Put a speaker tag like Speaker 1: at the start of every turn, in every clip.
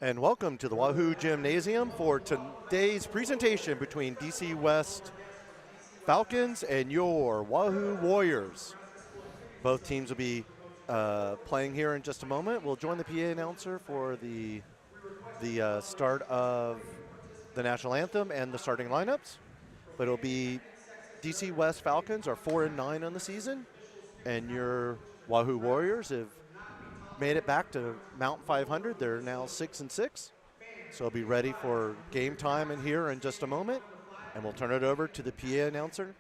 Speaker 1: And welcome to the Wahoo Gymnasium for today's presentation between DC West Falcons and your Wahoo Warriors. Both teams will be playing here in just a moment. We'll join the PA announcer for the start of the national anthem and the starting lineups. But it'll be DC West Falcons are 4-9 on the season, and your Wahoo Warriors have made it back to Mount 500. They're now 6-6. So be ready for game time in here in just a moment. And we'll turn it over to the PA announcer.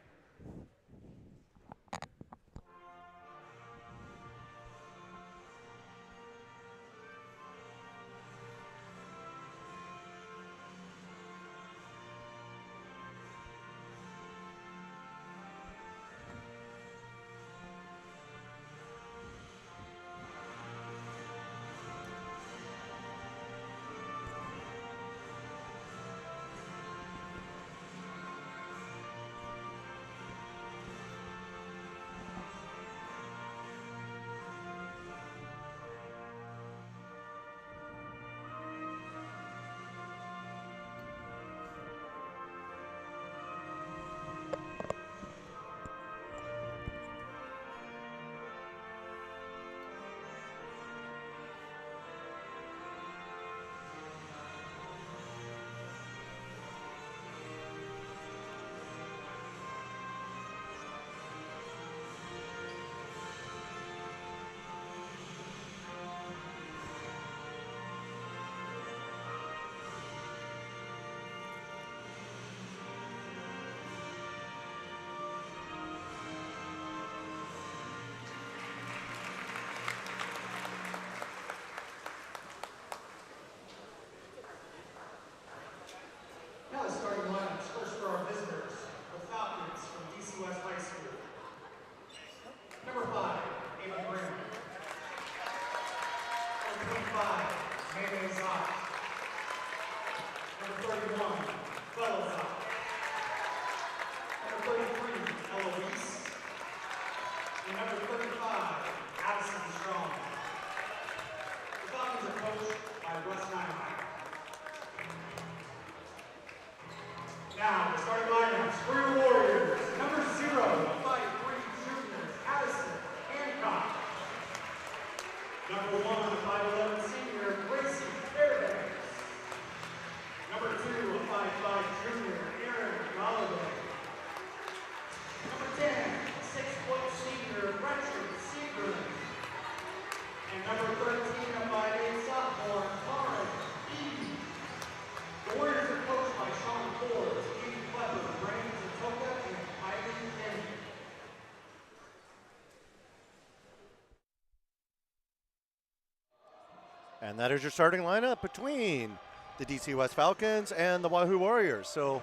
Speaker 1: And that is your starting lineup between the DC West Falcons and the Wahoo Warriors. So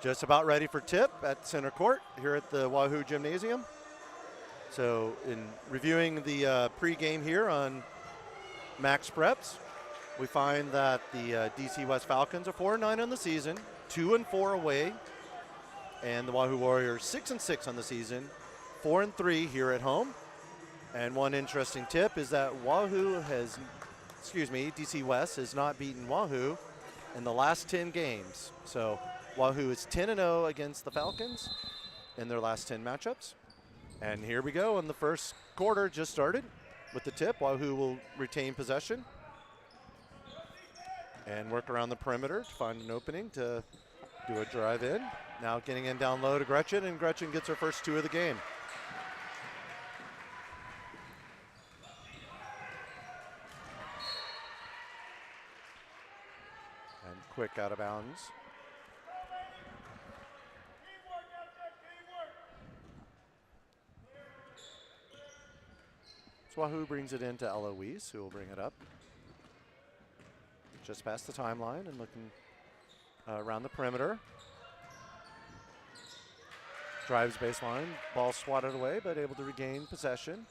Speaker 1: just about ready for tip at center court here at the Wahoo Gymnasium. So in reviewing the pregame here on Max Preps, we find that the DC West Falcons are 4-9 on the season, 2-4 away, and the Wahoo Warriors 6-6 on the season, 4-3 here at home. And one interesting tip is that DC West has not beaten Wahoo in the last 10 games. So Wahoo is 10-0 against the Falcons in their last 10 matchups. And here we go, and the first quarter just started with the tip. Wahoo will retain possession and work around the perimeter to find an opening to do a drive in. Now getting in down low to Gretchen, and Gretchen gets her first two of the game. Quick out of bounds. So Wahoo brings it into Eloise, who will bring it up. Just past the timeline and looking around the perimeter. Drives baseline, ball swatted away, but able to regain possession.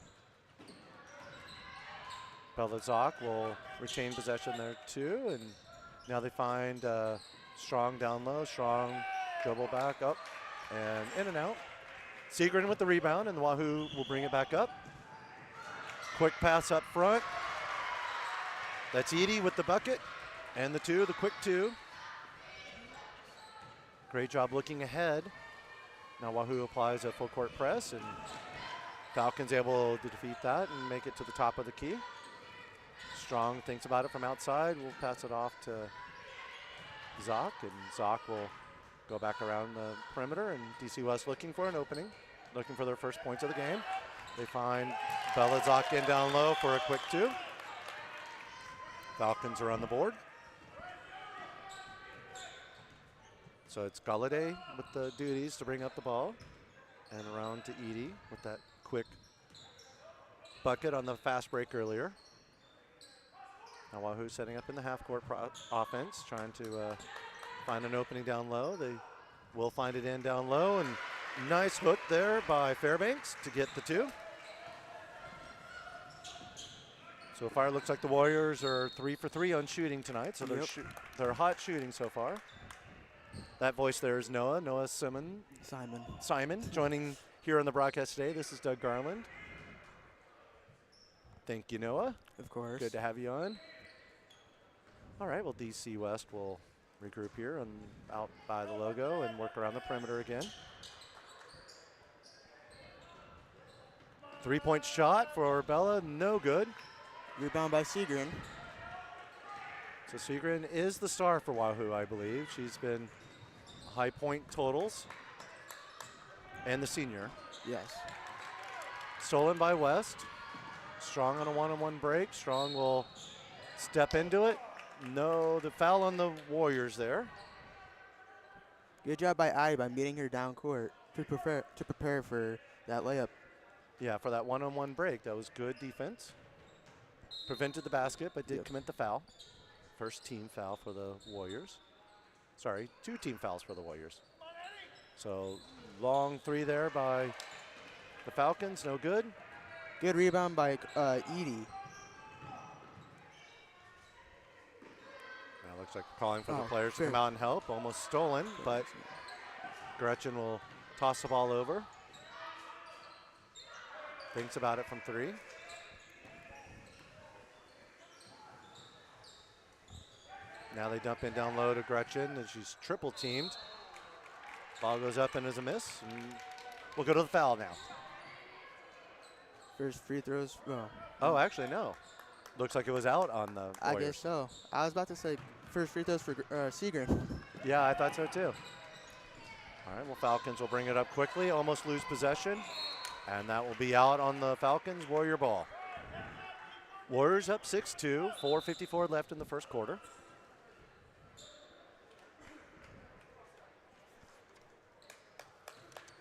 Speaker 1: Belazak will retain possession there too, and now they find Strong down low, Strong dribble back up and in and out. Segrin with the rebound, and the Wahoo will bring it back up. Quick pass up front. That's Edie with the bucket. And the two, the quick two. Great job looking ahead. Now Wahoo applies a full court press, and Falcons able to defeat that and make it to the top of the key. Strong thinks about it from outside. We'll pass it off to Zoc, and Zoc will go back around the perimeter, and DC West looking for an opening, looking for their first points of the game. They find Bella Zoc in down low for a quick two. Falcons are on the board. So it's Galladay with the duties to bring up the ball, and around to Edie with that quick bucket on the fast break earlier. Now Wahoo setting up in the half-court offense, trying to find an opening down low. They will find it in down low, and nice hook there by Fairbanks to get the two. So far, it looks like the Warriors are 3 for 3 on shooting tonight, so they're hot shooting so far. That voice there is Noah Simon, joining here on the broadcast today. This is Doug Garland. Thank you, Noah.
Speaker 2: Of course.
Speaker 1: Good to have you on. All right, well, DC West will regroup here and out by the logo and work around the perimeter again. 3-point shot for Bella, no good.
Speaker 2: Rebound by Segrin.
Speaker 1: So Segrin is the star for Wahoo, I believe. She's been high point totals. And the senior.
Speaker 2: Yes.
Speaker 1: Stolen by West. Strong on a one-on-one break. Strong will step into it. No, the foul on the Warriors there.
Speaker 2: Good job by Addie by meeting her down court to prepare for that layup.
Speaker 1: Yeah, for that one-on-one break. That was good defense. Prevented the basket, but did commit the foul. First team foul for the Warriors. Sorry, 2 team fouls for the Warriors. So long three there by the Falcons, no good.
Speaker 2: Good rebound by Edie.
Speaker 1: Now looks like calling for the players to come out and help. Almost stolen, but Gretchen will toss the ball over. Thinks about it from 3. Now they dump in down low to Gretchen, and she's triple teamed. Ball goes up and is a miss, and we'll go to the foul now.
Speaker 2: First free throws.
Speaker 1: Oh, actually, no. Looks like it was out on the Warriors.
Speaker 2: I guess so. I was about to say first free throws for Segrin.
Speaker 1: Yeah, I thought so too. All right, well, Falcons will bring it up quickly, almost lose possession, and that will be out on the Falcons. Warrior ball. Warriors up 6-2, 4:54 left in the first quarter.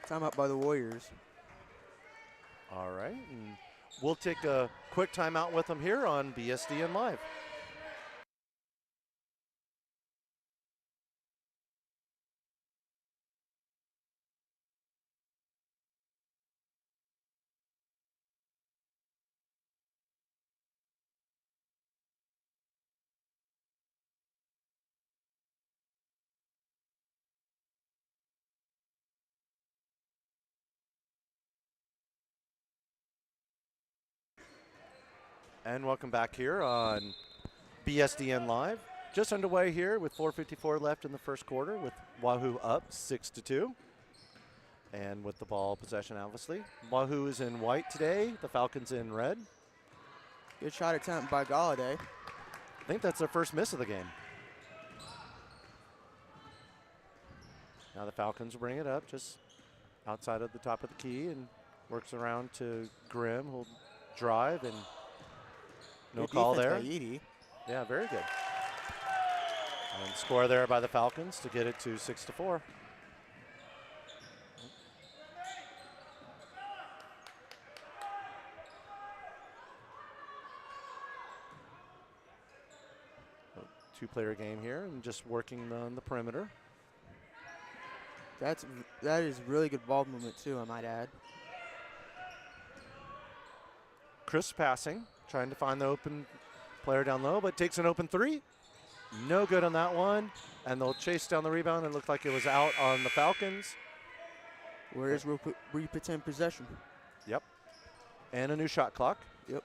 Speaker 2: Timeout by the Warriors.
Speaker 1: All right, and we'll take a quick timeout with them here on BSDN Live. And welcome back here on BSDN Live. Just underway here with 4:54 left in the first quarter with Wahoo up 6-2. And with the ball possession, obviously. Wahoo is in white today, the Falcons in red.
Speaker 2: Good shot attempt by Galladay.
Speaker 1: I think that's their first miss of the game. Now the Falcons will bring it up just outside of the top of the key and works around to Grimm, who'll drive, and no call there. Yeah, very good. And score there by the Falcons to get it to 6-4. Two-player game here and just working on the perimeter.
Speaker 2: That is really good ball movement too, I might add.
Speaker 1: Crisp passing, trying to find the open player down low, but takes an open 3. No good on that one, and they'll chase down the rebound and look like it was out on the Falcons.
Speaker 2: Warriors will pretend possession.
Speaker 1: Yep. And a new shot clock.
Speaker 2: Yep.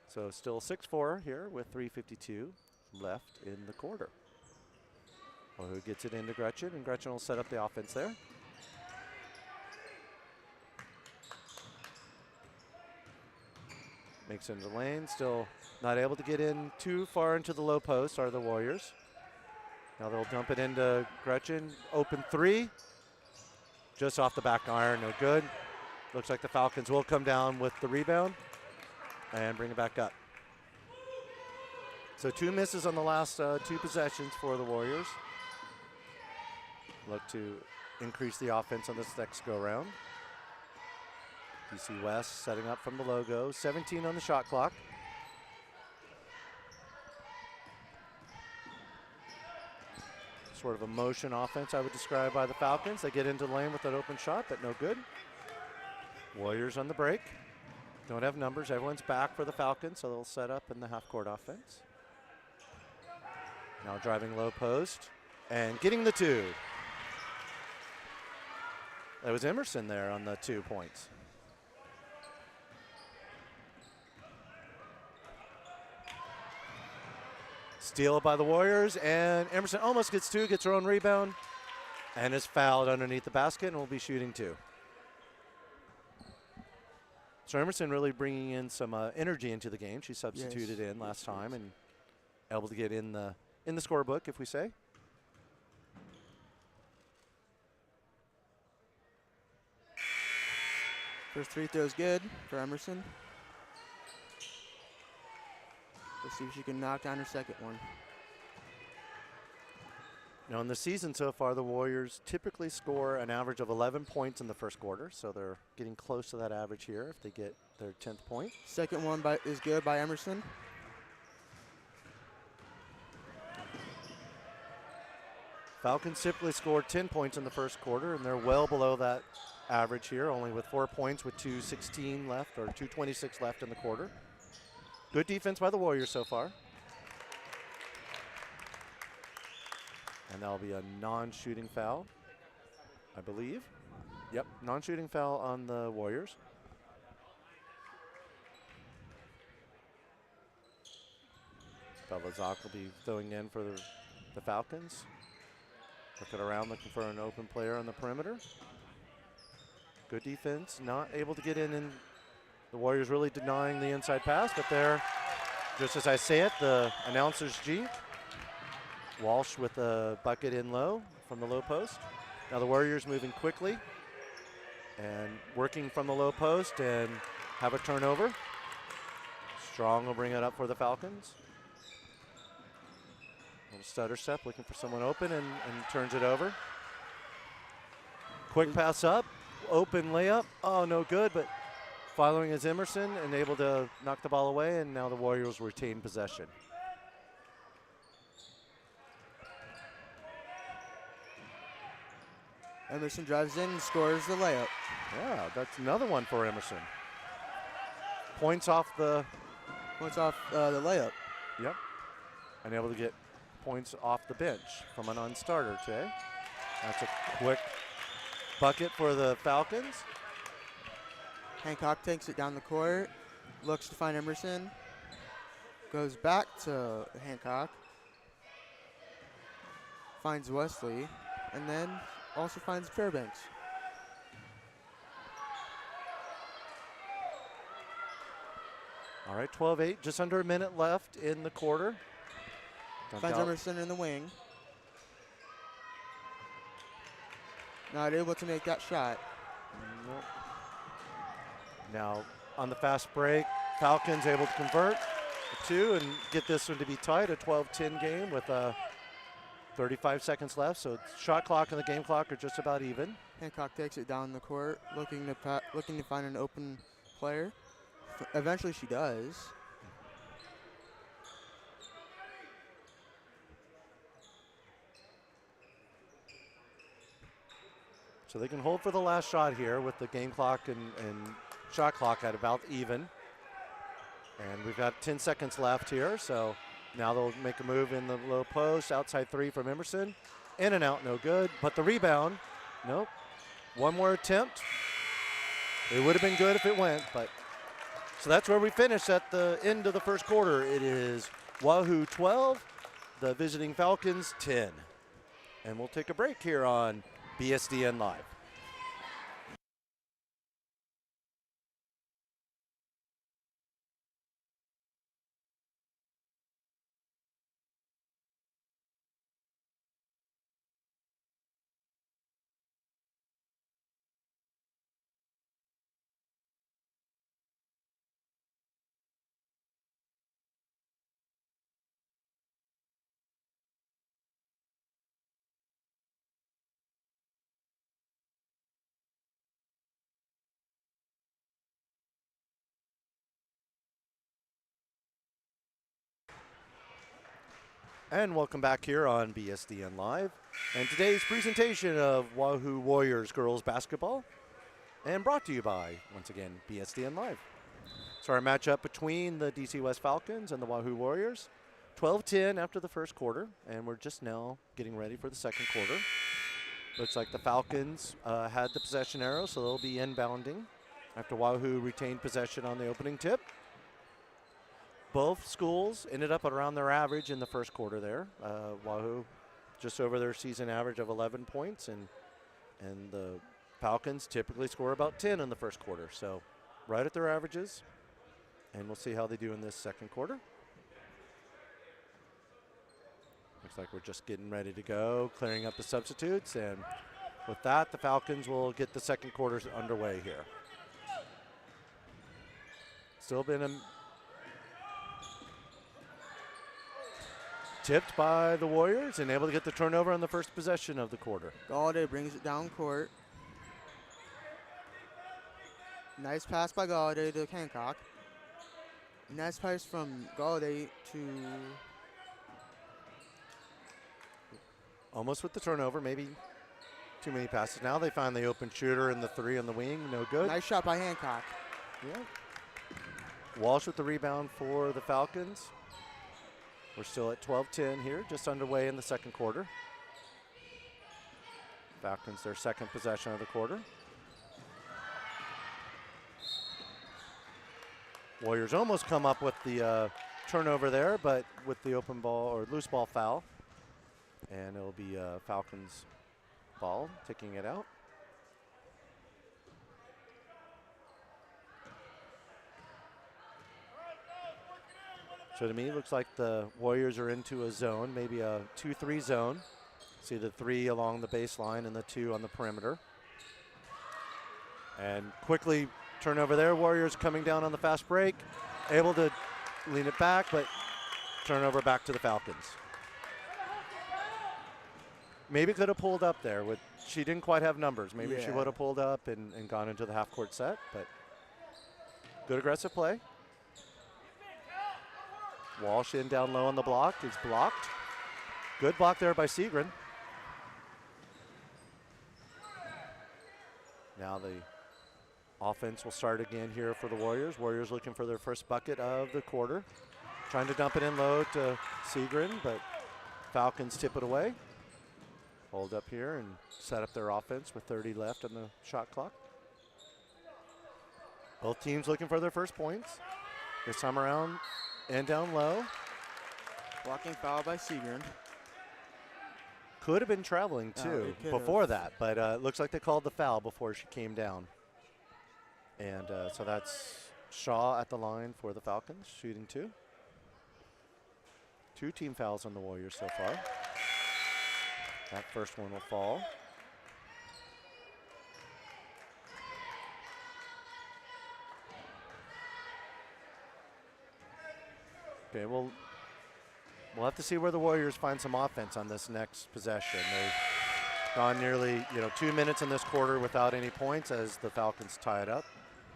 Speaker 1: So still 6-4 here with 3:52 left in the quarter. Wahoo gets it into Gretchen, and Gretchen will set up the offense there. Makes it into the lane, still not able to get in too far into the low post are the Warriors. Now they'll dump it into Gretchen, open three. Just off the back iron, no good. Looks like the Falcons will come down with the rebound and bring it back up. So 2 misses on the last 2 possessions for the Warriors. Look to increase the offense on this next go-round. DC West setting up from the logo, 17 on the shot clock. Sort of a motion offense I would describe by the Falcons. They get into the lane with an open shot, but no good. Warriors on the break. Don't have numbers. Everyone's back for the Falcons, so they'll set up in the half-court offense. Now driving low post and getting the 2. That was Emerson there on the 2 points. Steal by the Warriors, and Emerson almost gets 2, gets her own rebound, and is fouled underneath the basket and will be shooting 2. So Emerson really bringing in some energy into the game. She substituted in last time and able to get in the scorebook, if we say.
Speaker 2: First free throw is good for Emerson. Let's see if she can knock down her second one.
Speaker 1: Now in the season so far, the Warriors typically score an average of 11 points in the first quarter, so they're getting close to that average here if they get their 10th point.
Speaker 2: Second one is good by Emerson.
Speaker 1: Falcons typically score 10 points in the first quarter, and they're well below that average here, only with 4 points with 2:16 left, or 2:26 left in the quarter. Good defense by the Warriors so far. And that'll be a non-shooting foul, I believe. Yep, non-shooting foul on the Warriors. Belazak will be throwing in for the Falcons. Looking around, looking for an open player on the perimeter. Good defense, not able to get in, and the Warriors really denying the inside pass, but there, just as I say it, the announcer's G. Walsh with a bucket in low from the low post. Now the Warriors moving quickly and working from the low post and have a turnover. Strong will bring it up for the Falcons. Little stutter step, looking for someone open and turns it over. Quick pass up, open layup. Oh, no good, but following is Emerson and able to knock the ball away, and now the Warriors retain possession.
Speaker 2: Emerson drives in and scores the layup.
Speaker 1: Yeah, that's another one for Emerson. Points off the
Speaker 2: layup.
Speaker 1: Yep. And able to get points off the bench from a non-starter today. That's a quick bucket for the Falcons.
Speaker 2: Hancock takes it down the court, looks to find Emerson, goes back to Hancock, finds Wesley, and then also finds Fairbanks.
Speaker 1: All right, 12-8, just under a minute left in the quarter.
Speaker 2: Finds Emerson in the wing. Not able to make that shot.
Speaker 1: Nope. Now on the fast break, Falcons able to convert a 2 and get this one to be tight, a 12-10 game with 35 seconds left. So shot clock and the game clock are just about even.
Speaker 2: Hancock takes it down the court, looking to find an open player. Eventually she does.
Speaker 1: So they can hold for the last shot here with the game clock and shot clock at about even. And we've got 10 seconds left here, so now they'll make a move in the low post, outside 3 from Emerson. In and out, no good, but the rebound, nope. One more attempt. It would have been good if it went, but So that's where we finish at the end of the first quarter. It is Wahoo 12, the visiting Falcons 10. And we'll take a break here on BSDN Live. And welcome back here on BSDN Live. And today's presentation of Wahoo Warriors girls basketball, and brought to you by, once again, BSDN Live. So our matchup between the DC West Falcons and the Wahoo Warriors, 12-10 after the first quarter, and we're just now getting ready for the second quarter. Looks like the Falcons had the possession arrow, so they'll be inbounding after Wahoo retained possession on the opening tip. Both schools ended up around their average in the first quarter there. Wahoo just over their season average of 11 points, and the Falcons typically score about 10 in the first quarter. So right at their averages, and we'll see how they do in this second quarter. Looks like we're just getting ready to go, clearing up the substitutes, and with that, the Falcons will get the second quarter underway here. Still been tipped by the Warriors and able to get the turnover on the first possession of the quarter.
Speaker 2: Galladay brings it down court. Nice pass by Galladay to Hancock. Nice pass from Galladay to...
Speaker 1: Almost with the turnover, maybe too many passes. Now they find the open shooter in the three on the wing, no good.
Speaker 2: Nice shot by Hancock.
Speaker 1: Yeah. Walsh with the rebound for the Falcons. We're still at 12-10 here, just underway in the second quarter. Falcons their second possession of the quarter. Warriors almost come up with the turnover there, but with the open ball or loose ball foul. And it'll be Falcons ball, taking it out. So to me, it looks like the Warriors are into a zone, maybe a 2-3 zone. See the 3 along the baseline and the 2 on the perimeter. And quickly turnover there. Warriors coming down on the fast break, able to lean it back, but turnover back to the Falcons. Maybe could have pulled up there. She didn't quite have numbers. Maybe she would have pulled up and gone into the half-court set, but good aggressive play. Walsh in down low on the block. He's blocked. Good block there by Segrin. Now the offense will start again here for the Warriors. Warriors looking for their first bucket of the quarter. Trying to dump it in low to Segrin, but Falcons tip it away. Hold up here and set up their offense with 30 left on the shot clock. Both teams looking for their first points. This time around and down low.
Speaker 2: Blocking foul by Segrin.
Speaker 1: Could have been traveling too before that, but it looks like they called the foul before she came down. And so that's Shaw at the line for the Falcons, shooting 2. 2 team fouls on the Warriors so far. That first one will fall. Okay, we'll have to see where the Warriors find some offense on this next possession. They've gone nearly 2 minutes in this quarter without any points as the Falcons tie it up,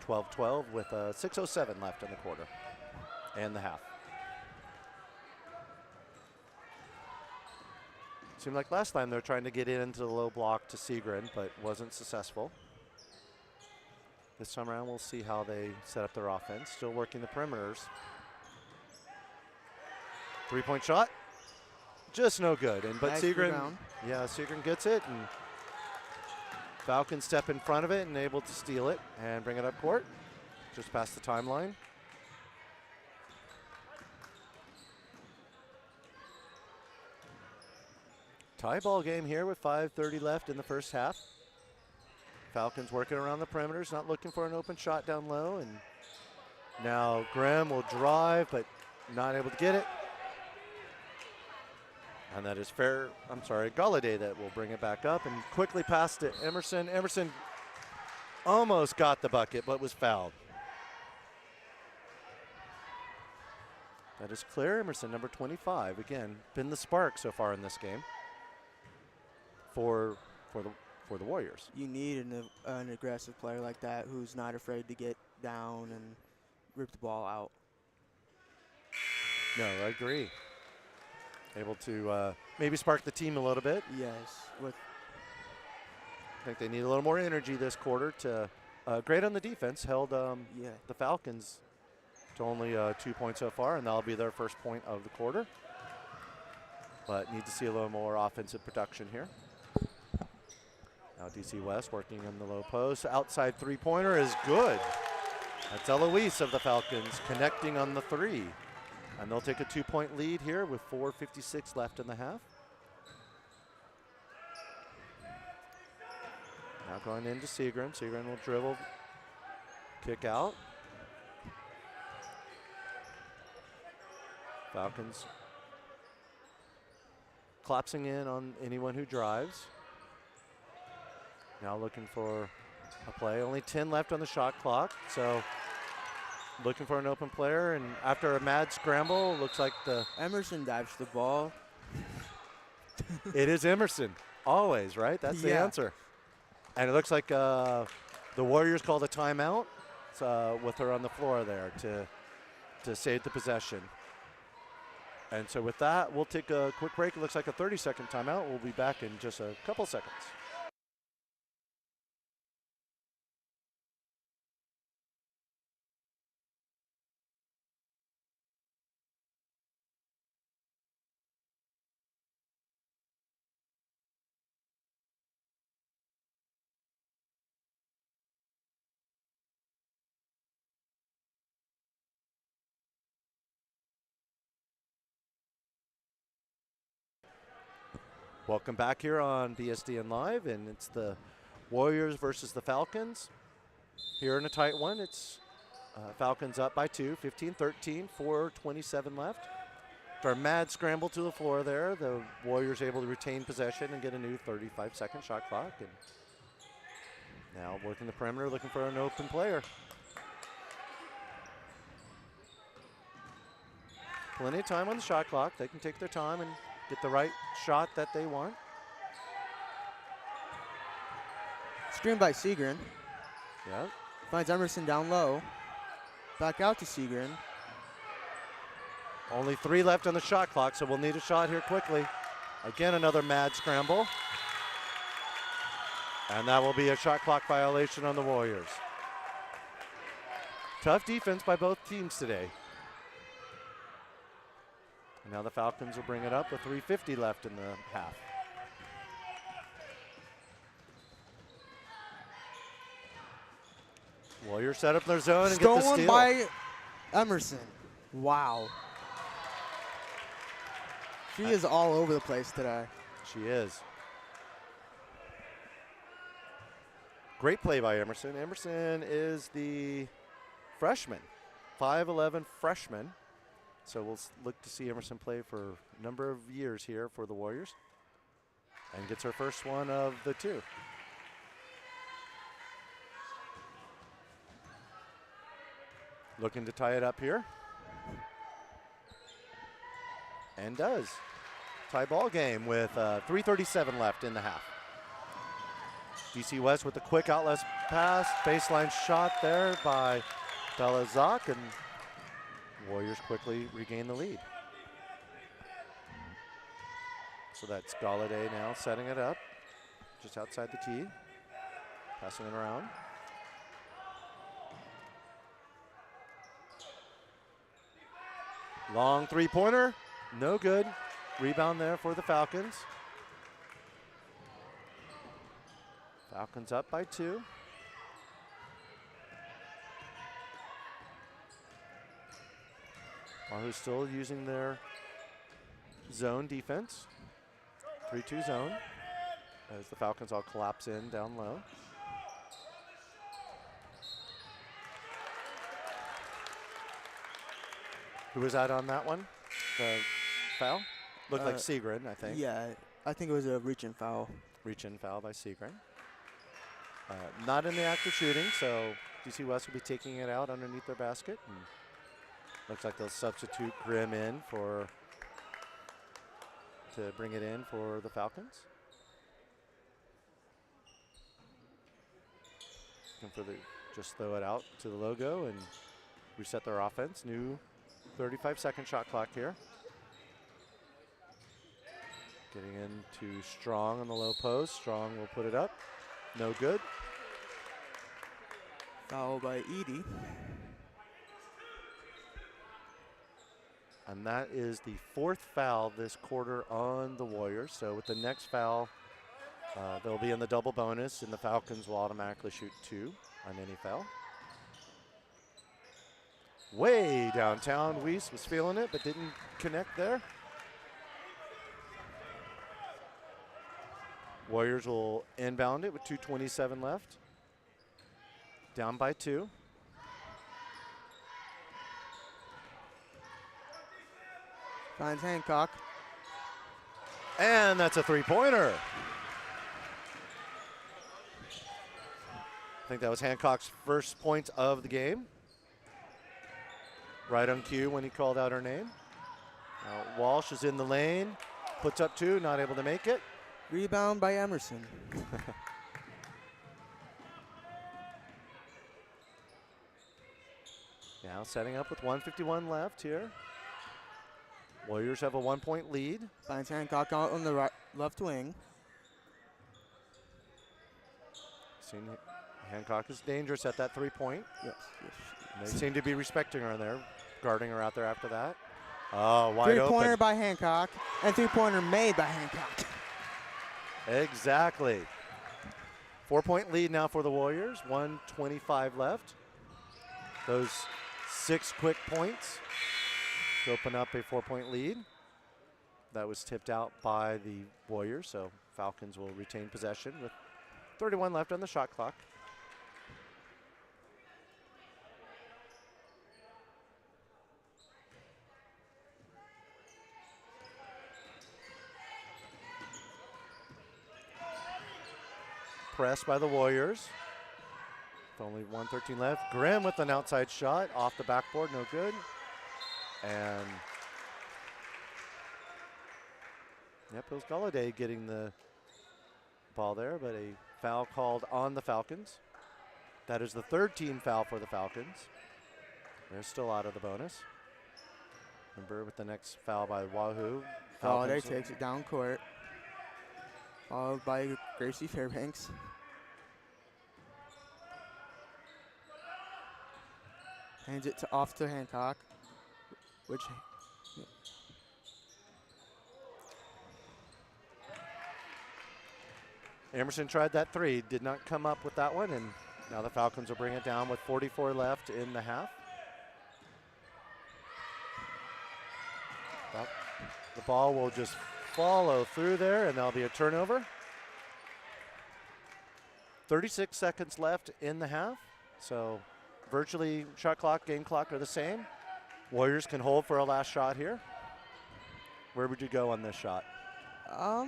Speaker 1: 12-12 with 6:07 left in the quarter and the half. Seemed like last time they were trying to get into the low block to Segrin, but wasn't successful. This time around, we'll see how they set up their offense. Still working the perimeters. 3-point shot, just no good. But
Speaker 2: nice
Speaker 1: Segrin,
Speaker 2: rebound.
Speaker 1: Segrin gets it, and Falcons step in front of it and able to steal it and bring it up court, just past the timeline. Tie ball game here with 5:30 left in the first half. Falcons working around the perimeters, not looking for an open shot down low. And now Graham will drive, but not able to get it. And that is Galladay that will bring it back up and quickly pass to Emerson. Emerson almost got the bucket, but was fouled. That is Claire Emerson, number 25. Again, been the spark so far in this game for the Warriors.
Speaker 2: You need an aggressive player like that who's not afraid to get down and rip the ball out.
Speaker 1: No, I agree. Able to maybe spark the team a little bit.
Speaker 2: Yes.
Speaker 1: I think they need a little more energy this quarter to great on the defense. Held the Falcons to only 2 points so far, and that'll be their first point of the quarter. But need to see a little more offensive production here. Now DC West working in the low post. Outside three-pointer is good. That's Eloise of the Falcons connecting on the three. And they'll take a 2-point lead here with 4:56 left in the half. Now going into Seagren. Seagren will dribble, kick out. Falcons collapsing in on anyone who drives. Now looking for a play. Only 10 left on the shot clock, so looking for an open player. And after a mad scramble, looks like
Speaker 2: Emerson dives the ball.
Speaker 1: It is Emerson, always, right? That's the answer. And it looks like the Warriors called a timeout with her on the floor there to save the possession. And so with that, we'll take a quick break. It looks like a 30-second timeout. We'll be back in just a couple seconds. Welcome back here on BSDN Live, and it's the Warriors versus the Falcons. Here in a tight one, it's Falcons up by 2, 15-13, 4:27 left. After a mad scramble to the floor there, the Warriors able to retain possession and get a new 35-second shot clock. And now working the perimeter, looking for an open player. Plenty of time on the shot clock. They can take their time and get the right shot that they want.
Speaker 2: Screen by Seagren.
Speaker 1: Yeah.
Speaker 2: Finds Emerson down low. Back out to Seagren.
Speaker 1: Only 3 left on the shot clock, so we'll need a shot here quickly. Again, another mad scramble. And that will be a shot clock violation on the Warriors. Tough defense by both teams today. And now the Falcons will bring it up with 3:50 left in the half. Warriors set up their zone and get the steal.
Speaker 2: Stolen by Emerson. Wow. She is all over the place today.
Speaker 1: She is. Great play by Emerson. Emerson is the freshman, 5'11" freshman. So we'll look to see Emerson play for a number of years here for the Warriors. And gets her first one of the 2. Looking to tie it up here. And does. Tie ball game with 3:37 left in the half. DC West with a quick outlet pass. Baseline shot there by Belazak, and Warriors quickly regain the lead. So that's Galladay now setting it up just outside the key. Passing it around. Long three-pointer, no good. Rebound there for the Falcons. Falcons up by 2. Wahoo's still using their zone defense. 3-2 zone as the Falcons all collapse in down low. Who was out on that one? The foul? Looked like Segrin, I think.
Speaker 2: Yeah, I think it was a reach-in foul.
Speaker 1: Reach-in foul by Segrin. Not in the act of shooting, so DC West will be taking it out underneath their basket. And looks like they'll substitute Grimm in to bring it in for the Falcons. Just throw it out to the logo and reset their offense. New 35-second shot clock here. Getting into Strong on the low post. Strong will put it up. No good.
Speaker 2: Foul by Edie.
Speaker 1: And that is the 4th foul this quarter on the Warriors. So with the next foul, they'll be in the double bonus, and the Falcons will automatically shoot 2 on any foul. Way downtown, Weiss was feeling it, but didn't connect there. Warriors will inbound it with 2:27 left. Down by 2.
Speaker 2: Finds Hancock.
Speaker 1: And that's a 3-pointer. I think that was Hancock's first point of the game. Right on cue when he called out her name. Now Walsh is in the lane, puts up 2, not able to make it.
Speaker 2: Rebound by Emerson.
Speaker 1: Now setting up with 1:51 left here. Warriors have a 1-point lead.
Speaker 2: Finds Hancock out on the left wing.
Speaker 1: Hancock is dangerous at that 3-point.
Speaker 2: Yes.
Speaker 1: They seem to be respecting her there, guarding her out there after that. Oh, wide open.
Speaker 2: 3-pointer by Hancock, and 3-pointer made by Hancock.
Speaker 1: Exactly. 4-point lead now for the Warriors. 1:25 left. Those 6 quick points to open up a 4-point lead. That was tipped out by the Warriors, so Falcons will retain possession with 31 left on the shot clock. Pressed by the Warriors. With only 1:13 left. Grimm with an outside shot off the backboard, no good. And yep, it was Galladay getting the ball there, but a foul called on the Falcons. That is the 3rd team foul for the Falcons. They're still out of the bonus. Remember, with the next foul by Wahoo.
Speaker 2: Galladay takes it down court. Followed by Gracie Fairbanks. Hands it off to Hancock, which
Speaker 1: Emerson tried that 3, did not come up with that one, and now the Falcons will bring it down with 44 left in the half. The ball will just follow through there, and that'll be a turnover. 36 seconds left in the half, so virtually shot clock, game clock are the same. Warriors can hold for a last shot here. Where would you go on this shot?
Speaker 2: I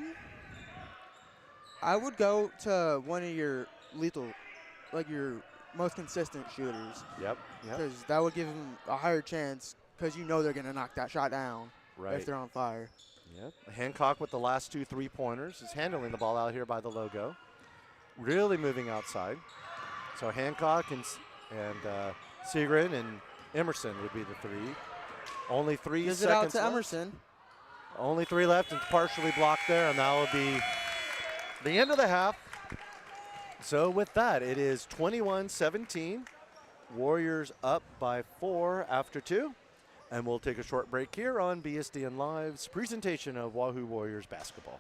Speaker 2: would go to one of your lethal, like your most consistent shooters.
Speaker 1: Yep.
Speaker 2: Because that would give them a higher chance, because you know they're going to knock that shot down if they're on fire.
Speaker 1: Yep. Hancock with the last 2 3-pointers is handling the ball out here by the logo. Really moving outside. So Hancock and Segrin and Emerson would be the 3. Only 3
Speaker 2: Gives
Speaker 1: seconds
Speaker 2: it out to
Speaker 1: left.
Speaker 2: Emerson.
Speaker 1: Only 3 left and partially blocked there, and that will be the end of the half. So with that, it is 21-17. Warriors up by 4 after 2. And we'll take a short break here on BSDN Live's presentation of Wahoo Warriors basketball.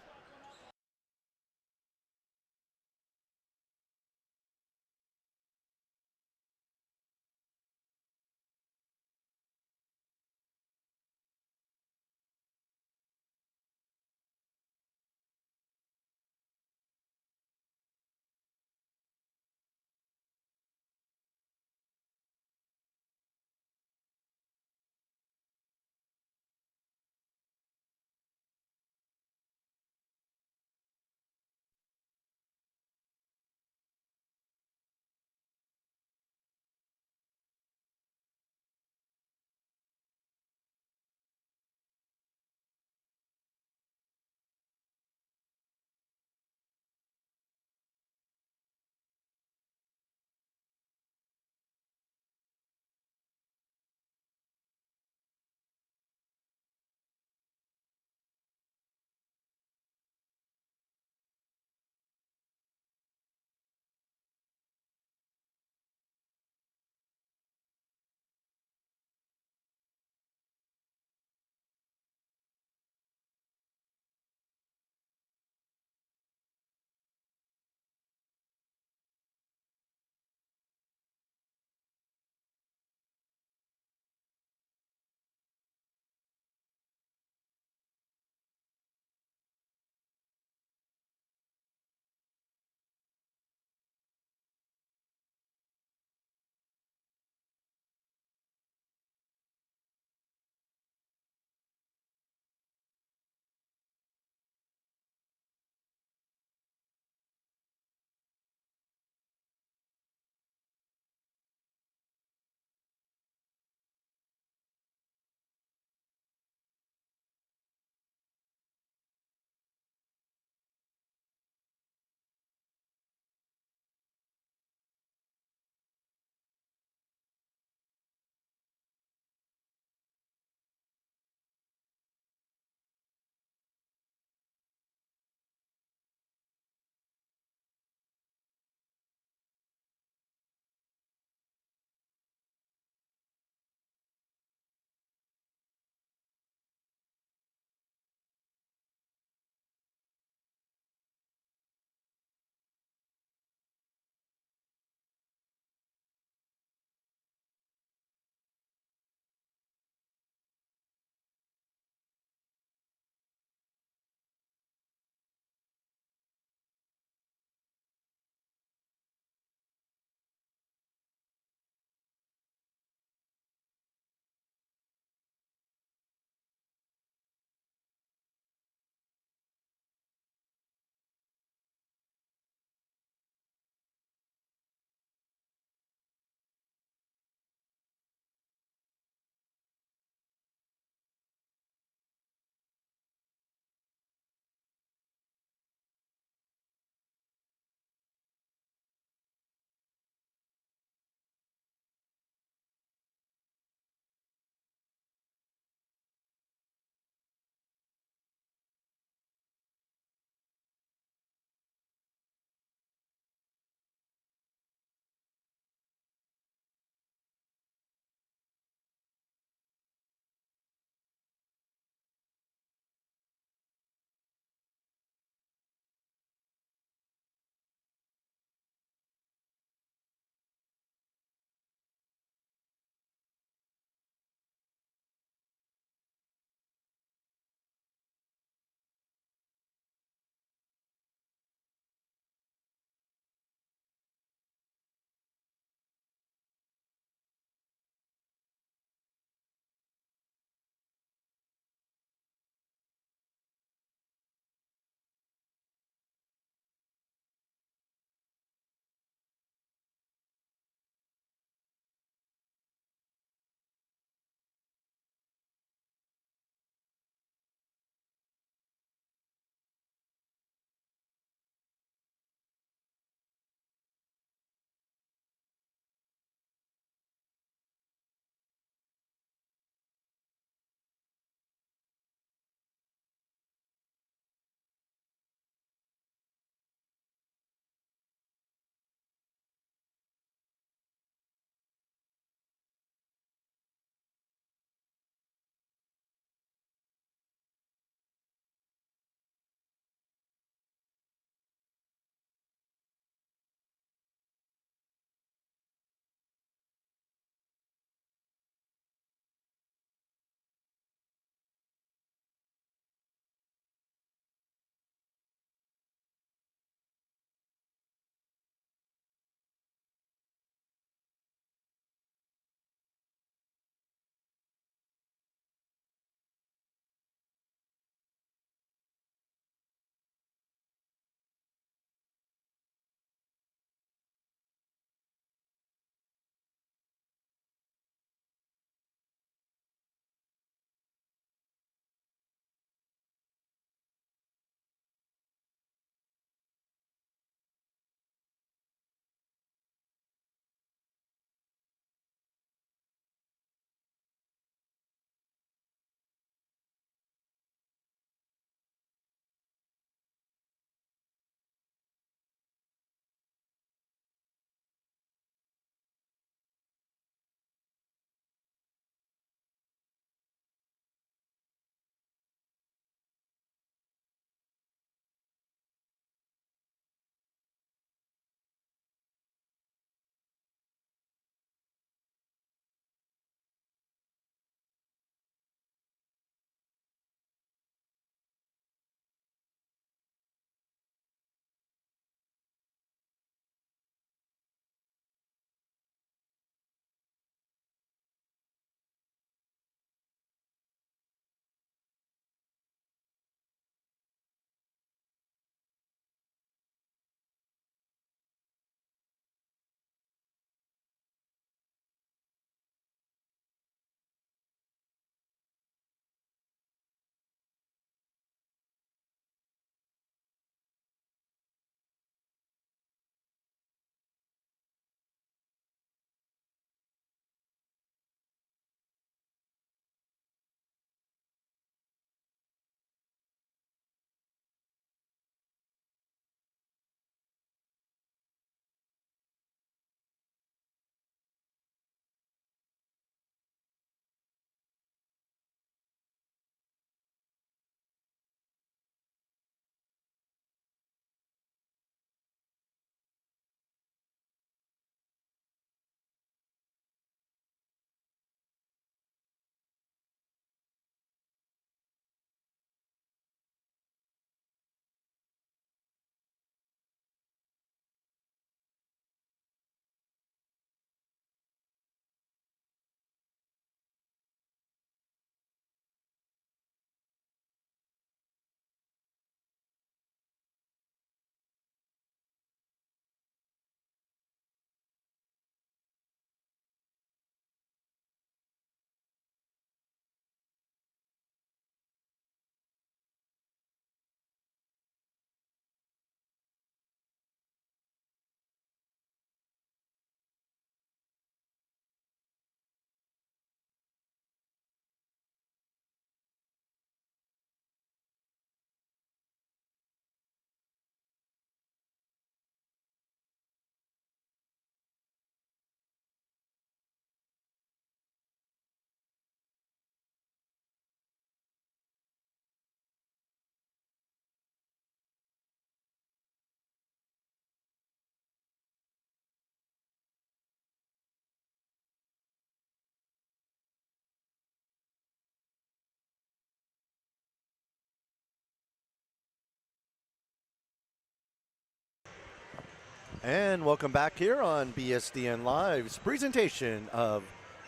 Speaker 1: And welcome back here on BSDN Live's presentation of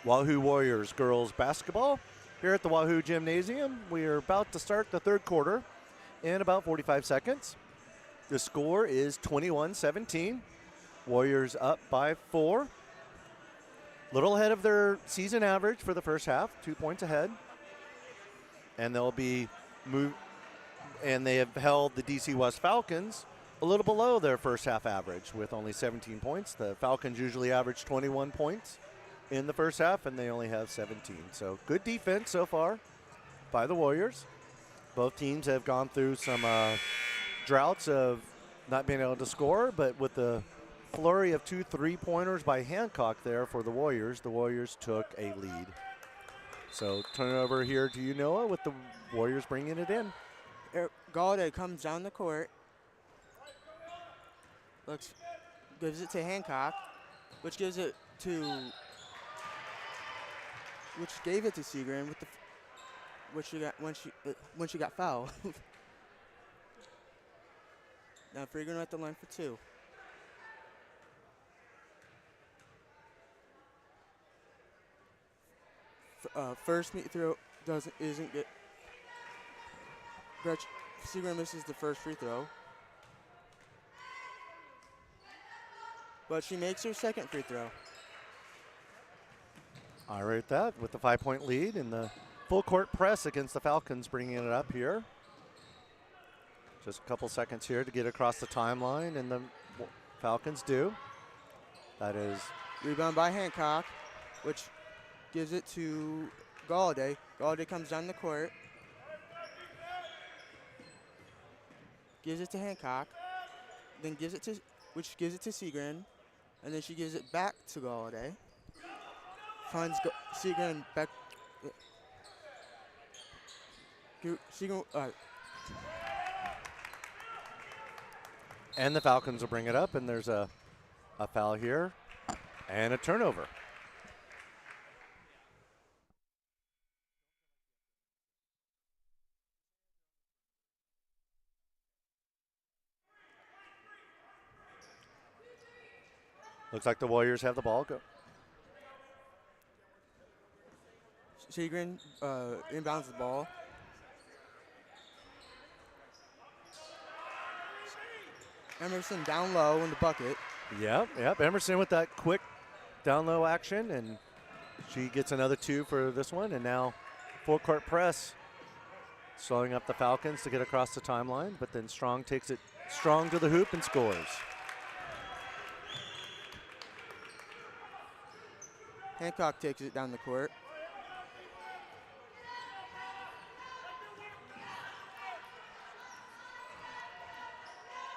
Speaker 1: Wahoo Warriors girls basketball here at the Wahoo Gymnasium. We are about to start the third quarter in about 45 seconds. The score is 21-17. Warriors up by 4. Little ahead of their season average for the first half, 2 points ahead. And they'll be and they have held the DC West Falcons a little below their first half average with only 17 points. The Falcons usually average 21 points in the first half, and they only have 17. So good defense so far by the Warriors. Both teams have gone through some droughts of not being able to score, but with the flurry of 2 3-pointers by Hancock there for the Warriors took a lead. So turn it over here to you, Noah, with the Warriors bringing it in.
Speaker 2: Galladay comes down the court. Gives it to Hancock, which gave it to Seagren with which she got when she got fouled. Now Freegan at the line for 2. First meet throw isn't good. Seagren misses the first free throw, but she makes her second free throw.
Speaker 1: All right, that with the 5-point lead and the full court press against the Falcons, bringing it up here. Just a couple seconds here to get across the timeline, and the Falcons do. That is
Speaker 2: rebound by Hancock, which gives it to Galladay. Galladay comes down the court, gives it to Hancock, then gives it to Seagren, and then she gives it back to Galladay. Finds Seagren back. Seagren.
Speaker 1: And the Falcons will bring it up, and there's a foul here and a turnover. Looks like the Warriors have the ball. Go.
Speaker 2: Seagren inbounds the ball. Emerson down low in the bucket.
Speaker 1: Yep. Emerson with that quick down low action, and she gets another 2 for this one. And now full court press, slowing up the Falcons to get across the timeline, but then Strong takes it strong to the hoop and scores.
Speaker 2: Hancock takes it down the court.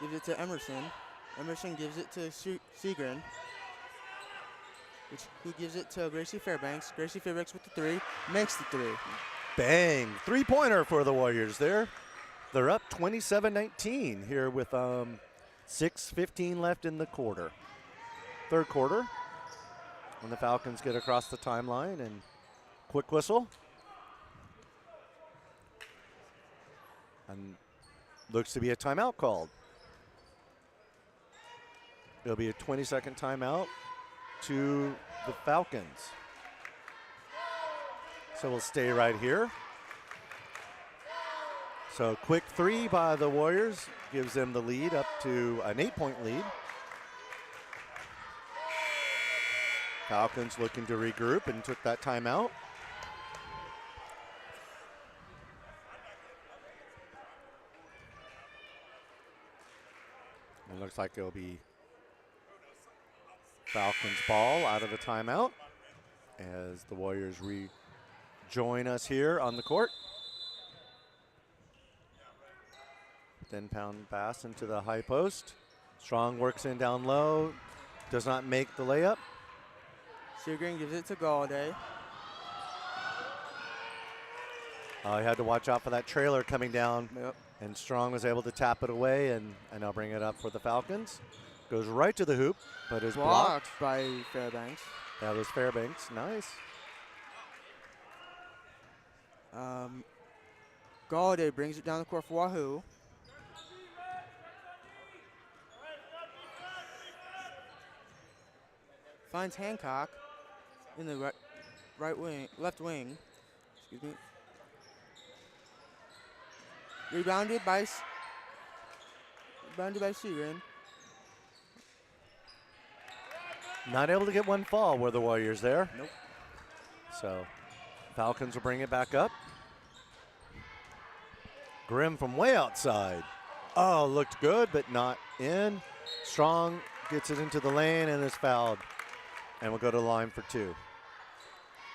Speaker 2: Gives it to Emerson. Emerson gives it to Seagren, who gives it to Gracie Fairbanks. Gracie Fairbanks with the 3, makes the 3.
Speaker 1: Bang! 3-pointer for the Warriors there. They're up 27-19 here with 6:15 left in the quarter. Third quarter. When the Falcons get across the timeline, and quick whistle. And looks to be a timeout called. It'll be a 20-second timeout to the Falcons. So we'll stay right here. So quick 3 by the Warriors gives them the lead up to an 8-point lead. Falcons looking to regroup and took that timeout. It looks like it'll be Falcons ball out of the timeout as the Warriors rejoin us here on the court. 10-pound pass into the high post. Strong works in down low, does not make the layup.
Speaker 2: Seagren gives it to Galladay.
Speaker 1: He had to watch out for that trailer coming down.
Speaker 2: Yep.
Speaker 1: And Strong was able to tap it away, and I'll bring it up for the Falcons. Goes right to the hoop, but is blocked
Speaker 2: by Fairbanks.
Speaker 1: That was Fairbanks. Nice.
Speaker 2: Galladay brings it down the court for Wahoo. Finds Hancock in the left wing. Excuse me. Rebounded by Seagren.
Speaker 1: Not able to get one fall were the Warriors there.
Speaker 2: Nope.
Speaker 1: So Falcons will bring it back up. Grimm from way outside. Oh, looked good, but not in. Strong gets it into the lane and is fouled. And we'll go to the line for 2.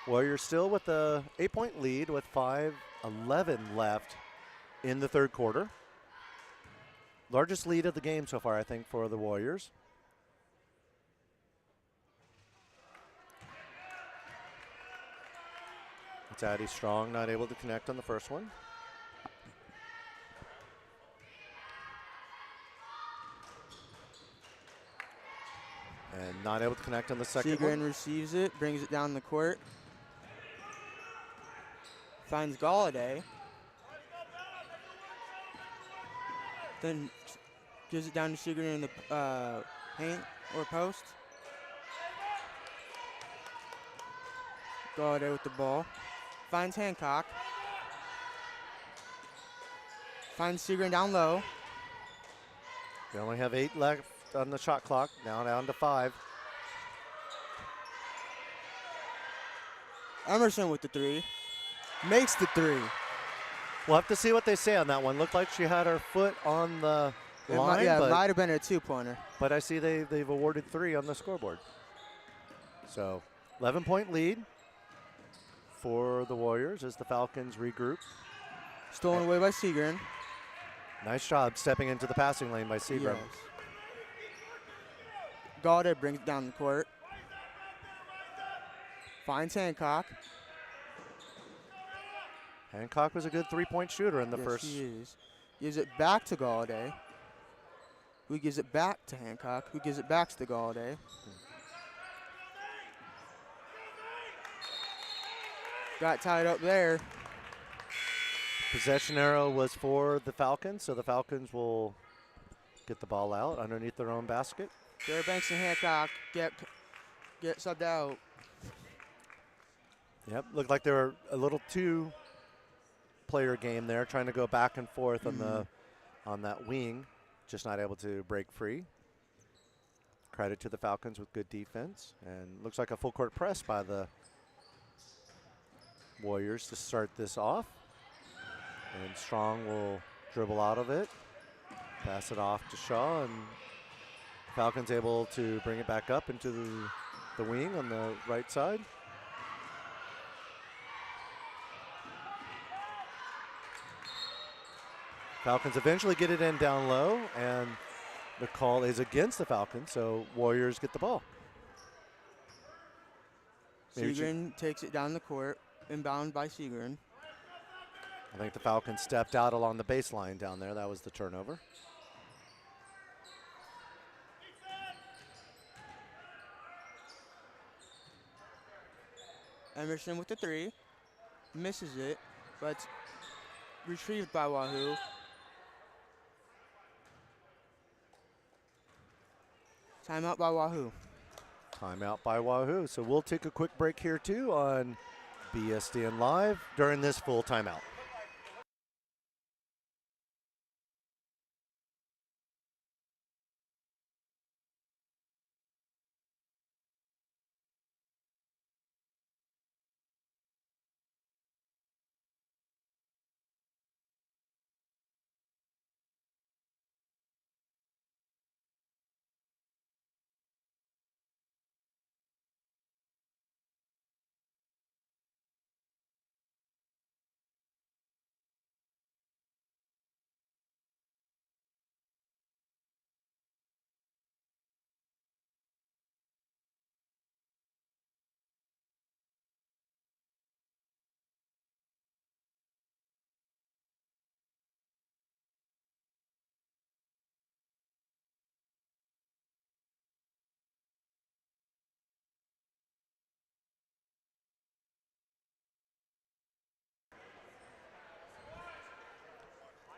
Speaker 1: Warriors still with a 8-point lead with 5:11 left in the third quarter. Largest lead of the game so far, I think, for the Warriors. It's Addie Strong, not able to connect on the first one. And not able to connect on the second
Speaker 2: Seagren
Speaker 1: one.
Speaker 2: receives it, brings it down the court. Finds Galladay. Then gives it down to Seagren in the paint or post. Galladay with the ball. Finds Hancock. Finds Seagren down low.
Speaker 1: We only have 8 left on the shot clock, now down to 5.
Speaker 2: Emerson with the 3. Makes the 3.
Speaker 1: We'll have to see what they say on that one. Looked like she had her foot on the line,
Speaker 2: It might have been a 2-pointer.
Speaker 1: but I see they've awarded 3 on the scoreboard. So 11-point lead for the Warriors as the Falcons regroup.
Speaker 2: Stolen away by Seagren.
Speaker 1: Nice job stepping into the passing lane by Seagram.
Speaker 2: Yes. Galladay brings it down the court. Finds Hancock.
Speaker 1: Hancock was a good 3-point shooter in the
Speaker 2: Yes,
Speaker 1: first.
Speaker 2: he is. Gives it back to Galladay. Who gives it back to Hancock. Who gives it back to Galladay. Got tied up there.
Speaker 1: Possession arrow was for the Falcons, so the Falcons will get the ball out underneath their own basket.
Speaker 2: Fairbanks and Hancock get subbed out.
Speaker 1: Yep, looked like they were a little two-player game there, trying to go back and forth on that wing, just not able to break free. Credit to the Falcons with good defense, and looks like a full court press by the Warriors to start this off. And Strong will dribble out of it, pass it off to Shaw, and Falcons able to bring it back up into the wing on the right side. Falcons eventually get it in down low, and the call is against the Falcons, so Warriors get the ball.
Speaker 2: Seagren takes it down the court, inbound by Seagren.
Speaker 1: I think the Falcons stepped out along the baseline down there. That was the turnover.
Speaker 2: Emerson with the 3. Misses it, but retrieved by Wahoo. Timeout by Wahoo.
Speaker 1: Timeout by Wahoo. So we'll take a quick break here too on BSDN Live during this full timeout.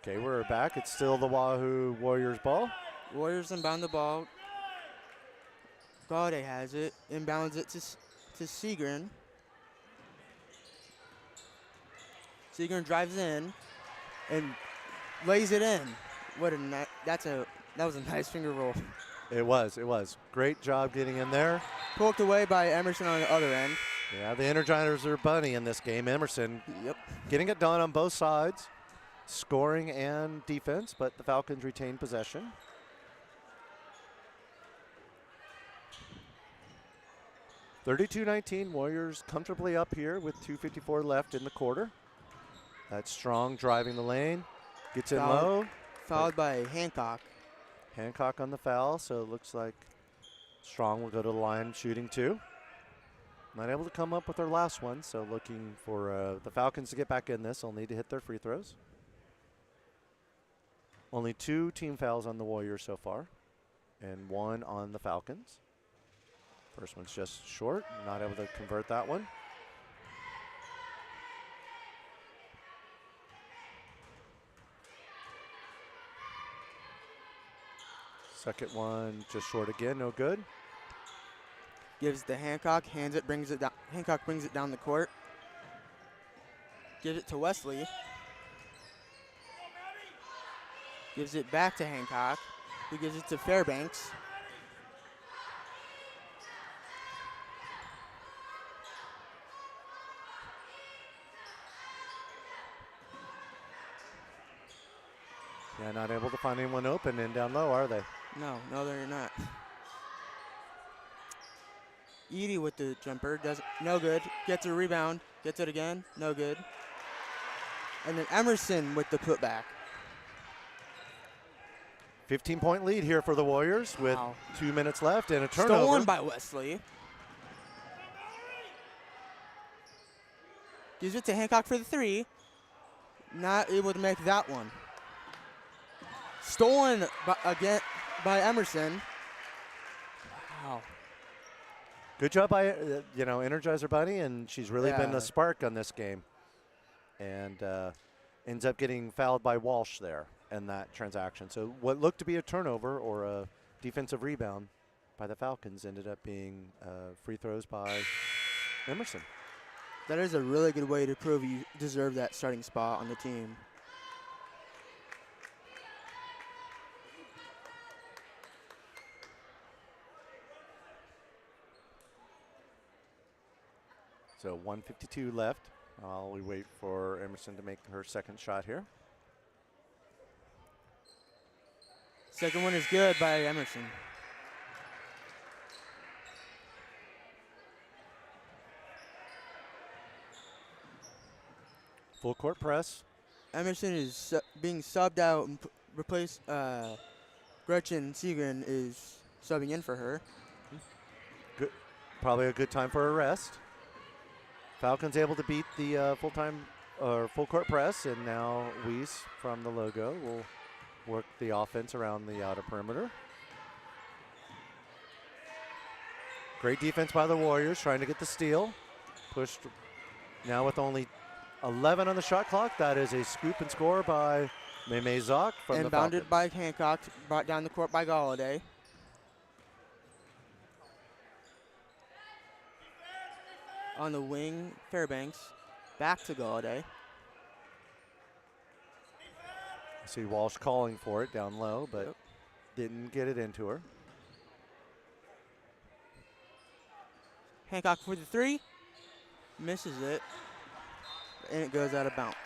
Speaker 1: Okay, we're back. It's still the Wahoo Warriors ball.
Speaker 2: Warriors inbound the ball. Galladay has it. Inbounds it to Seagren. Seagren drives in and lays it in. That was a nice finger roll.
Speaker 1: It was. Great job getting in there.
Speaker 2: Poked away by Emerson on the other end.
Speaker 1: Yeah, the Energizers are bunny in this game. Emerson
Speaker 2: Yep.
Speaker 1: getting it done on both sides, scoring and defense, but the Falcons retain possession. (32-19) Warriors comfortably up here with 2:54 left in the quarter. That's Strong driving the lane, gets in low.
Speaker 2: Fouled by Hancock.
Speaker 1: Hancock on the foul, so it looks like Strong will go to the line shooting 2. Not able to come up with their last one, so looking for the Falcons to get back in this. They'll need to hit their free throws. Only 2 team fouls on the Warriors so far, and 1 on the Falcons. First one's just short, not able to convert that one. Second one just short again, no good.
Speaker 2: Gives it to Hancock, hands it, brings it down. Hancock brings it down the court. Gives it to Wesley. Gives it back to Hancock, who gives it to Fairbanks.
Speaker 1: Yeah, not able to find anyone open and down low, are they?
Speaker 2: No, they're not. Edie with the jumper, no good. Gets a rebound, gets it again, no good. And then Emerson with the putback.
Speaker 1: 15-point lead here for the Warriors with
Speaker 2: Wow.
Speaker 1: 2 minutes left and a turnover.
Speaker 2: Stolen by Wesley. Gives it to Hancock for the 3. Not able to make that one. Stolen again by Emerson. Wow.
Speaker 1: Good job by, Energizer Bunny, and she's really been the spark on this game. And ends up getting fouled by Walsh there in that transaction. So what looked to be a turnover or a defensive rebound by the Falcons ended up being free throws by Emerson.
Speaker 2: That is a really good way to prove you deserve that starting spot on the team.
Speaker 1: So 1:52 left. While we wait for Emerson to make her second shot here.
Speaker 2: Second one is good by Emerson.
Speaker 1: Full court press.
Speaker 2: Emerson is being subbed out and replaced. Gretchen Seagren is subbing in for her.
Speaker 1: Good, probably a good time for a rest. Falcons able to beat the full court press, and now Weiss from the logo will work the offense around the outer perimeter. Great defense by the Warriors, trying to get the steal. Pushed now with only 11 on the shot clock. That is a scoop and score by Meme Zoc from the Falcons.
Speaker 2: Bounded by Hancock, brought down the court by Galladay. On the wing, Fairbanks, back to Galladay.
Speaker 1: I see Walsh calling for it down low, but didn't get it into her.
Speaker 2: Hancock for the 3, misses it, and it goes out of bounds.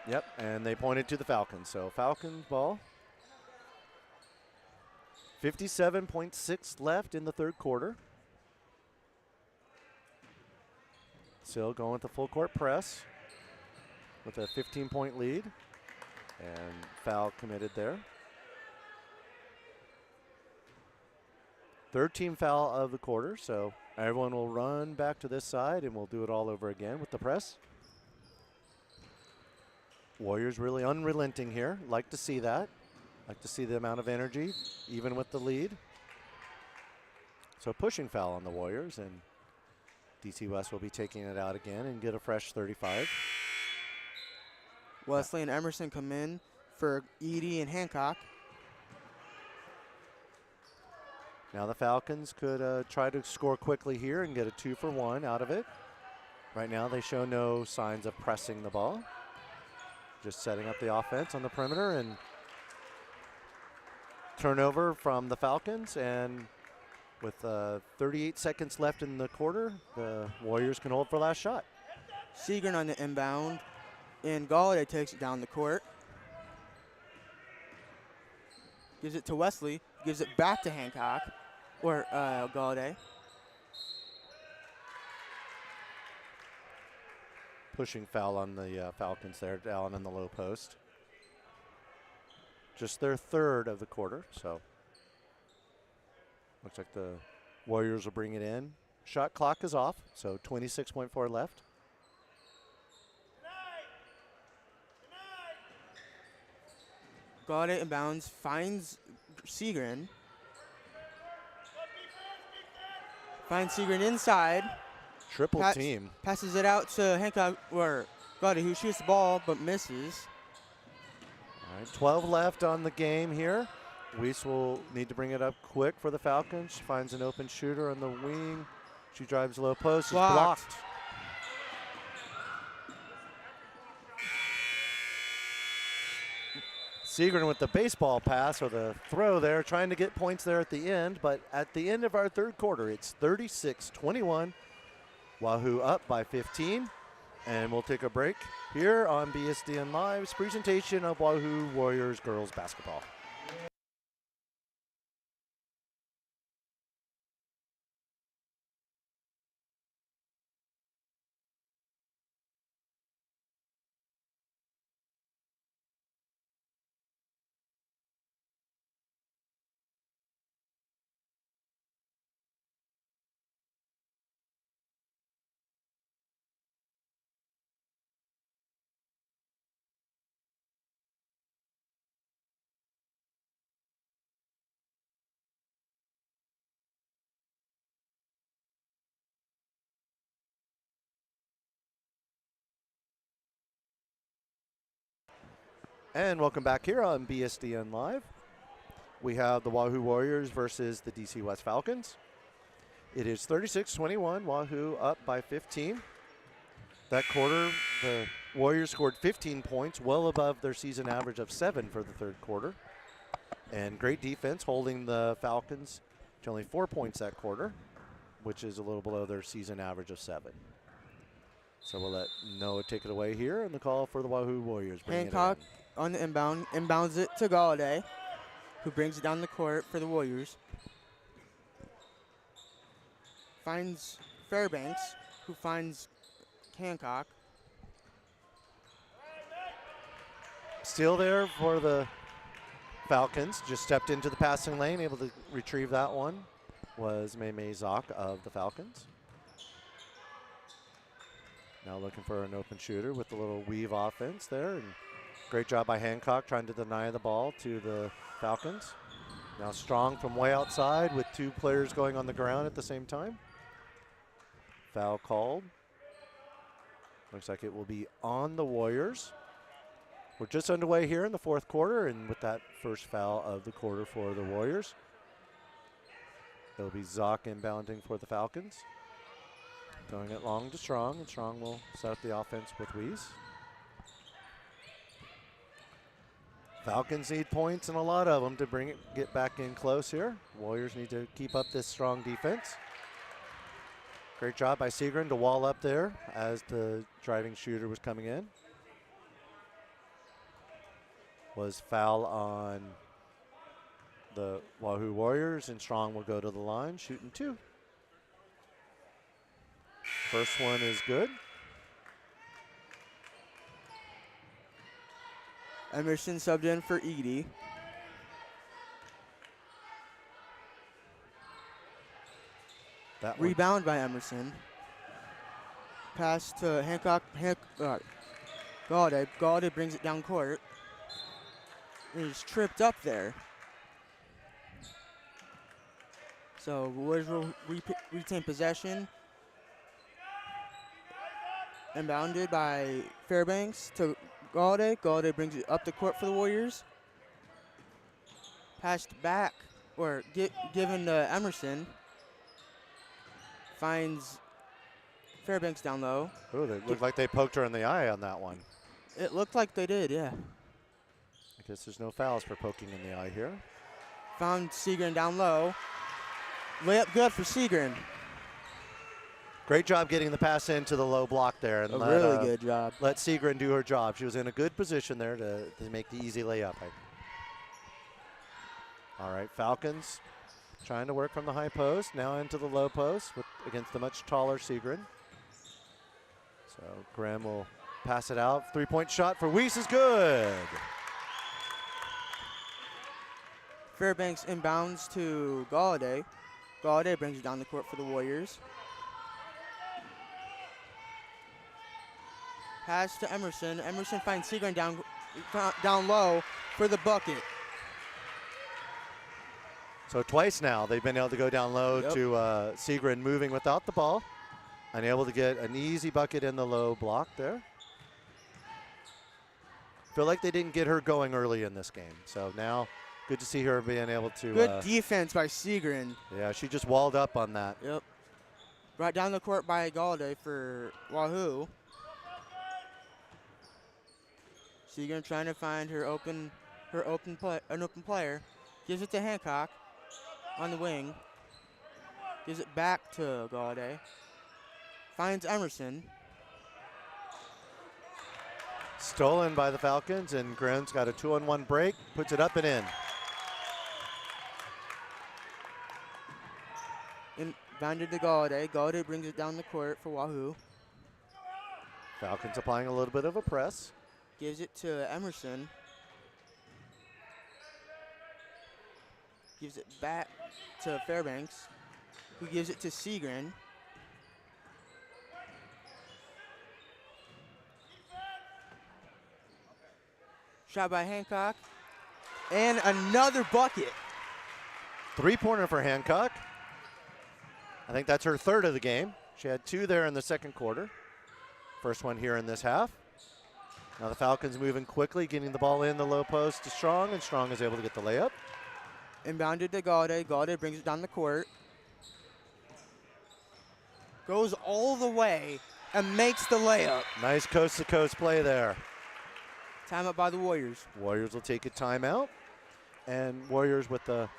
Speaker 1: Yep, and they pointed to the Falcons. So Falcons ball. 57.6 left in the third quarter. Still going with the full court press with a 15-point lead. And foul committed there. Third team foul of the quarter, so everyone will run back to this side and we'll do it all over again with the press. Warriors really unrelenting here. Like to see that. Like to see the amount of energy, even with the lead. So pushing foul on the Warriors, and DC West will be taking it out again and get a fresh 35.
Speaker 2: Wesley and Emerson come in for Edie and Hancock.
Speaker 1: Now the Falcons could try to score quickly here and get a 2-for-1 out of it. Right now they show no signs of pressing the ball. Just setting up the offense on the perimeter, and turnover from the Falcons. And with 38 seconds left in the quarter, the Warriors can hold for last shot.
Speaker 2: Segrin on the inbound, and Galladay takes it down the court. Gives it to Wesley, gives it back to Hancock, or Galladay.
Speaker 1: Pushing foul on the Falcons there, down in the low post. Just their third of the quarter, so looks like the Warriors will bring it in. Shot clock is off, so 26.4 left.
Speaker 2: Galladay inbounds, finds Segrin. Finds Segrin inside.
Speaker 1: Triple team.
Speaker 2: Passes it out to Hancock, or Galladay, who shoots the ball but misses.
Speaker 1: All right, 12 left on the game here. Weiss will need to bring it up quick for the Falcons. She finds an open shooter on the wing. She drives low post. She's blocked. Segrin with the baseball pass, or the throw there, trying to get points there at the end. But at the end of our third quarter, it's 36-21. Wahoo up by 15. And we'll take a break here on BSDN Live's presentation of Wahoo Warriors girls basketball. And welcome back here on BSDN Live. We have the Wahoo Warriors versus the DC West Falcons. It is 36-21, Wahoo up by 15. That quarter, the Warriors scored 15 points, well above their season average of 7 for the third quarter. And great defense, holding the Falcons to only 4 points that quarter, which is a little below their season average of 7. So we'll let Noah take it away here, and the call for the Wahoo Warriors.
Speaker 2: Hancock on the inbound, inbounds it to Galladay, who brings it down the court for the Warriors. Finds Fairbanks, who finds Hancock.
Speaker 1: Still there for the Falcons, just stepped into the passing lane, able to retrieve that one, was May Zock of the Falcons. Now looking for an open shooter with a little weave offense there, and great job by Hancock trying to deny the ball to the Falcons. Now Strong from way outside with 2 players going on the ground at the same time. Foul called. Looks like it will be on the Warriors. We're just underway here in the fourth quarter, and with that first foul of the quarter for the Warriors. It'll be Zock inbounding for the Falcons. Throwing it long to Strong, and Strong will set up the offense with Weiss. Falcons need points, and a lot of them, to get back in close here. Warriors need to keep up this strong defense. Great job by Segrin to wall up there as the driving shooter was coming in. Was foul on the Wahoo Warriors, and Strong will go to the line, shooting 2. First one is good.
Speaker 2: Emerson subbed in for Edie.
Speaker 1: That
Speaker 2: Rebound by Emerson. Pass to Hancock. Galladay. Galladay brings it down court. And he's tripped up there. So Warriors will retain possession. Inbounded by Fairbanks to Galladay. Galladay brings it up the court for the Warriors. Passed back or given to Emerson. Finds Fairbanks down low.
Speaker 1: Oh, they looked like they poked her in the eye on that one.
Speaker 2: It looked like they did, yeah.
Speaker 1: I guess there's no fouls for poking in the eye here.
Speaker 2: Found Segrin down low. Layup good for Segrin.
Speaker 1: Great job getting the pass into the low block there. And
Speaker 2: Really good job.
Speaker 1: Let Segrin do her job. She was in a good position there to make the easy layup. All right, Falcons trying to work from the high post, now into the low post against the much taller Segrin. So Graham will pass it out. Three-point shot for Weiss is good.
Speaker 2: Fairbanks inbounds to Galladay. Galladay brings it down the court for the Warriors. Pass to Emerson. Emerson finds Segrin down low for the bucket.
Speaker 1: So twice now they've been able to go down low to Segrin moving without the ball and able to get an easy bucket in the low block there. Feel like they didn't get her going early in this game. So now good to see her being able to.
Speaker 2: Good defense by Segrin.
Speaker 1: Yeah, she just walled up on that.
Speaker 2: Yep. Right down the court by Galladay for Wahoo. Segrin trying to find an open player. Gives it to Hancock on the wing. Gives it back to Galladay. Finds Emerson.
Speaker 1: Stolen by the Falcons, and Graham's got a 2-on-1 break. Puts it up and in.
Speaker 2: Inbounded to Galladay. Galladay brings it down the court for Wahoo.
Speaker 1: Falcons applying a little bit of a press.
Speaker 2: Gives it to Emerson. Gives it back to Fairbanks, who gives it to Segrin. Shot by Hancock. And another bucket.
Speaker 1: Three-pointer for Hancock. I think that's her third of the game. She had two there in the second quarter. First one here in this half. Now the Falcons moving quickly, getting the ball in the low post to Strong, and Strong is able to get the layup.
Speaker 2: Inbounded to Galladay. Galladay brings it down the court. Goes all the way and makes the layup.
Speaker 1: Nice coast-to-coast play there.
Speaker 2: Timeout by the Warriors.
Speaker 1: Warriors will take a timeout. And Warriors with the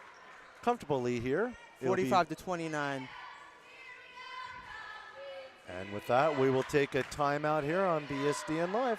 Speaker 1: comfortable lead here.
Speaker 2: 45-29.
Speaker 1: And with that, we will take a timeout here on BSDN Live.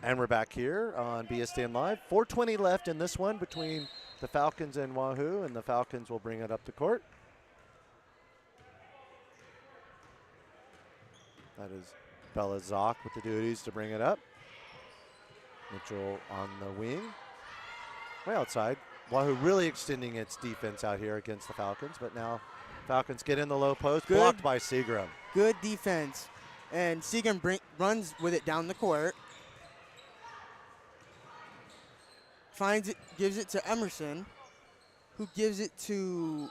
Speaker 1: And we're back here on BSDN Live. 4:20 left in this one between the Falcons and Wahoo, and the Falcons will bring it up the court. That is Bella Zock with the duties to bring it up. Mitchell on the wing. Way outside. Wahoo really extending its defense out here against the Falcons, but now Falcons get in the low post, blocked by Seagram.
Speaker 2: Good defense. And Seagram runs with it down the court. Finds it, gives it to Emerson, who gives it to...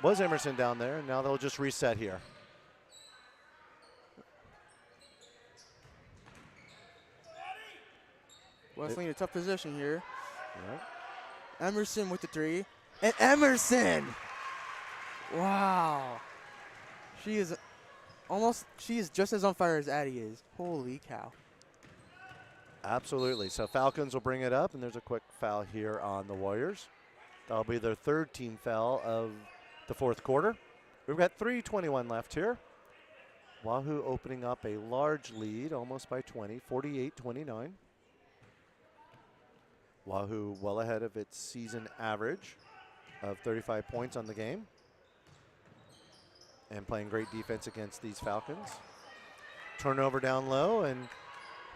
Speaker 1: Was Emerson down there, and now they'll just reset here.
Speaker 2: Wesley in a tough position here.
Speaker 1: Yeah.
Speaker 2: Emerson with the three. And Emerson! Wow. She is just as on fire as Addie is. Holy cow.
Speaker 1: Absolutely. So Falcons will bring it up, and there's a quick foul here on the Warriors. That'll be their third team foul of the fourth quarter. We've got 3:21 left here. Wahoo opening up a large lead, almost by 20, 48-29. Wahoo well ahead of its season average of 35 points on the game, and playing great defense against these Falcons. Turnover down low, and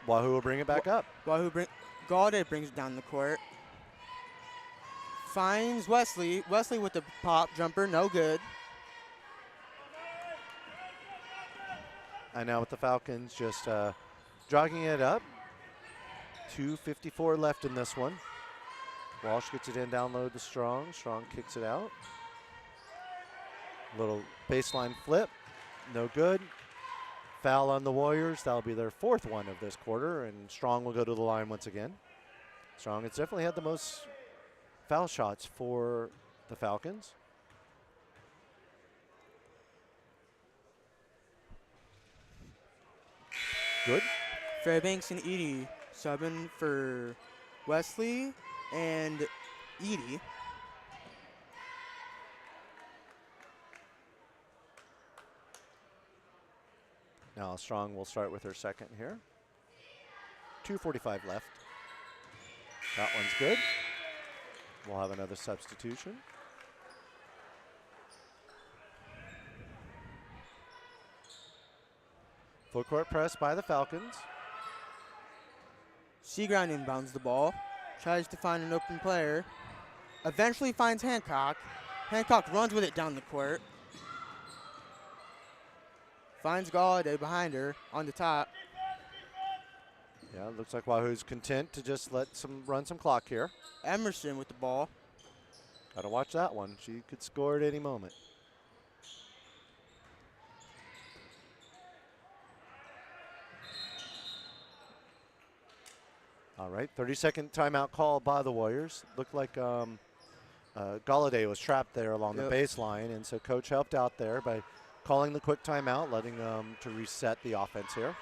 Speaker 1: Wahoo will bring it back up.
Speaker 2: Galladay brings it down the court. Finds Wesley. Wesley with the pop jumper, no good.
Speaker 1: And now with the Falcons just jogging it up. 2:54 left in this one. Walsh gets it in down low to Strong. Strong kicks it out. Little baseline flip, no good. Foul on the Warriors. That'll be their fourth one of this quarter, and Strong will go to the line once again. Strong has definitely had the most foul shots for the Falcons. Good.
Speaker 2: Fairbanks and Edie subbing for Wesley and Edie.
Speaker 1: Now Strong will start with her second here. 2:45 left. That one's good. We'll have another substitution. Full court press by the Falcons.
Speaker 2: Seaground inbounds the ball. Tries to find an open player. Eventually finds Hancock. Hancock runs with it down the court. Finds Galladay behind her on the top.
Speaker 1: Yeah, it looks like Wahoo's content to just run some clock here.
Speaker 2: Emerson with the ball.
Speaker 1: Gotta watch that one. She could score at any moment. All right, 30-second timeout call by the Warriors. Looked like Galladay was trapped there along the baseline, and so Coach helped out there by calling the quick timeout, letting them to reset the offense here.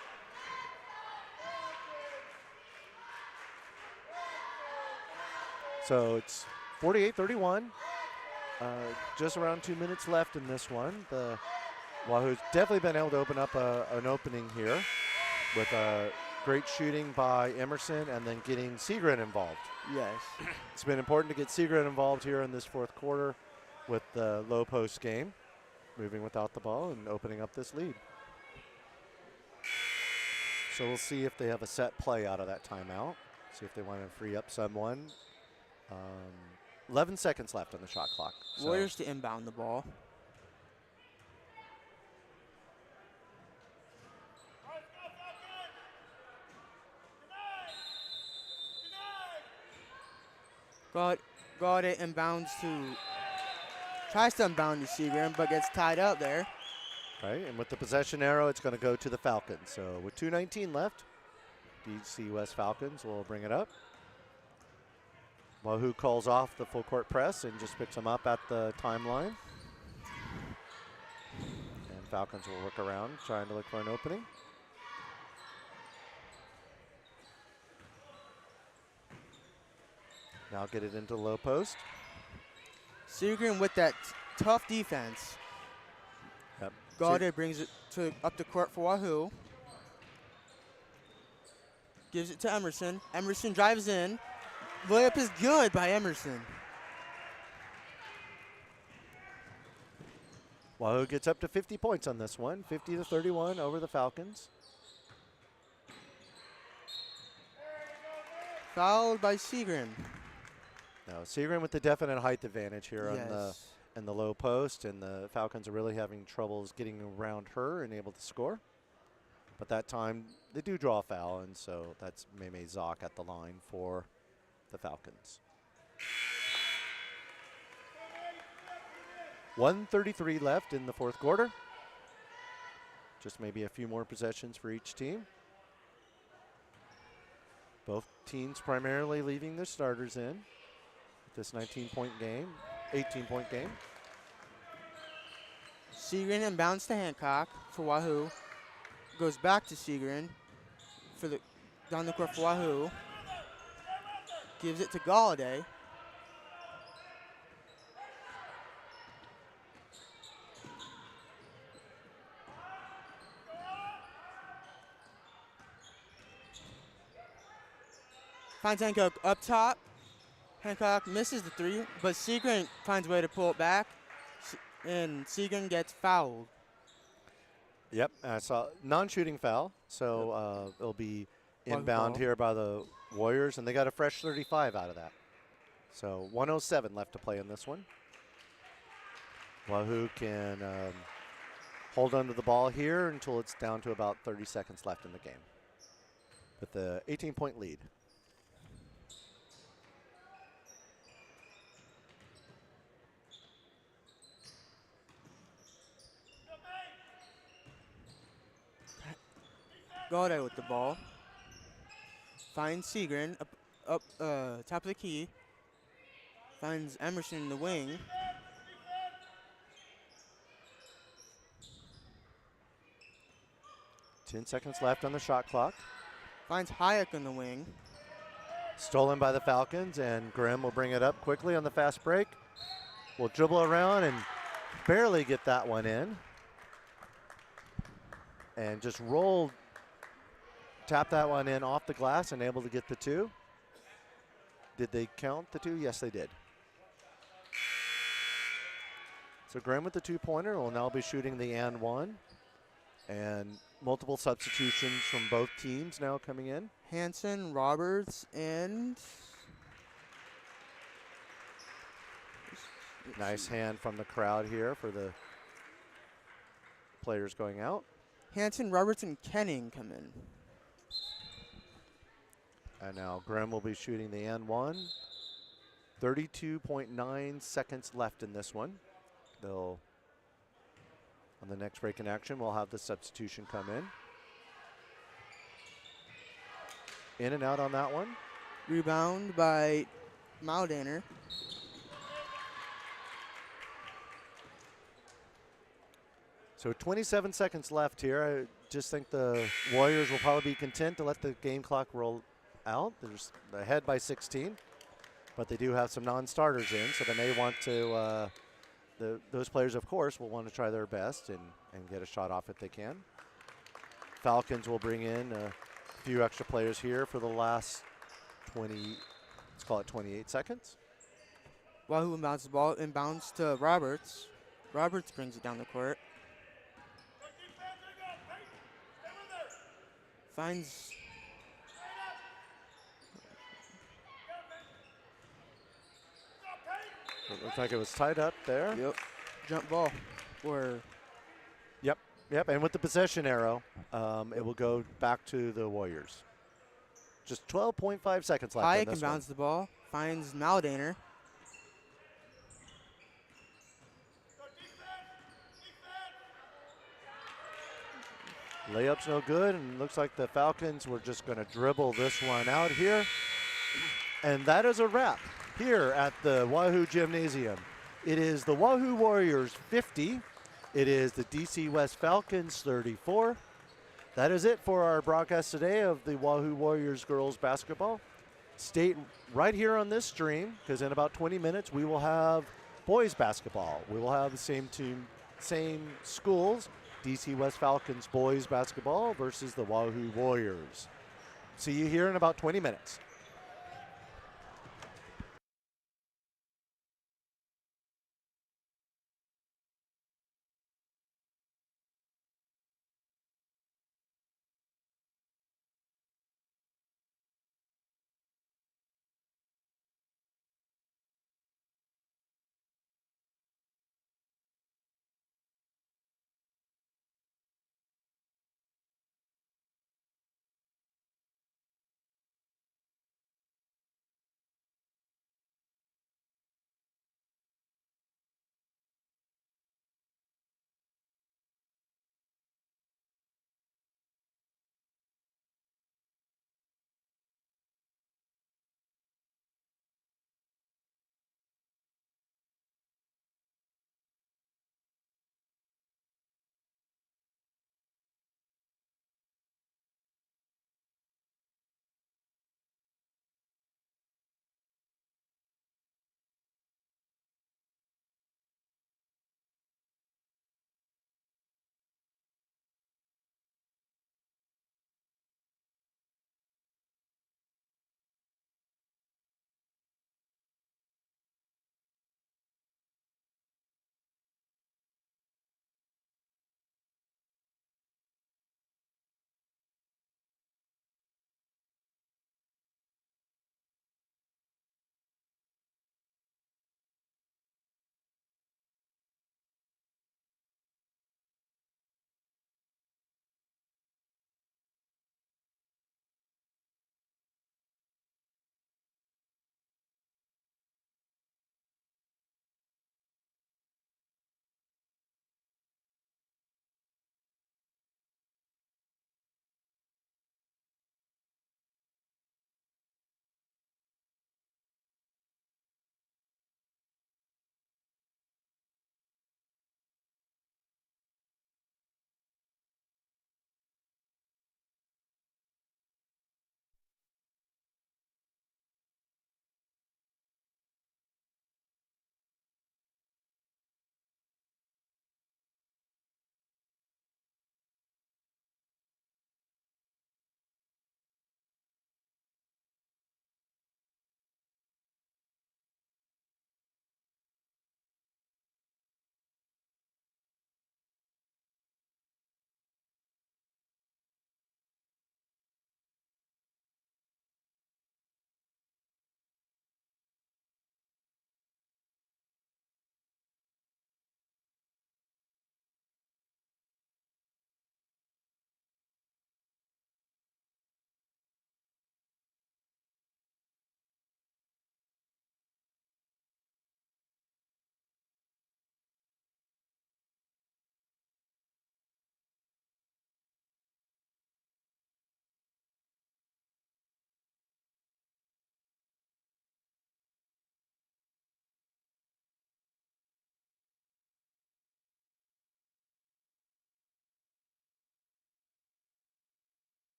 Speaker 1: So it's 48-31. Just around 2 minutes left in this one. The Wahoo's definitely been able to open up an opening here with great shooting by Emerson and then getting Seagren involved.
Speaker 2: Yes.
Speaker 1: It's been important to get Seagren involved here in this fourth quarter with the low post game, moving without the ball and opening up this lead. So we'll see if they have a set play out of that timeout. See if they want to free up someone. 11 seconds left on the shot clock. So
Speaker 2: Warriors to inbound the ball. Galladay inbounds tries to inbound to Seagram, but gets tied up there.
Speaker 1: Right, and with the possession arrow, it's going to go to the Falcons. So with 2:19 left, DC West Falcons will bring it up. Wahoo calls off the full court press and just picks them up at the timeline. And Falcons will work around, trying to look for an opening. Now get it into low post.
Speaker 2: Seagram with that tough defense.
Speaker 1: Yep.
Speaker 2: Galladay brings it up the court for Wahoo. Gives it to Emerson. Emerson drives in. Layup is good by Emerson.
Speaker 1: Wahoo gets up to 50 points on this one, 50-31 over the Falcons.
Speaker 2: Fouled by Seagram.
Speaker 1: Now Seagram with the definite height advantage here in the low post, and the Falcons are really having troubles getting around her and able to score. But that time they do draw a foul, and so that's Meme Zock at the line for the Falcons. 1:33 left in the fourth quarter. Just maybe a few more possessions for each team. Both teams primarily leaving their starters in this 19-point game, 18-point game.
Speaker 2: Seagren inbounds to Hancock for Wahoo. Goes back to Seagren for the Down the court for Wahoo. Gives it to Galladay. Finds Hancock up top. Hancock misses the three, but Segrin finds a way to pull it back, and Segrin gets fouled.
Speaker 1: Yep, I saw non-shooting foul, so it'll be
Speaker 2: Wahoo
Speaker 1: inbound
Speaker 2: ball.
Speaker 1: here by the Warriors, and they got a fresh 35 out of that. So 107 left to play in this one. Wahoo can hold onto the ball here until it's down to about 30 seconds left in the game with the 18-point lead.
Speaker 2: Galladay with the ball. Finds Segrin up top of the key. Finds Emerson in the wing.
Speaker 1: Ten seconds left on the shot clock.
Speaker 2: Finds Hayek in the wing.
Speaker 1: Stolen by the Falcons, and Grimm will bring it up quickly on the fast break. Will dribble around and barely get that one in. And just tap that one in off the glass and able to get the two. Did they count the two? Yes, they did. So Grimm with the two-pointer will now be shooting the and one. And multiple substitutions from both teams now coming in.
Speaker 2: Hanson, Roberts, and
Speaker 1: Nice hand from the crowd here for the players going out.
Speaker 2: Hanson, Roberts, and Kenning come in.
Speaker 1: And now Grimm will be shooting the and one. 32.9 seconds left in this one. They'll, on the next break in action, we'll have the substitution come in. In and out on that one.
Speaker 2: Rebound by Maldaner.
Speaker 1: So 27 seconds left here. I just think the Warriors will probably be content to let the game clock roll out. They're ahead by 16, but they do have some non-starters in, so they may want to, those players, of course, will want to try their best and get a shot off if they can. Falcons will bring in a few extra players here for the last 20, let's call it 28 seconds.
Speaker 2: Wahoo inbounds the ball, inbounds to Roberts. Roberts brings it down the court. Finds
Speaker 1: It looked like it was tied up there.
Speaker 2: Yep. Jump ball. Or
Speaker 1: Yep, and with the possession arrow, it will go back to the Warriors. Just 12.5 seconds left.
Speaker 2: Hayek inbounds the ball. Finds Maldaner.
Speaker 1: Layup's no good, and looks like the Falcons were just going to dribble this one out here. And that is a wrap here at the Wahoo Gymnasium. It is the Wahoo Warriors 50. It is the DC West Falcons 34. That is it for our broadcast today of the Wahoo Warriors girls basketball. Stay right here on this stream, because in about 20 minutes we will have boys basketball. We will have the same team, same schools, DC West Falcons boys basketball versus the Wahoo Warriors. See you here in about 20 minutes.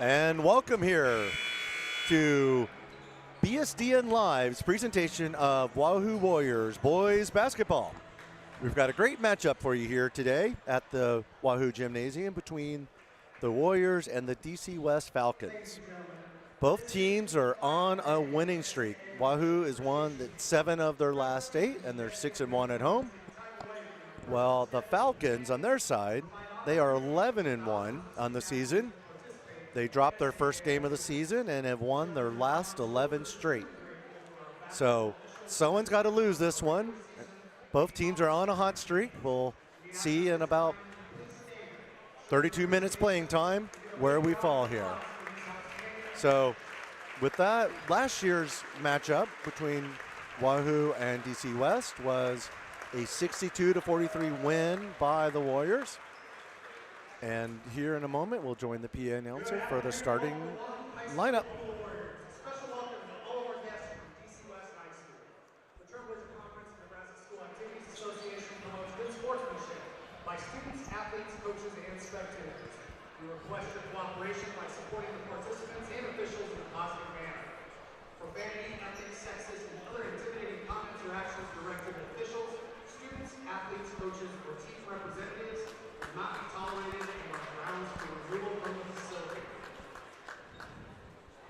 Speaker 1: And welcome here to BSDN Live's presentation of Wahoo Warriors boys basketball. We've got a great matchup for you here today at the Wahoo Gymnasium between the Warriors and the DC West Falcons. Both teams are on a winning streak. Wahoo has won 7 of their last 8, and they're 6-1 at home. Well, the Falcons on their side, they are 11-1 on the season. They dropped their first game of the season and have won their last 11 straight. So someone's got to lose this one. Both teams are on a hot streak. We'll see in about 32 minutes playing time where we fall here. So with that, last year's matchup between Wahoo and DC West was a 62-43 win by the Warriors. And here in a moment, we'll join the PA announcer for the starting lineup.
Speaker 3: Special welcome to all of our guests from DC West High School. The Trailblazer Conference and Nebraska School Activities Association promotes good sportsmanship by students, athletes, coaches, and spectators. We request your cooperation by supporting the participants and officials in a positive manner. Profanity, ethics, sexist, and other intimidating comments or actions directed at officials, students, athletes, coaches, or team representatives will not be tolerated and are grounds for removal from the facility.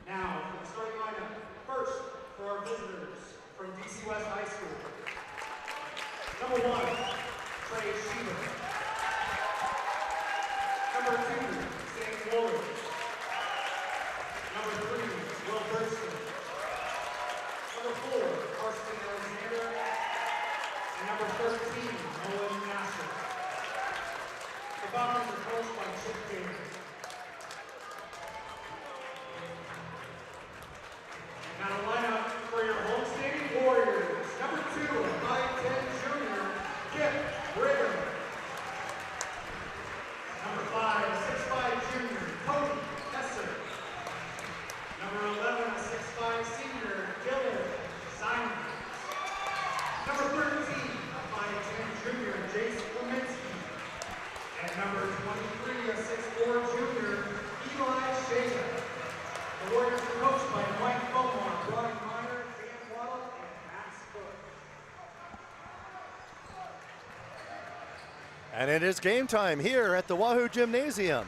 Speaker 3: Now, for the starting lineup, first, for our visitors from DC West High School. Number 1, Trey Sheever. Number 2, Zane Woolley. Number 3, Will Burston. Number 4, Carson Alexander. And number 13, Nolan Nasser. The Falcons are coached by Chip Taylor. Now the lineup for your homestanding Warriors. Number 2, 5'10" junior, Kip Brigham. Number 5, 6'5" junior, Cody Hesser. Number 11, 6'5" senior, Dylan Simons. Number 13, 5'10" junior, Jason Kaminsky. And number 23, 6'4" junior, Eli Shea. The Warriors are coached by Mike Beaumont, Brian Meyer, Dan Waddle, and Max Cook.
Speaker 1: And it is game time here at the Wahoo Gymnasium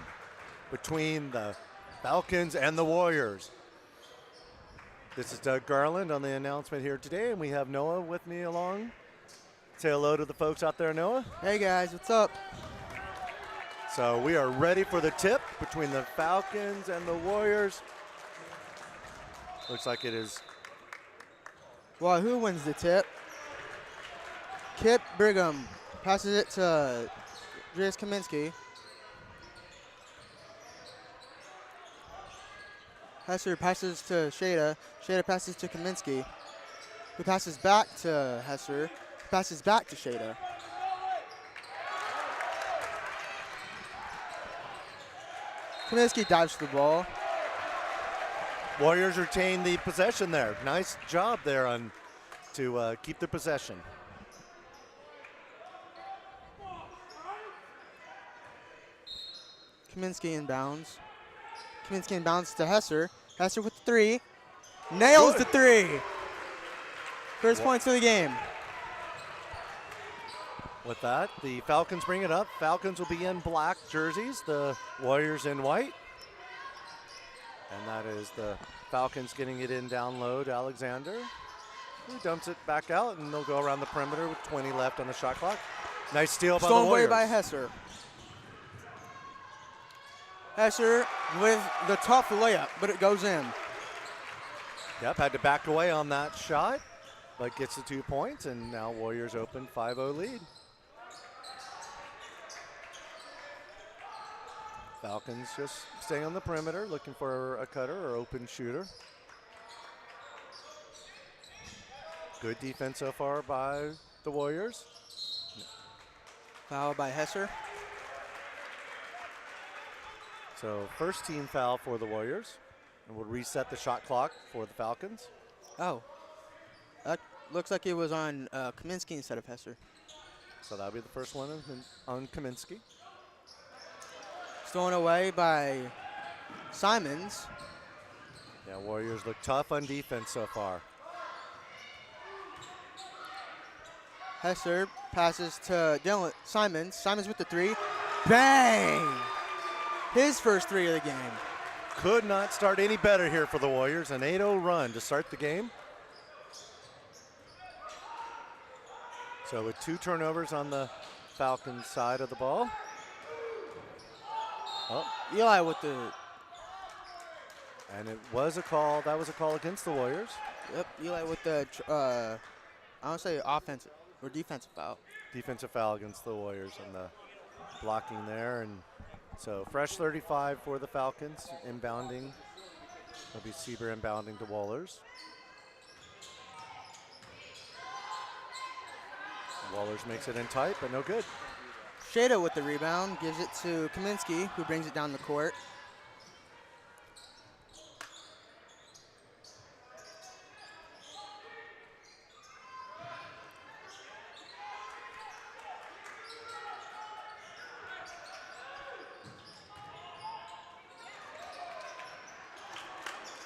Speaker 1: between the Falcons and the Warriors. This is Doug Garland on the announcement here today, and we have Noah with me along. Say hello to the folks out there, Noah.
Speaker 2: Hey guys, what's up?
Speaker 1: So we are ready for the tip between the Falcons and the Warriors. Looks like it is.
Speaker 2: Wahoo wins the tip. Kip Brigham passes it to Jace Kaminsky. Hesser passes to Shada. Shada passes to Kaminsky, who passes back to Hesser, who passes back to Shada. Kaminsky dives to the ball.
Speaker 1: Warriors retain the possession there. Nice job there to keep the possession.
Speaker 2: Kaminsky inbounds. Kaminsky inbounds to Hesser. Hesser with the 3. Nails
Speaker 1: Good.
Speaker 2: the 3. First points of the game.
Speaker 1: With that, the Falcons bring it up. Falcons will be in black jerseys, the Warriors in white. And that is the Falcons getting it in down low to Alexander, who dumps it back out, and they'll go around the perimeter with 20 left on the shot clock. Nice steal by the
Speaker 2: Stolen away
Speaker 1: Warriors.
Speaker 2: by Hesser. Hesser with the tough layup, but it goes in.
Speaker 1: Yep, had to back away on that shot, but gets the 2 points, and now Warriors open 5-0 lead. Falcons just staying on the perimeter, looking for a cutter or open shooter. Good defense so far by the Warriors.
Speaker 2: Foul by Hesser.
Speaker 1: So first team foul for the Warriors, and we'll reset the shot clock for the Falcons.
Speaker 2: Oh, that looks like it was on Kaminsky instead of Hesser.
Speaker 1: So that'll be the first one on Kaminsky.
Speaker 2: Stolen away by Simons.
Speaker 1: Yeah, Warriors look tough on defense so far.
Speaker 2: Hesser passes to Dylan Simons. Simons with the three. Bang! His first three of the game.
Speaker 1: Could not start any better here for the Warriors. An 8-0 run to start the game. So with 2 turnovers on the Falcons side of the ball. Oh,
Speaker 2: Eli with the,
Speaker 1: and it was a call. That was a call against the Warriors.
Speaker 2: yep, Eli with the, I don't say offensive or defensive foul.
Speaker 1: Defensive foul against the Warriors and the blocking there. And so fresh 35 for the Falcons, inbounding. It'll be Sieber inbounding to Wallers. Wallers makes it in tight, but no good.
Speaker 2: Shada with the rebound, gives it to Kaminsky, who brings it down the court.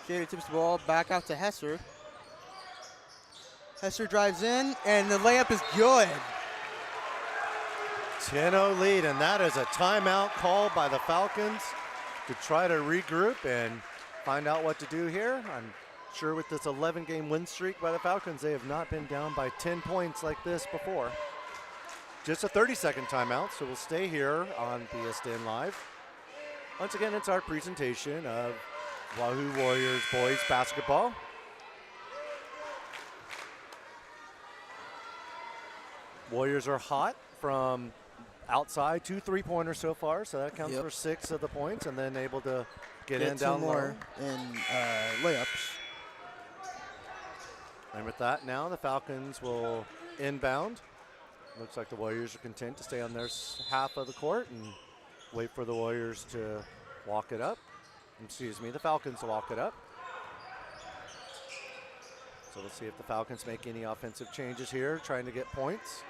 Speaker 2: Shada tips the ball back out to Hesser. Hesser drives in, and the layup is good.
Speaker 1: 10-0 lead, and that is a timeout called by the Falcons to try to regroup and find out what to do here. I'm sure with this 11-game win streak by the Falcons, they have not been down by 10 points like this before. Just a 30-second timeout, so we'll stay here on BSN Live. Once again, it's our presentation of Wahoo Warriors boys basketball. Warriors are hot from outside, 2 3-pointers so far, so that counts for 6 of the points, and then able to get in down
Speaker 2: more
Speaker 1: low.
Speaker 2: in layups.
Speaker 1: And with that, now the Falcons will inbound. Looks like the Warriors are content to stay on their half of the court and wait for the Warriors to walk it up. Excuse me, the Falcons to walk it up. So let's see if the Falcons make any offensive changes here, trying to get points.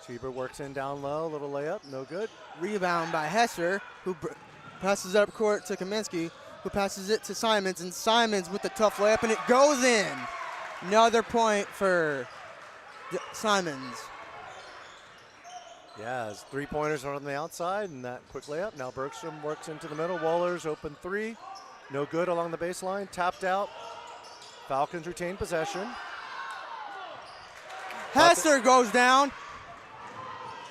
Speaker 1: Schieber works in down low, little layup, no good.
Speaker 2: Rebound by Hesser, who passes it up court to Kaminsky, who passes it to Simons, and Simons with the tough layup, and it goes in. Another point for Simons.
Speaker 1: Yeah, his 3-pointers are on the outside, and that quick layup. Now Bergstrom works into the middle. Wallers open 3, no good along the baseline, tapped out. Falcons retain possession.
Speaker 2: Hesser goes down.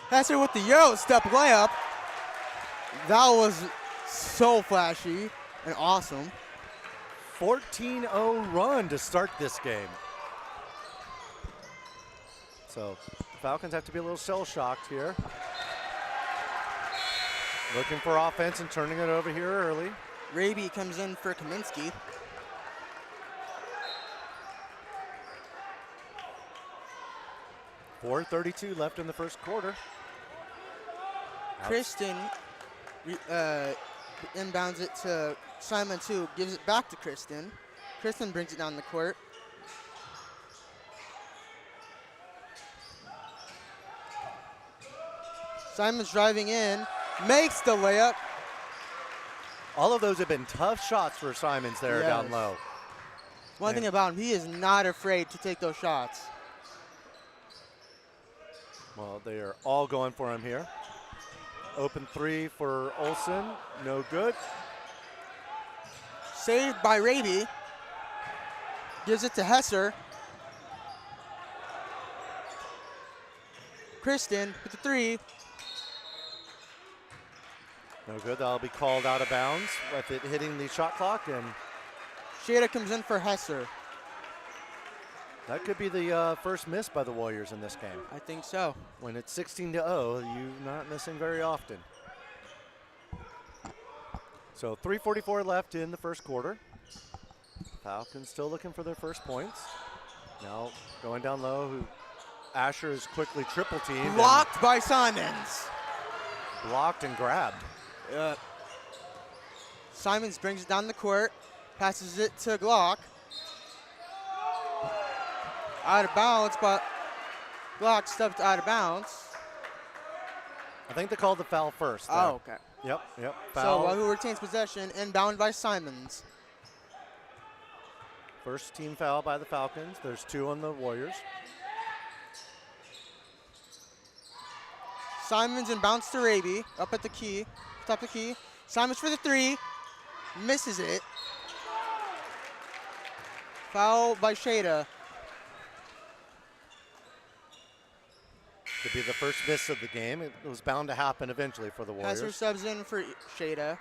Speaker 2: Hesser with the Euro step layup. That was so flashy and awesome.
Speaker 1: 14-0 run to start this game. So the Falcons have to be a little shell-shocked here. Looking for offense and turning it over here early.
Speaker 2: Raby comes in for Kaminsky.
Speaker 1: .432 left in the first quarter.
Speaker 2: Kristen inbounds it to Simon, who gives it back to Kristen. Kristen brings it down the court. Simon's driving in, makes the layup.
Speaker 1: All of those have been tough shots for Simons there down low.
Speaker 2: One thing about him, he is not afraid to take those shots.
Speaker 1: Well, they are all going for him here. Open 3 for Olsen, no good.
Speaker 2: Saved by Raby. Gives it to Hesser. Kristen with the 3.
Speaker 1: No good, that'll be called out of bounds with it hitting the shot clock, and
Speaker 2: Shada comes in for Hesser.
Speaker 1: that could be the first miss by the Warriors in this game.
Speaker 2: I think so.
Speaker 1: When it's 16-0, you're not missing very often. So 3:44 left in the first quarter. Falcons still looking for their first points. Now going down low, Asher is quickly triple teamed.
Speaker 2: Blocked by Simons.
Speaker 1: Blocked and grabbed.
Speaker 2: Simons brings it down the court, passes it to Glock. Out of bounds, but Glock stepped out of bounds.
Speaker 1: I think they called the foul first. There.
Speaker 2: Oh, okay.
Speaker 1: Yep.
Speaker 2: So
Speaker 1: Foul.
Speaker 2: Wahoo retains possession, inbound by Simons.
Speaker 1: First team foul by the Falcons. There's 2 on the Warriors.
Speaker 2: Simons inbounds to Raby, up at the key, top of the key. Simons for the 3, misses it. Foul by Shada.
Speaker 1: Could be the first miss of the game. It was bound to happen eventually for the Warriors.
Speaker 2: Hesser subs in for Shada.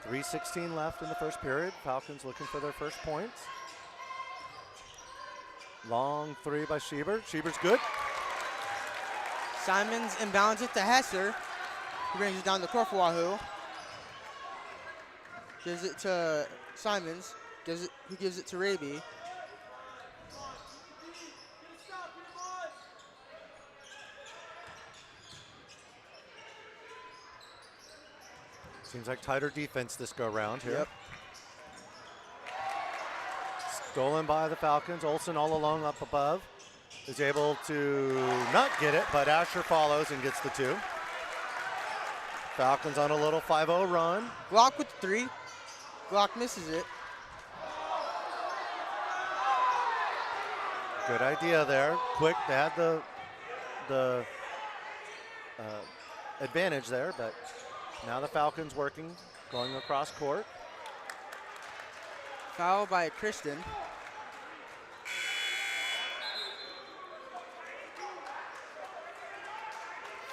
Speaker 1: .316 left in the first period. Falcons looking for their first points. Long 3 by Schieber. Schieber's good.
Speaker 2: Simons inbounds it to Hesser. He brings it down the court for Wahoo. Gives it to Simons. He gives it to Raby.
Speaker 1: Seems like tighter defense this go round here.
Speaker 2: Yep.
Speaker 1: Stolen by the Falcons. Olsen all alone up above. Is able to not get it, but Asher follows and gets the 2. Falcons on a little 5-0 run.
Speaker 2: Glock with the 3. Glock misses it.
Speaker 1: Good idea there. Quick, they had the advantage there, but now the Falcons working, going across court.
Speaker 2: Foul by Kristen.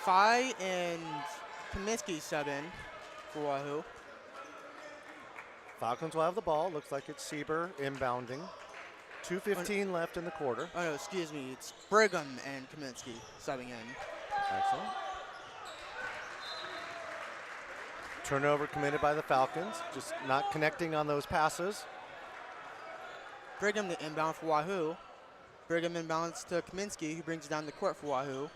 Speaker 2: Phi and Kaminsky sub in for Wahoo.
Speaker 1: Falcons will have the ball. Looks like it's Sieber inbounding. 2:15 left in the quarter.
Speaker 2: Oh no, excuse me. It's Brigham and Kaminsky subbing in.
Speaker 1: Excellent. Turnover committed by the Falcons. Just not connecting on those passes.
Speaker 2: Brigham the inbound for Wahoo. Brigham inbounds to Kaminsky, who brings it down the court for Wahoo.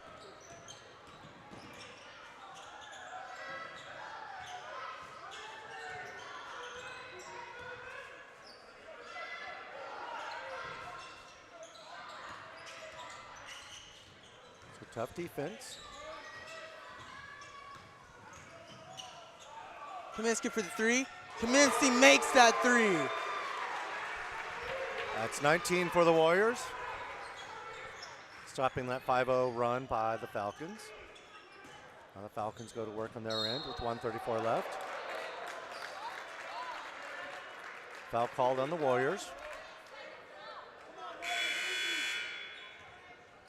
Speaker 1: It's a tough defense.
Speaker 2: Kaminsky for the 3. Kaminsky makes that 3.
Speaker 1: That's 19 for the Warriors. Stopping that 5-0 run by the Falcons. Now the Falcons go to work on their end with 1:34 left. Foul called on the Warriors.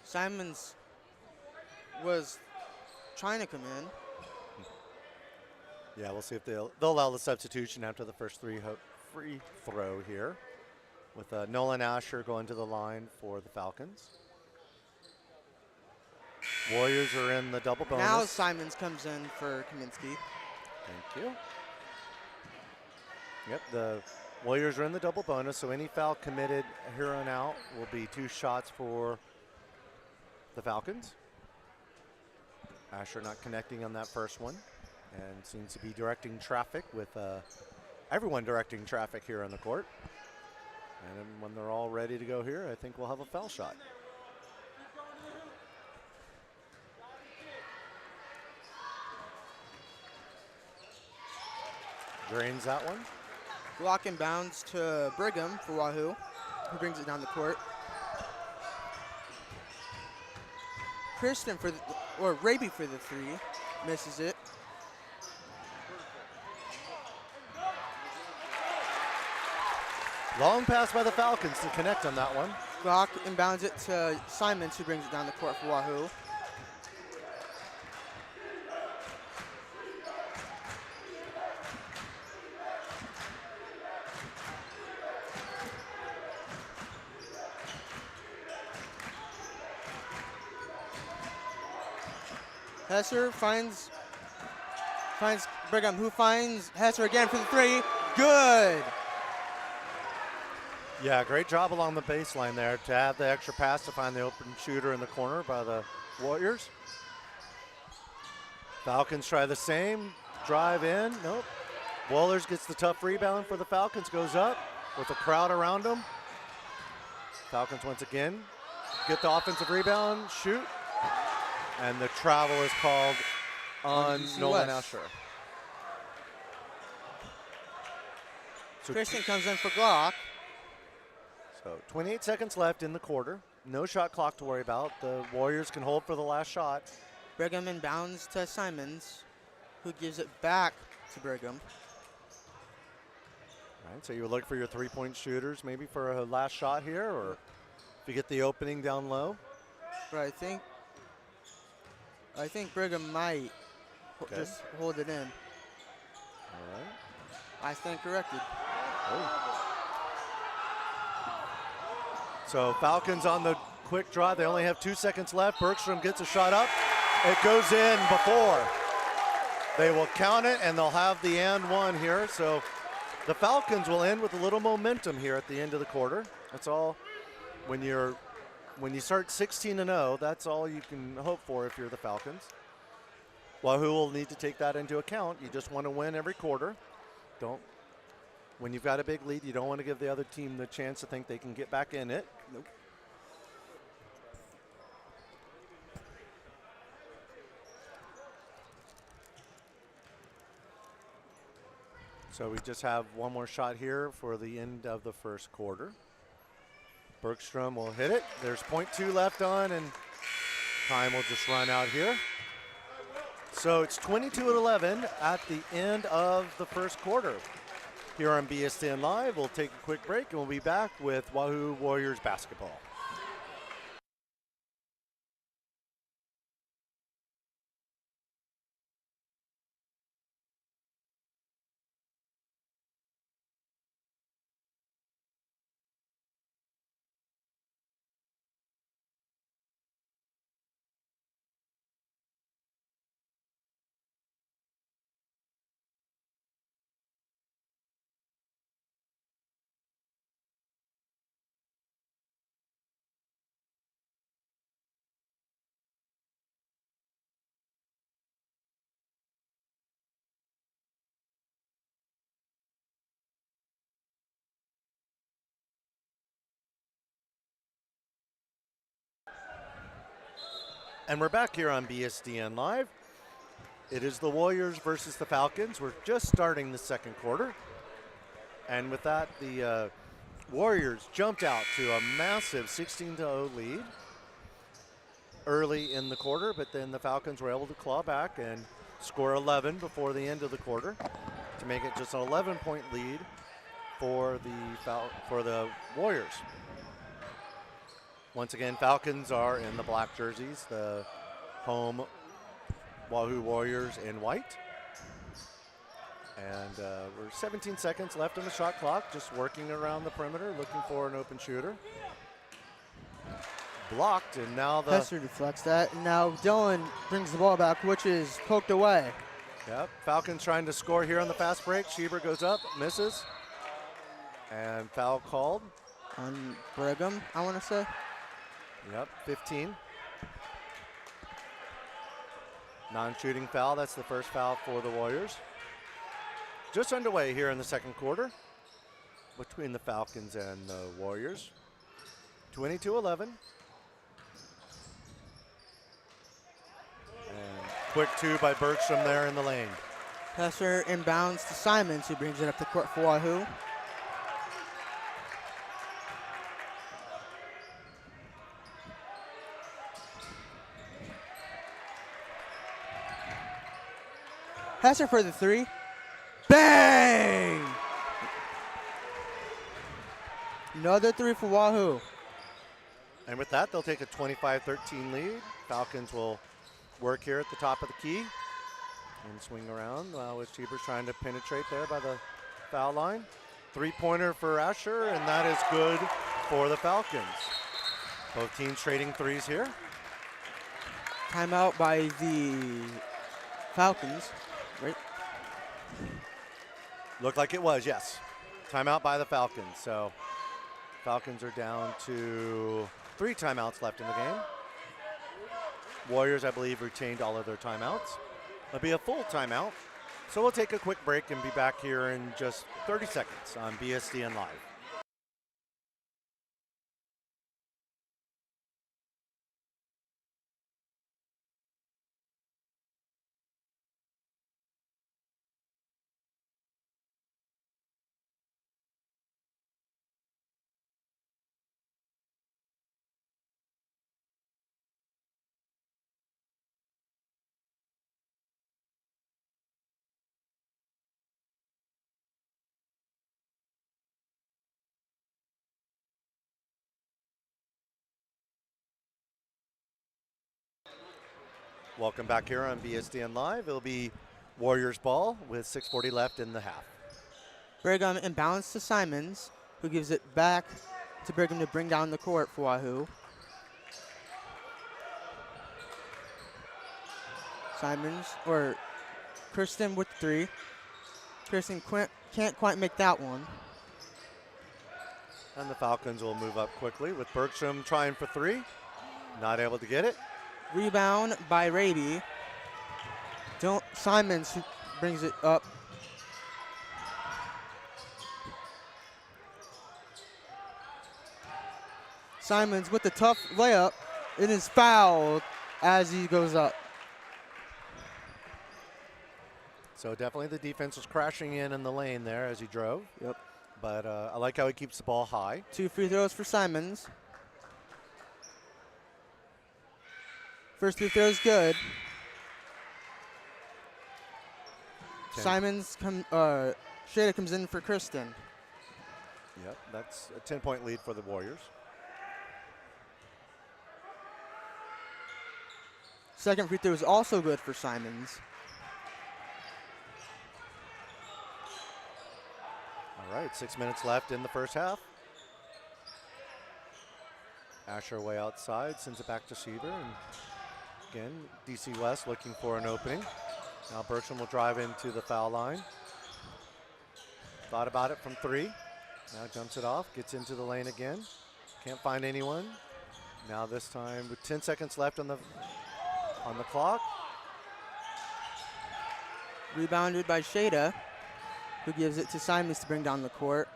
Speaker 2: Simons was trying to come in.
Speaker 1: Yeah, we'll see if they'll allow the substitution after the first free throw here, with Nolan Asher going to the line for the Falcons. Warriors are in the double bonus.
Speaker 2: Now Simons comes in for Kaminsky.
Speaker 1: Thank you. Yep, the Warriors are in the double bonus, so any foul committed here on out will be 2 shots for the Falcons. Asher not connecting on that first one, and seems to be directing traffic with everyone directing traffic here on the court. And then when they're all ready to go here, I think we'll have a foul shot. Drains that one.
Speaker 2: Block inbounds to Brigham for Wahoo, who brings it down the court. Kristen for Raby for the 3, misses it.
Speaker 1: Long pass by the Falcons to connect on that one.
Speaker 2: Glock inbounds it to Simons, who brings it down the court for Wahoo. Hesser finds Brigham, who finds Hesser again for the 3. Good.
Speaker 1: Yeah, great job along the baseline there to add the extra pass to find the open shooter in the corner by the Warriors. Falcons try the same, drive in, nope. Wohlers gets the tough rebound for the Falcons, goes up with a crowd around him. Falcons once again get the offensive rebound, shoot, and the travel is called on
Speaker 2: DC
Speaker 1: Nolan
Speaker 2: West.
Speaker 1: Asher. So
Speaker 2: Christian comes in for Glock.
Speaker 1: So 28 seconds left in the quarter. No shot clock to worry about. The Warriors can hold for the last shot.
Speaker 2: Brigham inbounds to Simons, who gives it back to Brigham.
Speaker 1: All right, so you would look for your three-point shooters maybe for a last shot here, or if you get the opening down low.
Speaker 2: But I think Brigham might just hold it in.
Speaker 1: All right.
Speaker 2: I stand corrected.
Speaker 1: Oh. So Falcons on the quick draw. They only have 2 seconds left. Bergstrom gets a shot up. It goes in before. They will count it, and they'll have the and one here. So the Falcons will end with a little momentum here at the end of the quarter. That's all. When you start 16-0, that's all you can hope for if you're the Falcons. Wahoo will need to take that into account. You just want to win every quarter. When you've got a big lead, you don't want to give the other team the chance to think they can get back in it.
Speaker 2: Nope.
Speaker 1: So we just have one more shot here for the end of the first quarter. Bergstrom will hit it. There's 0.2 left on, and time will just run out here. So it's 22-11 at the end of the first quarter. Here on BSN Live, we'll take a quick break, and we'll be back with Wahoo Warriors basketball. And we're back here on BSDN Live. It is the Warriors versus the Falcons. We're just starting the second quarter. And with that, the Warriors jumped out to a massive 16-0 lead early in the quarter, but then the Falcons were able to claw back and score 11 before the end of the quarter to make it just an 11-point lead for the Warriors. Once again, Falcons are in the black jerseys, the home Wahoo Warriors in white. And we're 17 seconds left on the shot clock, just working around the perimeter, looking for an open shooter. Blocked, and now the...
Speaker 2: Hester deflects that, and now Dylan brings the ball back, which is poked away.
Speaker 1: Yep, Falcons trying to score here on the fast break. Schieber goes up, misses. And foul called.
Speaker 2: On Brigham, I want to say.
Speaker 1: Yep, 15. Non-shooting foul, that's the first foul for the Warriors. Just underway here in the second quarter between the Falcons and the Warriors. 22-11. And quick two by Bergstrom there in the lane.
Speaker 2: Hester inbounds to Simons, who brings it up the court for Wahoo. Hester for the three. Bang! Another three for Wahoo.
Speaker 1: And with that, they'll take a 25-13 lead. Falcons will work here at the top of the key and swing around with Schieber's trying to penetrate there by the foul line. Three-pointer for Asher, and that is good for the Falcons. Both teams trading threes here.
Speaker 2: Timeout by the Falcons. Right.
Speaker 1: Looked like it was, yes. Timeout by the Falcons. So Falcons are down to 3 timeouts left in the game. Warriors, I believe, retained all of their timeouts. It'll be a full timeout. So we'll take a quick break and be back here in just 30 seconds on BSDN Live. Welcome back here on BSDN Live. It'll be Warriors ball with 6:40 left in the half.
Speaker 2: Brigham inbounds to Simons, who gives it back to Brigham to bring down the court for Wahoo. Simons, or Kristen with 3. Kristen can't quite make that one.
Speaker 1: And the Falcons will move up quickly with Bergstrom trying for 3. Not able to get it.
Speaker 2: Rebound by Rady. Simons who brings it up. Simons with the tough layup. It is fouled as he goes up.
Speaker 1: So definitely the defense was crashing in the lane there as he drove.
Speaker 2: Yep.
Speaker 1: But I like how he keeps the ball high.
Speaker 2: 2 free throws for Simons. First free throw is good. Simons Shada comes in for Kristen.
Speaker 1: Yep, that's a 10-point lead for the Warriors.
Speaker 2: Second free throw is also good for Simons.
Speaker 1: All right, 6 minutes left in the first half. Asher way outside, sends it back to Seaver. And again, DC West looking for an opening. Now Bergstrom will drive into the foul line. Thought about it from 3. Now jumps it off, gets into the lane again. Can't find anyone. Now this time with 10 seconds left on the clock.
Speaker 2: Rebounded by Shada, who gives it to Simons to bring down the court.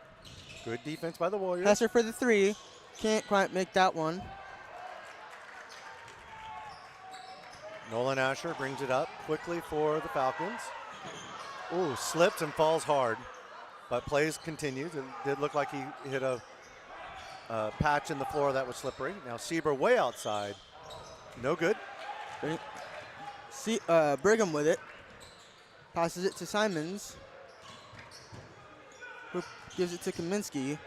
Speaker 1: Good defense by the Warriors.
Speaker 2: Hesser for the 3. Can't quite make that one.
Speaker 1: Nolan Asher brings it up quickly for the Falcons. Ooh, slipped and falls hard, but plays continues. It did look like he hit a patch in the floor that was slippery. Now Sieber way outside. No good.
Speaker 2: Brigham with it. Passes it to Simons, who gives it to Kaminsky.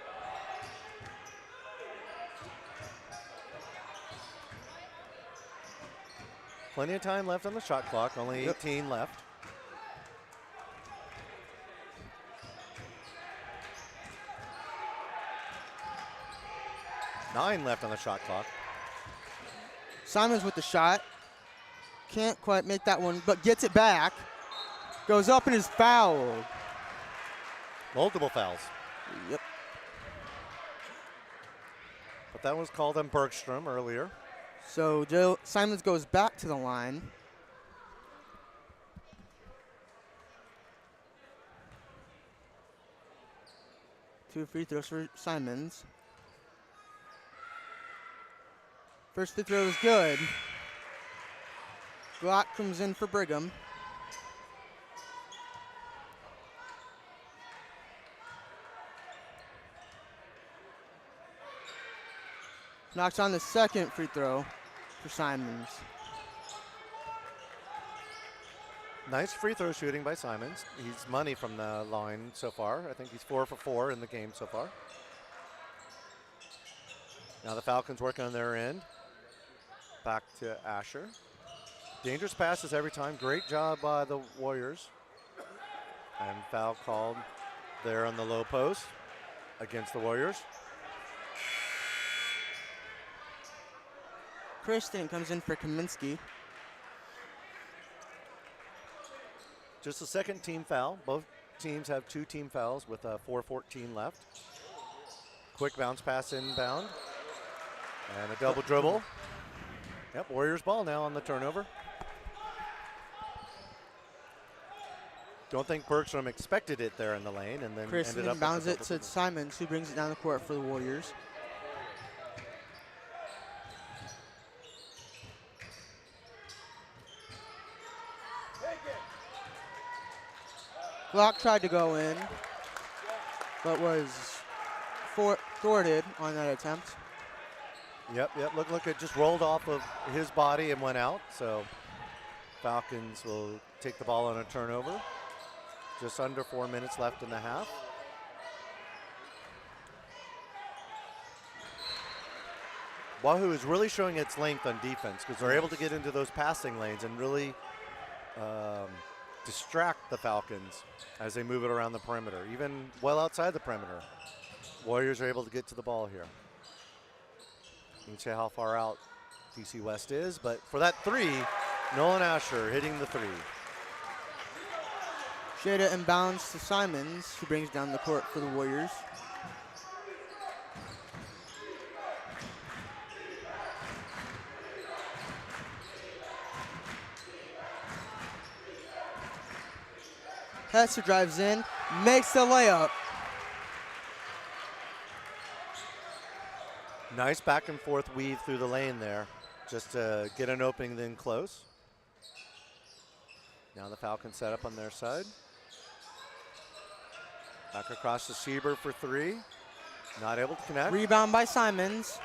Speaker 1: Plenty of time left on the shot clock, only 18 left. Nine left on the shot clock.
Speaker 2: Simons with the shot. Can't quite make that one, but gets it back. Goes up and is fouled.
Speaker 1: Multiple fouls.
Speaker 2: Yep.
Speaker 1: But that was called on Bergstrom earlier.
Speaker 2: So Simons goes back to the line. Two free throws for Simons. First free throw is good. Glock comes in for Brigham. Knocks on the second free throw for Simons.
Speaker 1: Nice free throw shooting by Simons. He's money from the line so far. I think he's 4 for 4 in the game so far. Now the Falcons working on their end. Back to Asher. Dangerous passes every time. Great job by the Warriors. And foul called there on the low post against the Warriors.
Speaker 2: Kristen comes in for Kaminsky.
Speaker 1: Just a second team foul. Both teams have 2 team fouls with 4:14 left. Quick bounce pass inbound. And a double dribble. Yep, Warriors ball now on the turnover. Don't think Bergstrom expected it there in the lane, and then
Speaker 2: Kristen
Speaker 1: ended up
Speaker 2: inbounds
Speaker 1: with
Speaker 2: it to Simons, who brings it down the court for the Warriors. Glock tried to go in, but was thwarted on that attempt.
Speaker 1: Yep. Look, it just rolled off of his body and went out. So Falcons will take the ball on a turnover. Just under 4 minutes left in the half. Wahoo is really showing its length on defense because they're able to get into those passing lanes and really distract the Falcons as they move it around the perimeter, even well outside the perimeter. Warriors are able to get to the ball here. You can see how far out DC West is, but for that three, Nolan Asher hitting the three.
Speaker 2: Shada inbounds to Simons, who brings down the court for the Warriors. Hester drives in, makes the layup.
Speaker 1: Nice back and forth weave through the lane there, just to get an opening then close. Now the Falcons set up on their side. Back across to Sieber for three. Not able to connect.
Speaker 2: Rebound by Simons.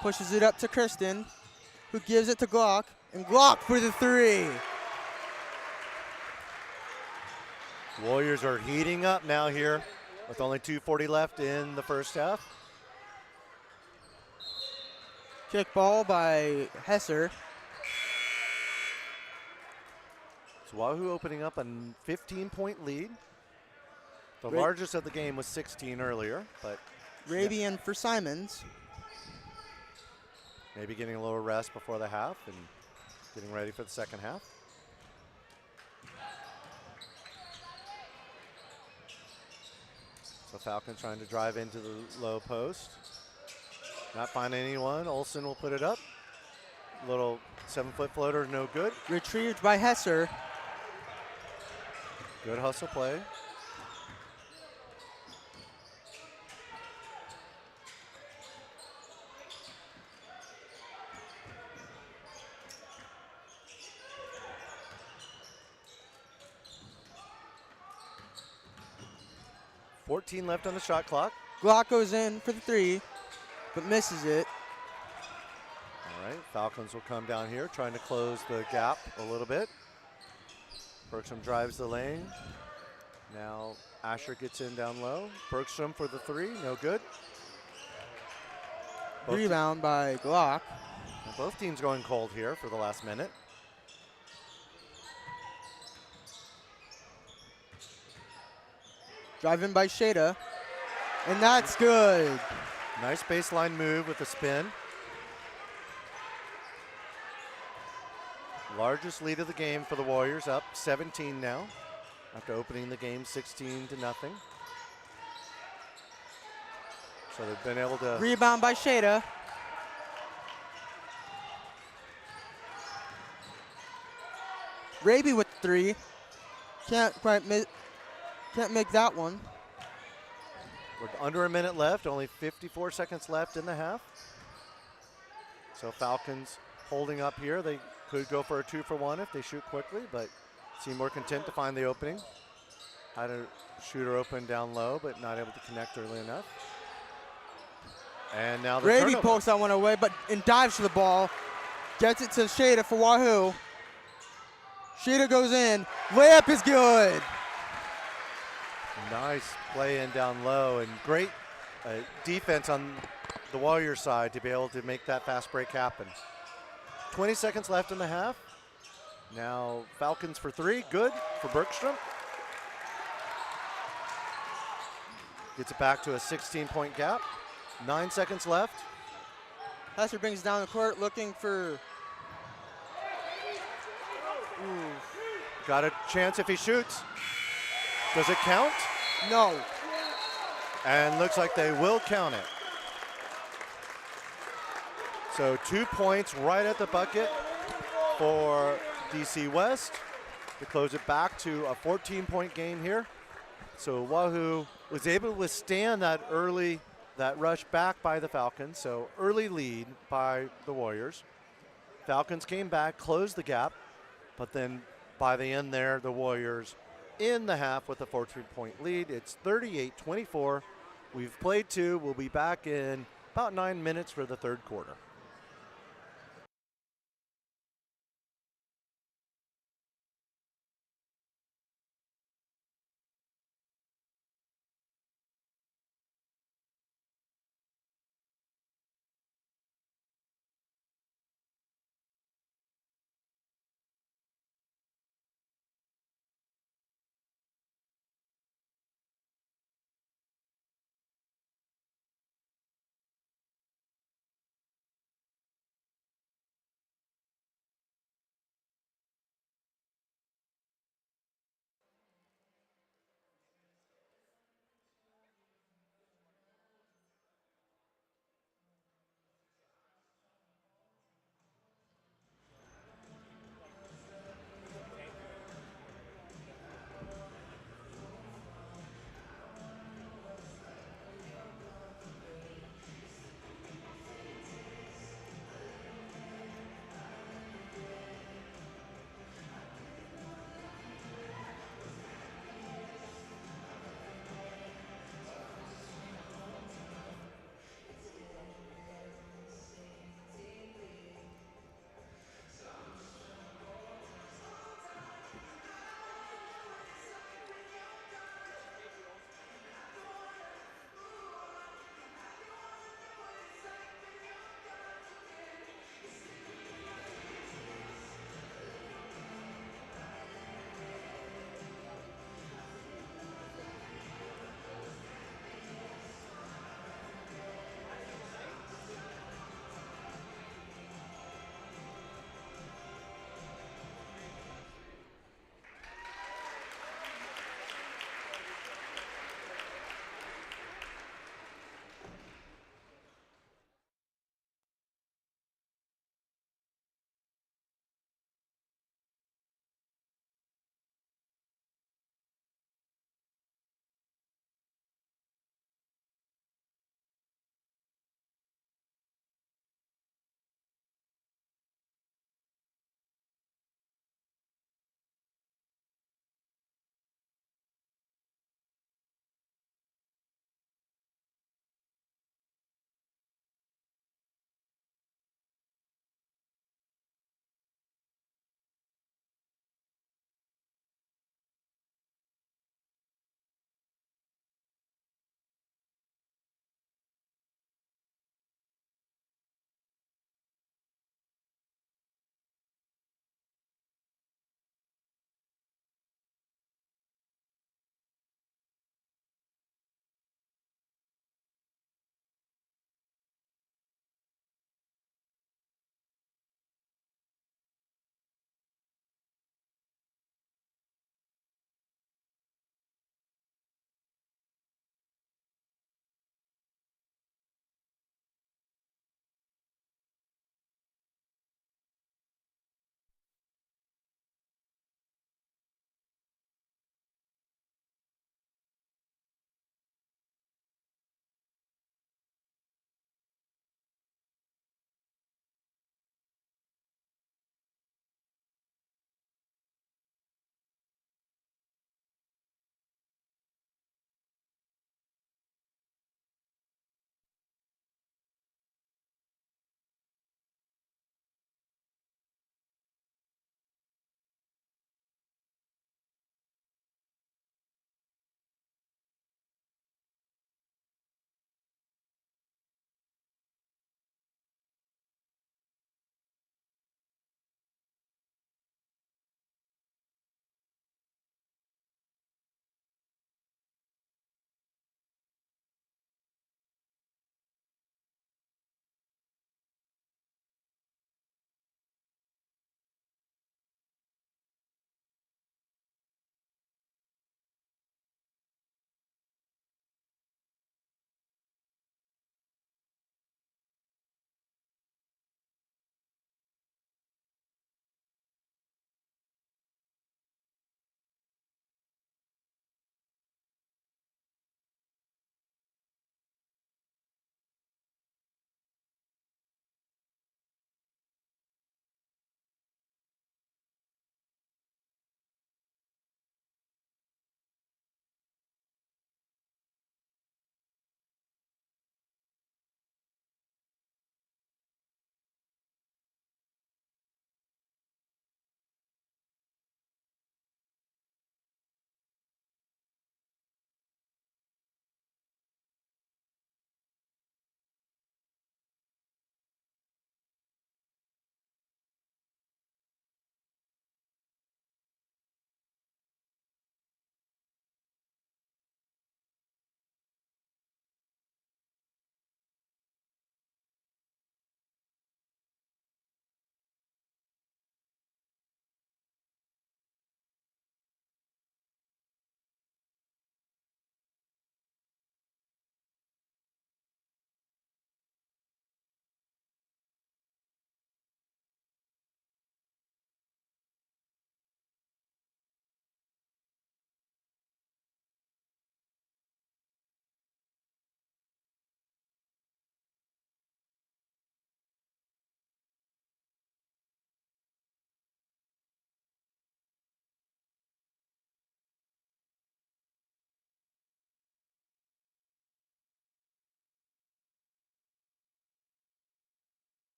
Speaker 2: Pushes it up to Kristen, who gives it to Glock, and Glock for the three.
Speaker 1: Warriors are heating up now here with only 2:40 left in the first half.
Speaker 2: Kick ball by Hesser.
Speaker 1: So Wahoo opening up a 15-point lead. The
Speaker 2: Great.
Speaker 1: largest of the game was 16 earlier, but
Speaker 2: Rabian for Simons.
Speaker 1: maybe getting a little rest before the half and getting ready for the second half. So Falcon trying to drive into the low post. Not finding anyone. Olsen will put it up. Little 7-foot floater, no good.
Speaker 2: Retrieved by Hesser.
Speaker 1: Good hustle play. $14 left on the shot clock.
Speaker 2: Glock goes in for the three, but misses it.
Speaker 1: All right, Falcons will come down here, trying to close the gap a little bit. Bergstrom drives the lane. Now Asher gets in down low. Bergstrom for the three, no good.
Speaker 2: Rebound by Glock.
Speaker 1: Both teams going cold here for the last minute.
Speaker 2: Drive in by Shada, and that's good.
Speaker 1: Nice baseline move with the spin. Largest lead of the game for the Warriors, up 17 now after opening the game 16-0. So they've been able to.
Speaker 2: Rebound by Shada. Raby with the three. Can't make that one.
Speaker 1: We're under a minute left, only 54 seconds left in the half. So Falcons holding up here. They could go for a 2-for-1 if they shoot quickly, but seem more content to find the opening. Had a shooter open down low, but not able to connect early enough. And now the
Speaker 2: Raby
Speaker 1: turnover.
Speaker 2: pokes that one away, but and dives to the ball. Gets it to Shada for Wahoo. Shada goes in. Layup is good.
Speaker 1: Nice play in down low and great defense on the Warriors side to be able to make that fast break happen. 20 seconds left in the half. Now Falcons for three, good for Bergstrom. Gets it back to a 16-point gap. 9 seconds left.
Speaker 2: Hester brings down the court looking for. Ooh.
Speaker 1: Got a chance if he shoots. Does it count?
Speaker 2: No.
Speaker 1: And looks like they will count it. So 2 points right at the bucket for DC West to close it back to a 14-point game here. So Wahoo was able to withstand that rush back by the Falcons. So early lead by the Warriors. Falcons came back, closed the gap, but then by the end there, the Warriors in the half with a 14-point lead. It's 38-24. We've played two. We'll be back in about 9 minutes for the third quarter.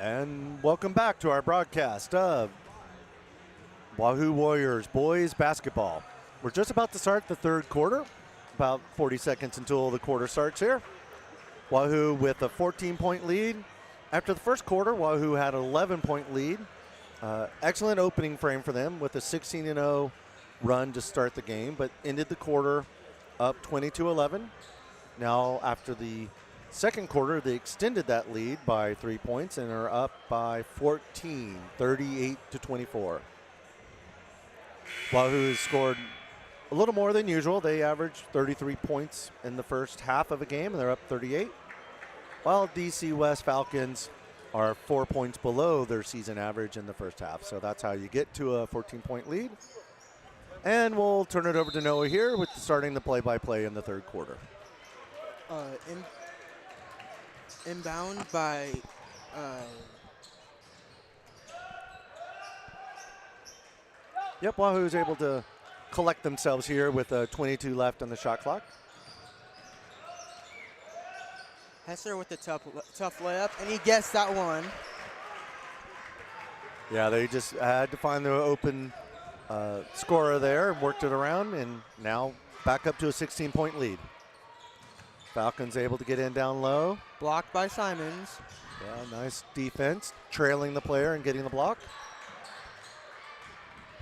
Speaker 1: And welcome back to our broadcast of Wahoo Warriors boys basketball. We're just about to start the third quarter, about 40 seconds until the quarter starts here. Wahoo with a 14-point lead. After the first quarter, Wahoo had an 11-point lead. Excellent opening frame for them with a 16-0 run to start the game, but ended the quarter up 22-11. Now, after the second quarter, they extended that lead by 3 points and are up by 14, 38-24. Wahoo has scored a little more than usual. They averaged 33 points in the first half of a game, and they're up 38. While DC West Falcons are 4 points below their season average in the first half. So that's how you get to a 14-point lead. And we'll turn it over to Noah here with starting the play-by-play in the third quarter.
Speaker 2: Inbound by
Speaker 1: Yep, Wahoo's able to collect themselves here with 22 left on the shot clock.
Speaker 2: Hesser with the tough layup, and he gets that one.
Speaker 1: Yeah, they just had to find the open scorer there and worked it around, and now back up to a 16-point lead. Falcons able to get in down low.
Speaker 2: Blocked by Simons.
Speaker 1: Yeah, nice defense, trailing the player and getting the block.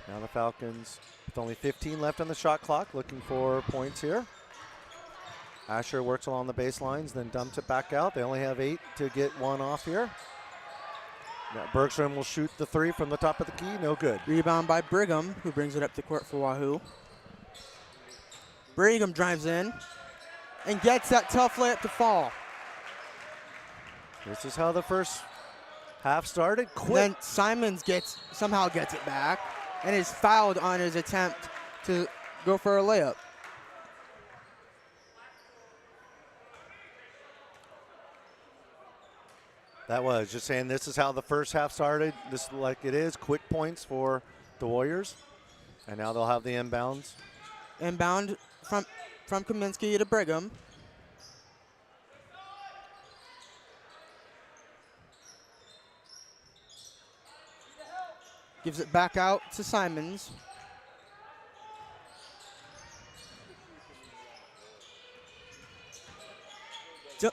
Speaker 1: Now the Falcons with only 15 left on the shot clock, looking for points here. Asher works along the baselines, then dumps it back out. They only have 8 to get one off here. Now Bergstrom will shoot the 3 from the top of the key, no good.
Speaker 2: Rebound by Brigham, who brings it up to court for Wahoo. Brigham drives in and gets that tough layup to fall.
Speaker 1: This is how the first half started. Quick.
Speaker 2: Then Simons somehow gets it back and is fouled on his attempt to go for a layup.
Speaker 1: That was just saying this is how the first half started. This is like it is. Quick points for the Warriors. And now they'll have the inbounds.
Speaker 2: Inbound from Kaminsky to Brigham. Gives it back out to Simons.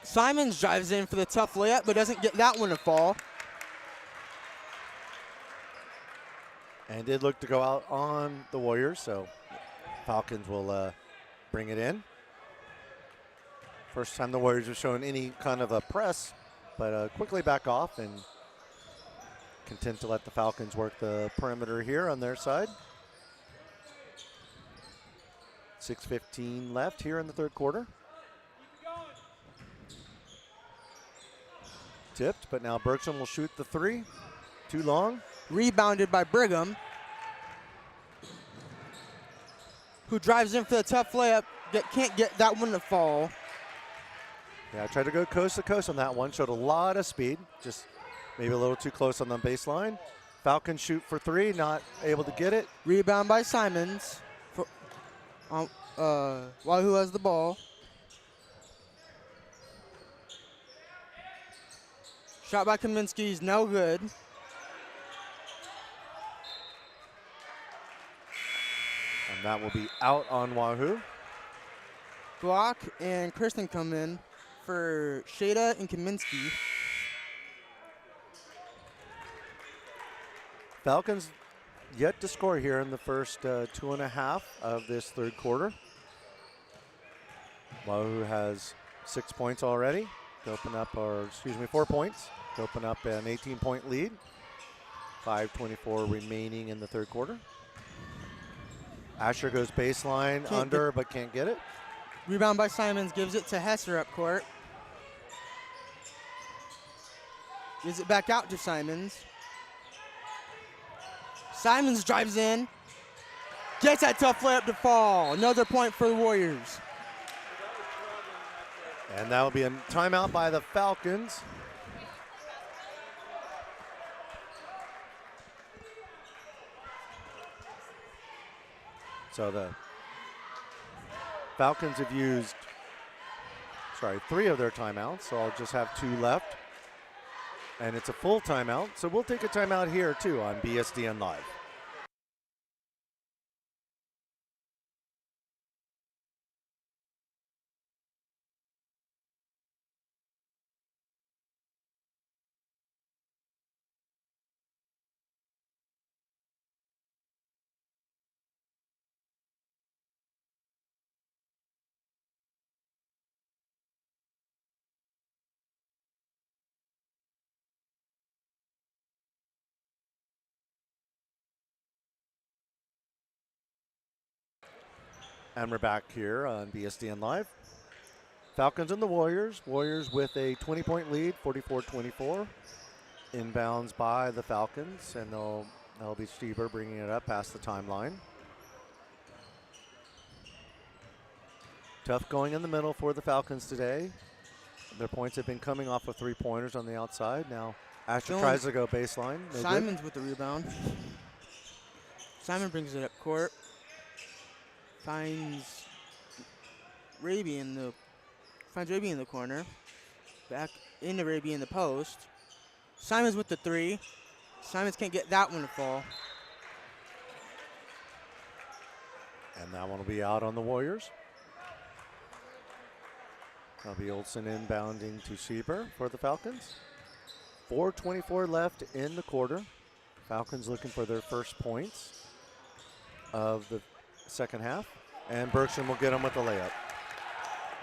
Speaker 2: Simons drives in for the tough layup, but doesn't get that one to fall.
Speaker 1: And did look to go out on the Warriors, so Falcons will bring it in. First time the Warriors have shown any kind of a press, but quickly back off and content to let the Falcons work the perimeter here on their side. 6:15 left here in the third quarter. Tipped, but now Bergstrom will shoot the 3. Too long.
Speaker 2: Rebounded by Brigham, who drives in for the tough layup, can't get that one to fall.
Speaker 1: Yeah, I tried to go coast to coast on that one. Showed a lot of speed, just maybe a little too close on the baseline. Falcons shoot for 3, not able to get it.
Speaker 2: Rebound by Simons. Wahoo has the ball. Shot by Kaminsky is no good.
Speaker 1: And that will be out on Wahoo.
Speaker 2: Block and Kristen come in for Shada and Kaminsky.
Speaker 1: Falcons yet to score here in the first 2.5 of this third quarter. Wahoo has 6 points already. To open up, 4 points. To open up an 18-point lead. 5:24 remaining in the third quarter. Asher goes baseline under, but can't get it.
Speaker 2: Rebound by Simons, gives it to Hesser up court. Gives it back out to Simons. Simons drives in. Gets that tough layup to fall. Another point for the Warriors.
Speaker 1: And that will be a timeout by the Falcons. So the Falcons have used, 3 of their timeouts, so I'll just have 2 left. And it's a full timeout, so we'll take a timeout here too on BSDN Live. And we're back here on BSDN Live. Falcons and the Warriors. Warriors with a 20-point lead, 44-24. Inbounds by the Falcons, and that'll be Stieber bringing it up past the timeline. Tough going in the middle for the Falcons today. Their points have been coming off of three-pointers on the outside. Now Asher tries to go baseline. No
Speaker 2: Simon's with the rebound. Simon brings it up court. Finds Raby in the corner. Back into Raby in the post. Simon's with the three. Simons can't get that one to fall.
Speaker 1: And that one will be out on the Warriors. That'll be Olsen inbounding to Sieber for the Falcons. 4:24 left in the quarter. Falcons looking for their first points of the second half. And Bergstrom will get them with the layup.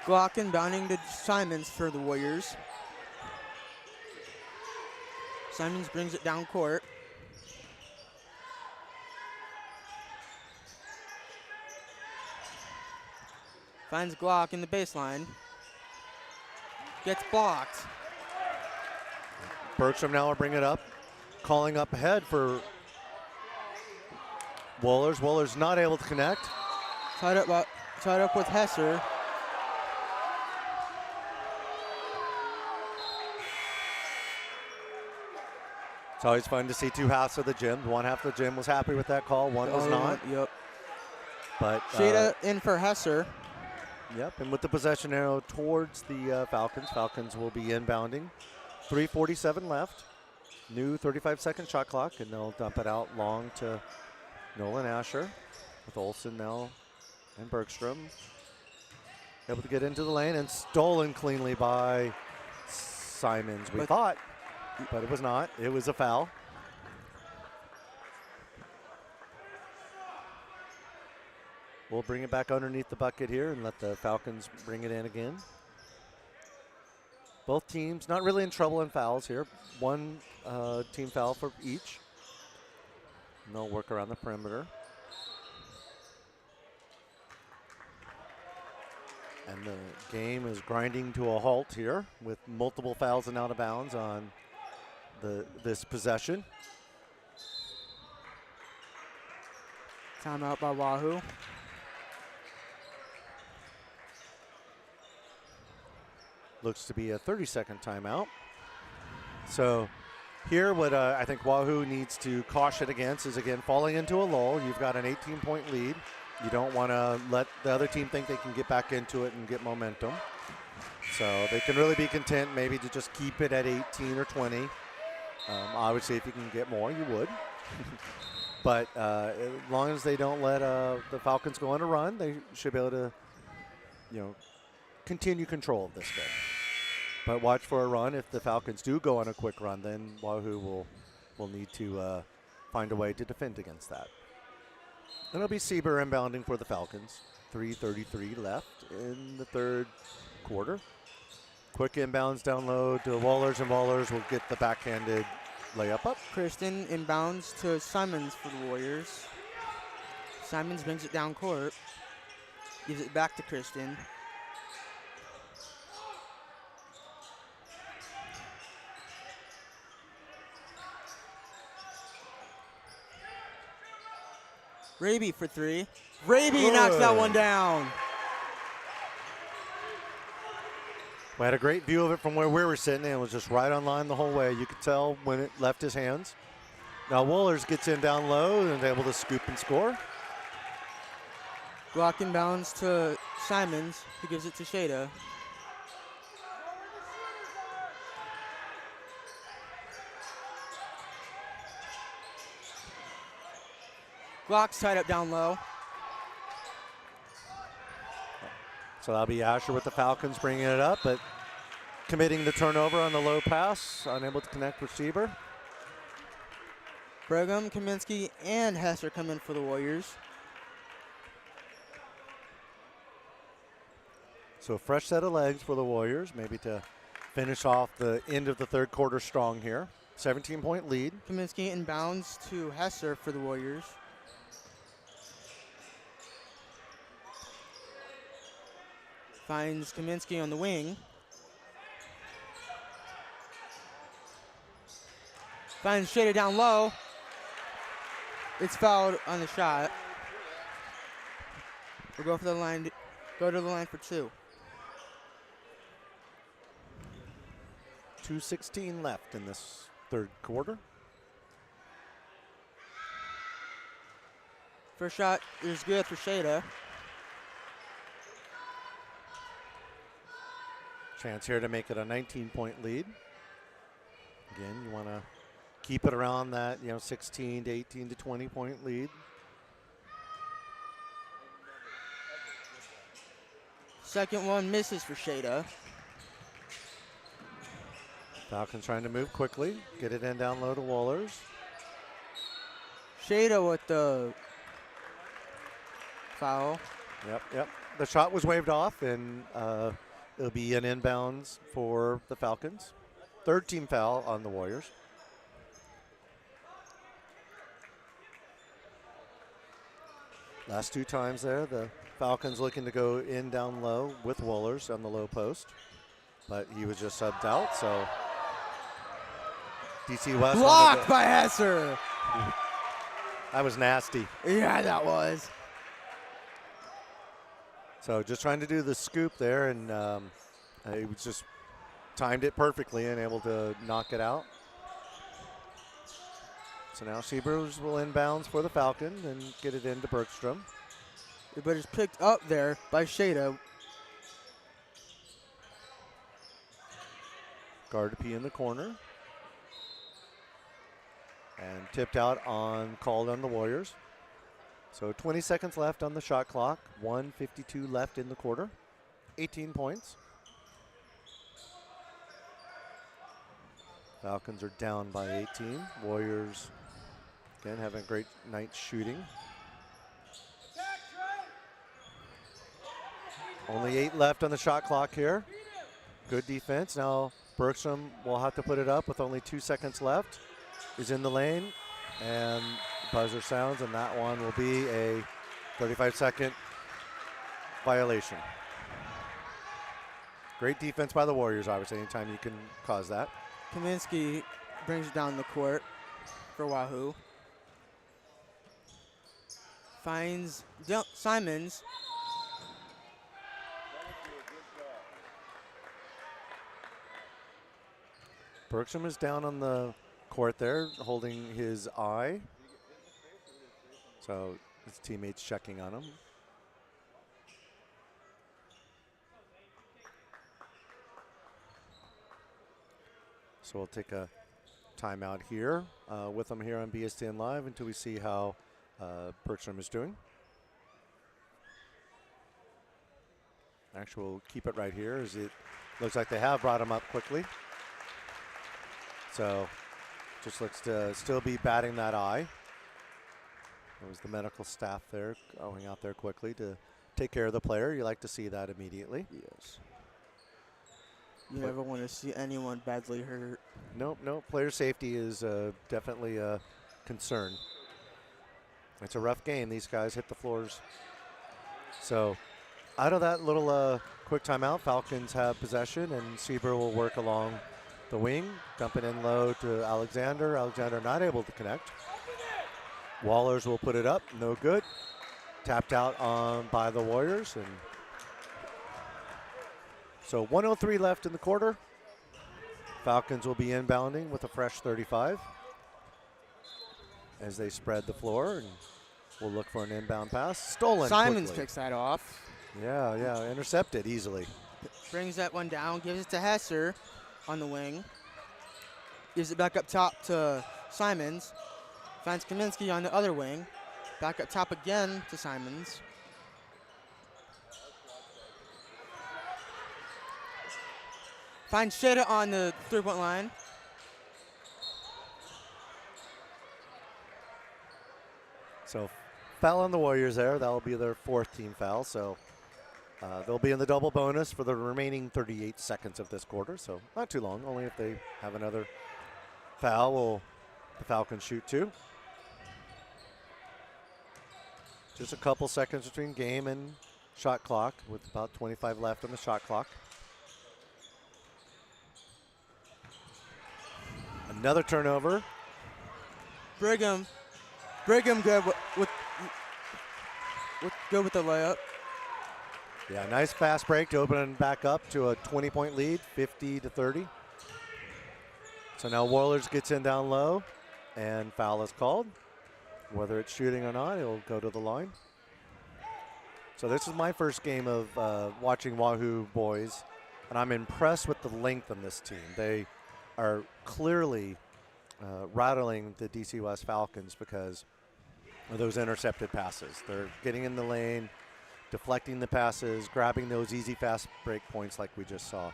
Speaker 2: Glock inbounding to Simons for the Warriors. Simons brings it down court. Finds Glock in the baseline. Gets blocked.
Speaker 1: Bergstrom now will bring it up. Calling up ahead for Wohlers. Wohlers not able to connect.
Speaker 2: Tied up with Hesser.
Speaker 1: It's always fun to see two halves of the gym. One half of the gym was happy with that call. One was not.
Speaker 2: Yep.
Speaker 1: But
Speaker 2: Shada in for Hesser.
Speaker 1: Yep, and with the possession arrow towards the Falcons. Falcons will be inbounding. 3:47 left. New 35-second shot clock, and they'll dump it out long to Nolan Asher with Olsen now and Bergstrom. Able to get into the lane and stolen cleanly by Simons, we thought, but it was not. It was a foul. We'll bring it back underneath the bucket here and let the Falcons bring it in again. Both teams not really in trouble in fouls here. One team foul for each. And they'll work around the perimeter. And the game is grinding to a halt here with multiple fouls and out of bounds on this possession.
Speaker 2: Timeout by Wahoo.
Speaker 1: Looks to be a 30-second timeout. So here what I think Wahoo needs to caution against is, again, falling into a lull. You've got an 18-point lead. You don't want to let the other team think they can get back into it and get momentum. So they can really be content maybe to just keep it at 18 or 20. Obviously, if you can get more, you would. But as long as they don't let the Falcons go on a run, they should be able to, continue control of this game. But watch for a run. If the Falcons do go on a quick run, then Wahoo will need to find a way to defend against that. And it'll be Sieber inbounding for the Falcons. 3:33 left in the third quarter. Quick inbounds down low to Wohlers, and Wohlers will get the backhanded layup up.
Speaker 2: Kristen inbounds to Simons for the Warriors. Simons brings it down court. Gives it back to Kristen. Raby for three. Raby knocks that one down.
Speaker 1: We had a great view of it from where we were sitting, and it was just right on line the whole way. You could tell when it left his hands. Now Wohlers gets in down low and is able to scoop and score.
Speaker 2: Glock inbounds to Simons, who gives it to Shada. Glock's tied up down low.
Speaker 1: So that'll be Asher with the Falcons bringing it up, but committing the turnover on the low pass, unable to connect receiver.
Speaker 2: Pregame, Kaminsky, and Hesser come in for the Warriors.
Speaker 1: So a fresh set of legs for the Warriors, maybe to finish off the end of the third quarter strong here. 17-point lead.
Speaker 2: Kaminsky inbounds to Hesser for the Warriors. Finds Kaminsky on the wing. Finds Shada down low. It's fouled on the shot. We'll go for the line. Go to the line for 2.
Speaker 1: 2:16 left in this third quarter.
Speaker 2: First shot is good for Shada.
Speaker 1: Chance here to make it a 19-point lead. Again, you want to keep it around that, 16 to 18 to 20-point lead.
Speaker 2: Second one misses for Shada.
Speaker 1: Falcons trying to move quickly, get it in down low to Wallers.
Speaker 2: Shada with the foul.
Speaker 1: Yep. The shot was waved off, and it'll be an inbounds for the Falcons. Third team foul on the Warriors. Last 2 times there, the Falcons looking to go in down low with Wallers on the low post, but he was just subbed out, so DC West.
Speaker 2: Blocked by Hesser.
Speaker 1: That was nasty.
Speaker 2: Yeah, that was.
Speaker 1: So just trying to do the scoop there, and he was just timed it perfectly and able to knock it out. So now Seabrews will inbounds for the Falcons and get it into Bergstrom.
Speaker 2: But it's picked up there by Shada.
Speaker 1: Gardapi in the corner. And tipped out called on the Warriors. So 20 seconds left on the shot clock. 1:52 left in the quarter. 18 points. Falcons are down by 18. Warriors, again, having a great night shooting. Only 8 left on the shot clock here. Good defense. Now Bergstrom will have to put it up with only 2 seconds left. Is in the lane, and buzzer sounds, and that one will be a 35-second violation. Great defense by the Warriors, obviously, anytime you can cause that.
Speaker 2: Kaminsky brings it down the court for Wahoo. Finds Simons.
Speaker 1: Bergstrom is down on the court there, holding his eye. So his teammates checking on him. So we'll take a timeout here with them here on BSTN Live until we see how Bergstrom is doing. Actually, we'll keep it right here as it looks like they have brought him up quickly. So just looks to still be batting that eye. It was the medical staff there going out there quickly to take care of the player. You like to see that immediately.
Speaker 2: Yes. You never want to see anyone badly hurt.
Speaker 1: Nope. Player safety is definitely a concern. It's a rough game. These guys hit the floors. So out of that little quick timeout, Falcons have possession, and Sieber will work along the wing, dump it in low to Alexander. Alexander not able to connect. Wallers will put it up, no good. Tapped out by the Warriors. And so 1:03 left in the quarter. Falcons will be inbounding with a fresh 35 as they spread the floor, and we'll look for an inbound pass. Stolen
Speaker 2: Simons
Speaker 1: quickly.
Speaker 2: picks that off.
Speaker 1: Yeah, intercepted easily.
Speaker 2: Brings that one down, gives it to Hesser on the wing. Gives it back up top to Simons. Finds Kaminsky on the other wing. Back up top again to Simons. Finds Shada on the 3-point line.
Speaker 1: So foul on the Warriors there. That'll be their 4th team foul. So they'll be in the double bonus for the remaining 38 seconds of this quarter. So not too long. Only if they have another foul will the Falcons shoot 2. Just a couple seconds between game and shot clock with about 25 left on the shot clock. Another turnover.
Speaker 2: Brigham good with the layup.
Speaker 1: Yeah, nice fast break to open it back up to a 20-point lead, 50-30. So now Warlers gets in down low, and foul is called. Whether it's shooting or not, it'll go to the line. So this is my first game of watching Wahoo boys, and I'm impressed with the length on this team. They are clearly rattling the DC West Falcons because of those intercepted passes. They're getting in the lane, deflecting the passes, grabbing those easy fast break points like we just saw.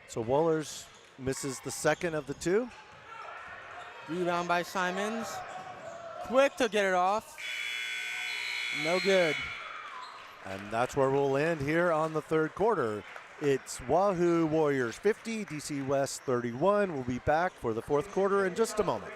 Speaker 1: So Wohlers misses the second of the 2.
Speaker 2: Rebound by Simons. Quick to get it off. No good.
Speaker 1: And that's where we'll end here on the 3rd quarter. It's Wahoo Warriors 50, DC West 31. We'll be back for the 4th quarter in just a moment.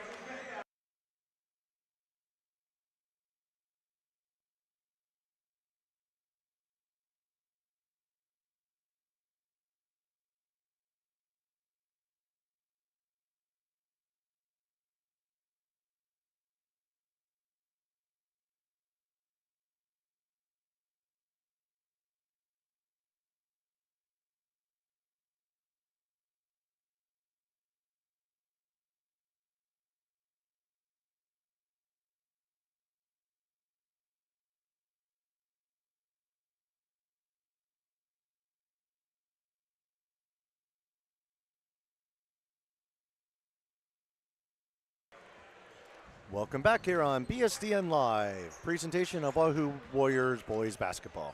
Speaker 1: Welcome back here on BSDN Live, presentation of Wahoo Warriors boys basketball.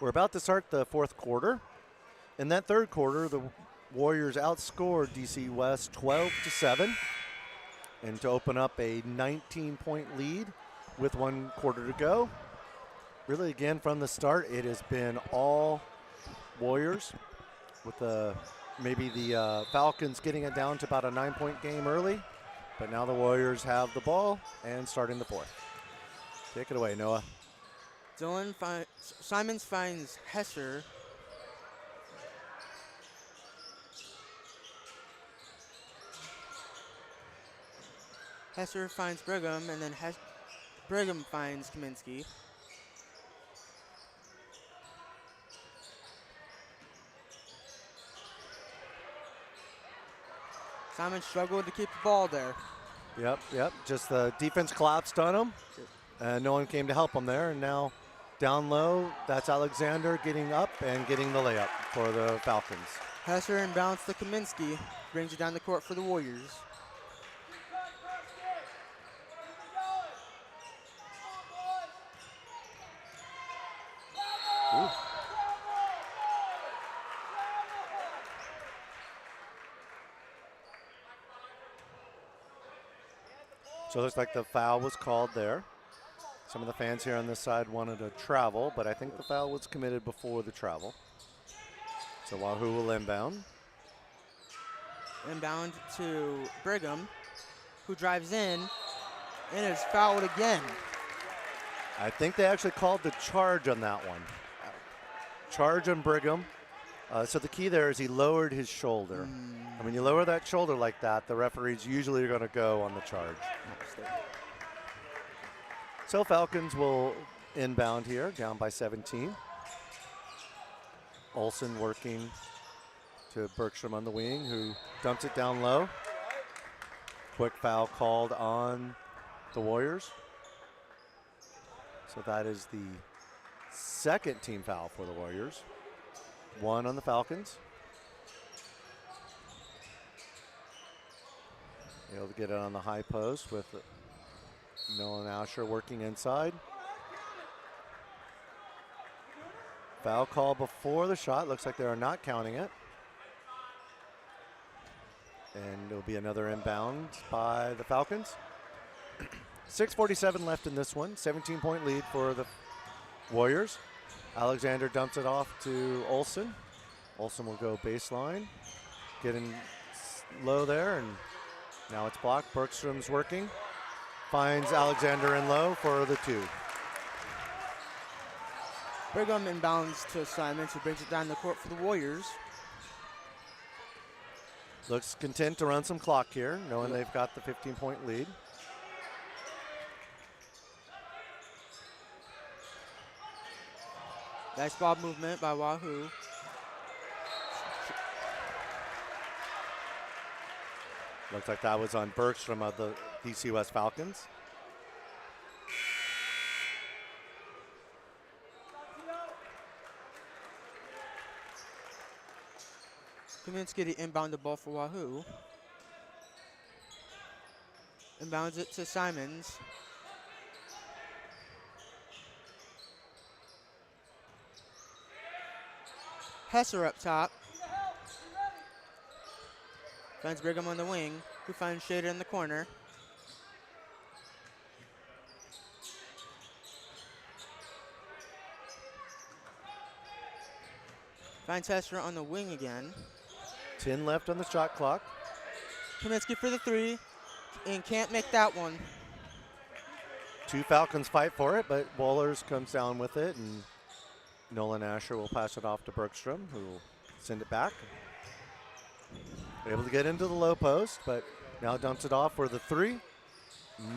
Speaker 1: We're about to start the 4th quarter. In that 3rd quarter, the Warriors outscored DC West 12-7, and to open up a 19-point lead with 1 quarter to go. Really, again, from the start, it has been all Warriors, with maybe the Falcons getting it down to about a 9-point game early. But now the Warriors have the ball and starting the 4th. Take it away, Noah.
Speaker 2: Simons finds Hesser. Hesser finds Brigham, and then Brigham finds Kaminsky. Simon struggled to keep the ball there.
Speaker 1: Yep. Just the defense collapsed on him, and no one came to help him there. And now down low, that's Alexander getting up and getting the layup for the Falcons.
Speaker 2: Hesser inbounds to Kaminsky, brings it down the court for the Warriors.
Speaker 1: Ooh. So it looks like the foul was called there. Some of the fans here on this side wanted to travel, but I think the foul was committed before the travel. So Wahoo will inbound.
Speaker 2: Inbound to Brigham, who drives in and is fouled again.
Speaker 1: I think they actually called the charge on that one. Charge on Brigham. So the key there is he lowered his shoulder. And when you lower that shoulder like that, the referees usually are going to go on the charge. So Falcons will inbound here, down by 17. Olsen working to Bergstrom on the wing, who dumps it down low. Quick foul called on the Warriors. So that is the 2nd team foul for the Warriors. 1 on the Falcons. Able to get it on the high post with Nolan Asher working inside. Foul call before the shot. Looks like they are not counting it. And it'll be another inbound by the Falcons. 6:47 left in this one. 17-point lead for the Warriors. Alexander dumps it off to Olsen. Olsen will go baseline. Getting low there, and now it's blocked. Bergstrom's working. Finds Alexander in low for the 2.
Speaker 2: Brigham inbounds to Simons, who brings it down the court for the Warriors.
Speaker 1: Looks content to run some clock here, knowing they've got the 15-point lead.
Speaker 2: Nice ball movement by Wahoo.
Speaker 1: Looks like that was on Bergstrom of the DC West Falcons.
Speaker 2: Kaminsky to inbound the ball for Wahoo. Inbounds it to Simons. Hesser up top. Finds Brigham on the wing, who finds Shader in the corner. Finds Hesser on the wing again.
Speaker 1: 10 left on the shot clock.
Speaker 2: Kaminsky for the 3, and can't make that one.
Speaker 1: 2 Falcons fight for it, but Wohlers comes down with it, and Nolan Asher will pass it off to Bergstrom, who will send it back. Able to get into the low post, but now dumps it off for the 3.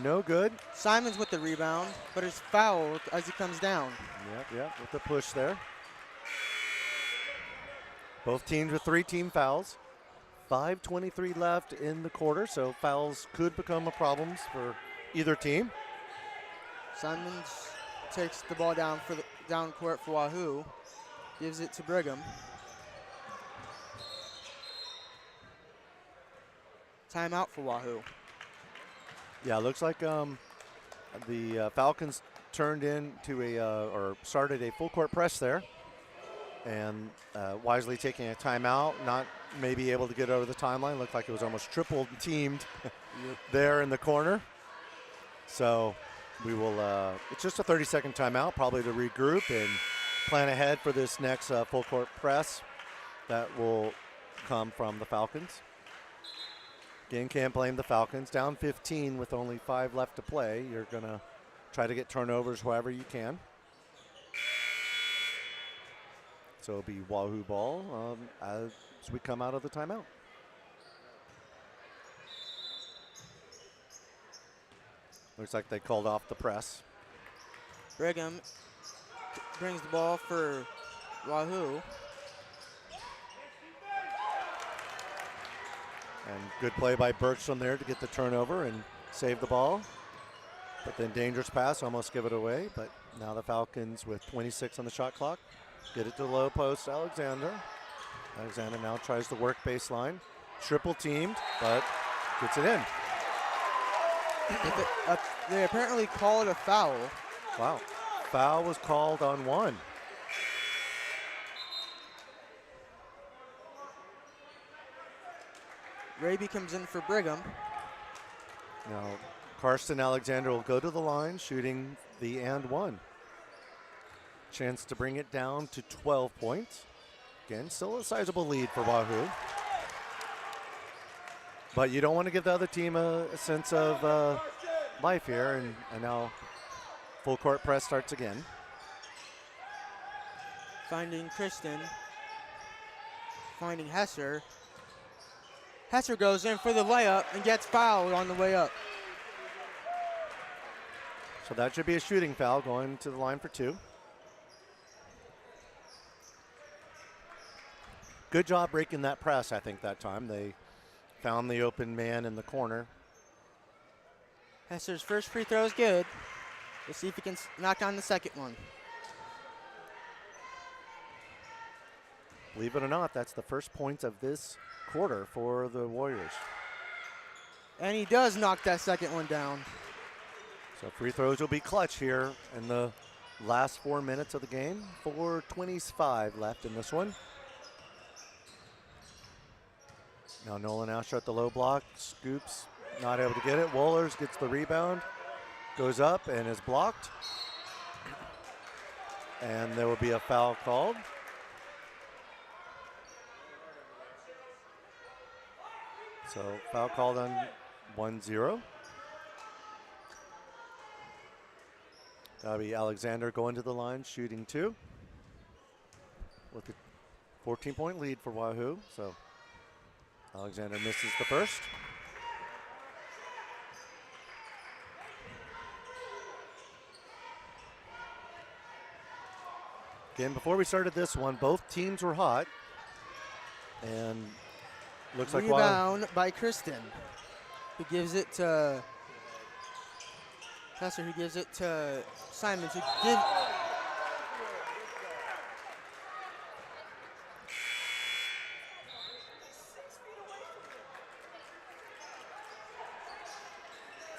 Speaker 1: No good.
Speaker 2: Simons with the rebound, but is fouled as he comes down.
Speaker 1: Yep, with the push there. Both teams with 3 team fouls. 5:23 left in the quarter, so fouls could become a problem for either team.
Speaker 2: Simons takes the ball down for the down court for Wahoo. Gives it to Brigham. Timeout for Wahoo.
Speaker 1: Yeah, looks like the Falcons turned into or started a full court press there, and wisely taking a timeout, not maybe able to get over the timeline. Looked like it was almost triple teamed there in the corner. So we will, it's just a 30-second timeout, probably to regroup and plan ahead for this next full court press that will come from the Falcons. Again, can't blame the Falcons. Down 15 with only 5 left to play. You're going to try to get turnovers wherever you can. So it'll be Wahoo ball as we come out of the timeout. Looks like they called off the press.
Speaker 2: Brigham brings the ball for Wahoo.
Speaker 1: And good play by Bergstrom there to get the turnover and save the ball. But then dangerous pass, almost give it away. But now the Falcons with 26 on the shot clock. Get it to the low post, Alexander. Alexander now tries to work baseline. Triple teamed, but gets it in.
Speaker 2: They apparently called a foul.
Speaker 1: Wow. Foul was called on 1.
Speaker 2: Raby comes in for Brigham.
Speaker 1: Now, Karsten Alexander will go to the line, shooting the and 1. Chance to bring it down to 12 points. Again, still a sizable lead for Wahoo. But you don't want to give the other team a sense of life here. And now full court press starts again.
Speaker 2: Finding Kristen. Finding Hesser. Hesser goes in for the layup and gets fouled on the way up.
Speaker 1: So that should be a shooting foul going to the line for 2. Good job breaking that press, I think, that time. They found the open man in the corner.
Speaker 2: Hesser's first free throw is good. We'll see if he can knock down the second one.
Speaker 1: Believe it or not, that's the first points of this quarter for the Warriors.
Speaker 2: And he does knock that second one down.
Speaker 1: So free throws will be clutch here in the last 4 minutes of the game. 4:25 left in this one. Now Nolan Asher at the low block, scoops, not able to get it. Wohlers gets the rebound, goes up and is blocked. And there will be a foul called. So foul called on 1-0. That'll be Alexander going to the line, shooting 2. With a 14-point lead for Wahoo. So Alexander misses the first. Again, before we started this one, both teams were hot. And looks like
Speaker 2: rebound by Kristen, who gives it to Kessler, who gives it to Simons, who gives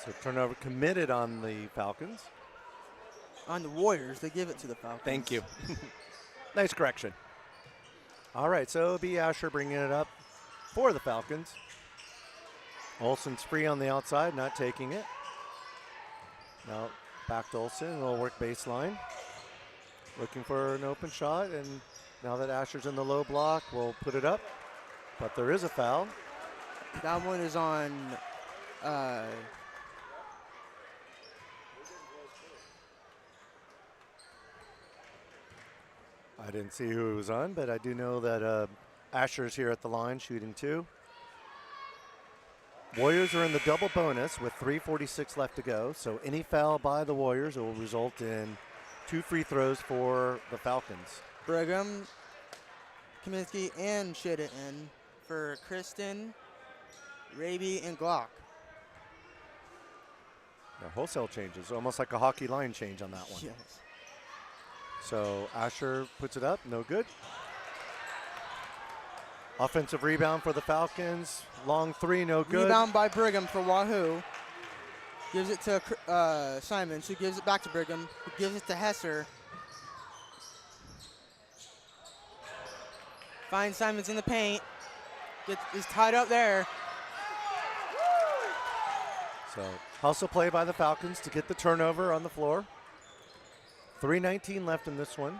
Speaker 1: So turnover committed on the Falcons.
Speaker 2: on the Warriors. They give it to the Falcons.
Speaker 1: Thank you. Nice correction. All right, so it'll be Asher bringing it up for the Falcons. Olsen's free on the outside, not taking it. Now back to Olsen, we'll work baseline. Looking for an open shot, and now that Asher's in the low block, we'll put it up. But there is a foul.
Speaker 2: That one is on
Speaker 1: I didn't see who it was on, but I do know that Asher's here at the line shooting 2. Warriors are in the double bonus with 3:46 left to go. So any foul by the Warriors will result in 2 free throws for the Falcons.
Speaker 2: Brigham, Kaminsky, and Shitton for Kristen, Raby, and Glock.
Speaker 1: The wholesale changes, almost like a hockey line change on that one.
Speaker 2: Yes.
Speaker 1: So Asher puts it up, no good. Offensive rebound for the Falcons. Long 3, no good.
Speaker 2: Rebound by Brigham for Wahoo. Gives it to Simons, who gives it back to Brigham, who gives it to Hesser. Finds Simons in the paint. Is tied up there.
Speaker 1: So hustle play by the Falcons to get the turnover on the floor. 3:19 left in this one.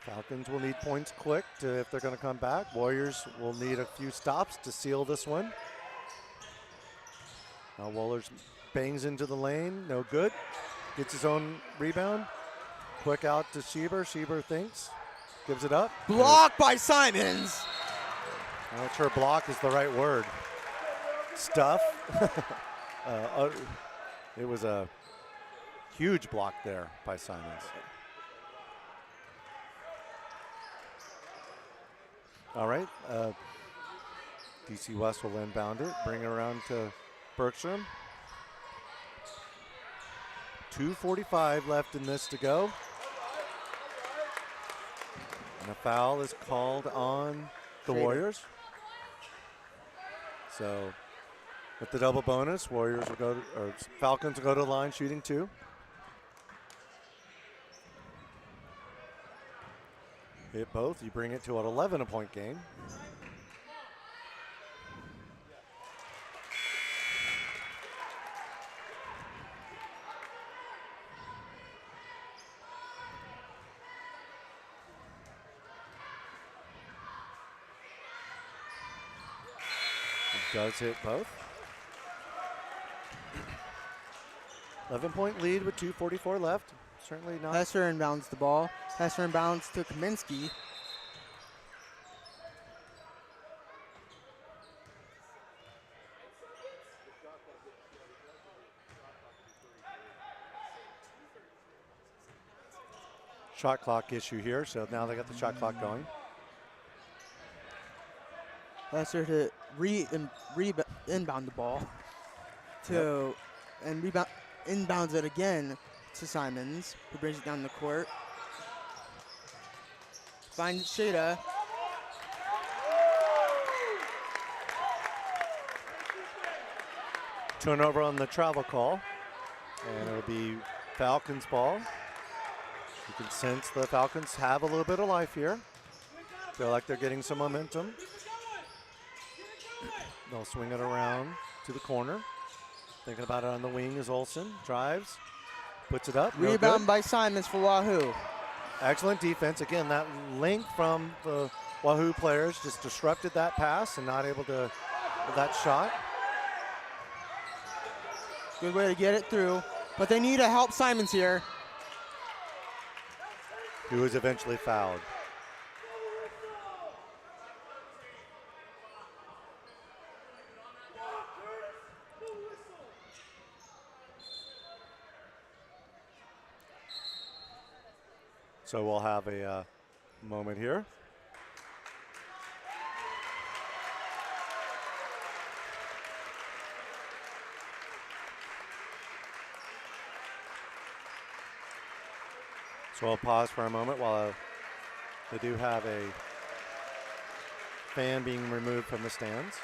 Speaker 1: Falcons will need points quick if they're going to come back. Warriors will need a few stops to seal this one. Now Wohlers bangs into the lane, no good. Gets his own rebound. Quick out to Schieber. Schieber thinks, gives it up.
Speaker 2: Blocked by Simons.
Speaker 1: I'm not sure block is the right word. Stuff. It was a huge block there by Simons. All right, DC West will inbound it, bring it around to Bergstrom. 2:45 left in this to go. And a foul is called on the Warriors. So with the double bonus, Warriors will go to, or Falcons will go to the line shooting 2. Hit both, you bring it to an 11-point game. It does hit both. 11-point lead with 2:44 left. Certainly not.
Speaker 2: Hesser inbounds the ball. Hesser inbounds to Kaminsky.
Speaker 1: Shot clock issue here, so now they got the shot clock going.
Speaker 2: Hesser to inbound the ball to and inbounds it again to Simons, who brings it down the court. Finds Shida.
Speaker 1: turnover on the travel call, and it'll be Falcons ball. You can sense the Falcons have a little bit of life here. Feel like they're getting some momentum. They'll swing it around to the corner. Thinking about it on the wing is Olsen. Drives, puts it up.
Speaker 2: Rebound by Simons for Wahoo.
Speaker 1: Excellent defense. Again, that length from the Wahoo players just disrupted that pass and not able to with that shot.
Speaker 2: Good way to get it through. But they need to help Simons here.
Speaker 1: Who was eventually fouled. So we'll have a moment here. So I'll pause for a moment while they do have a fan being removed from the stands.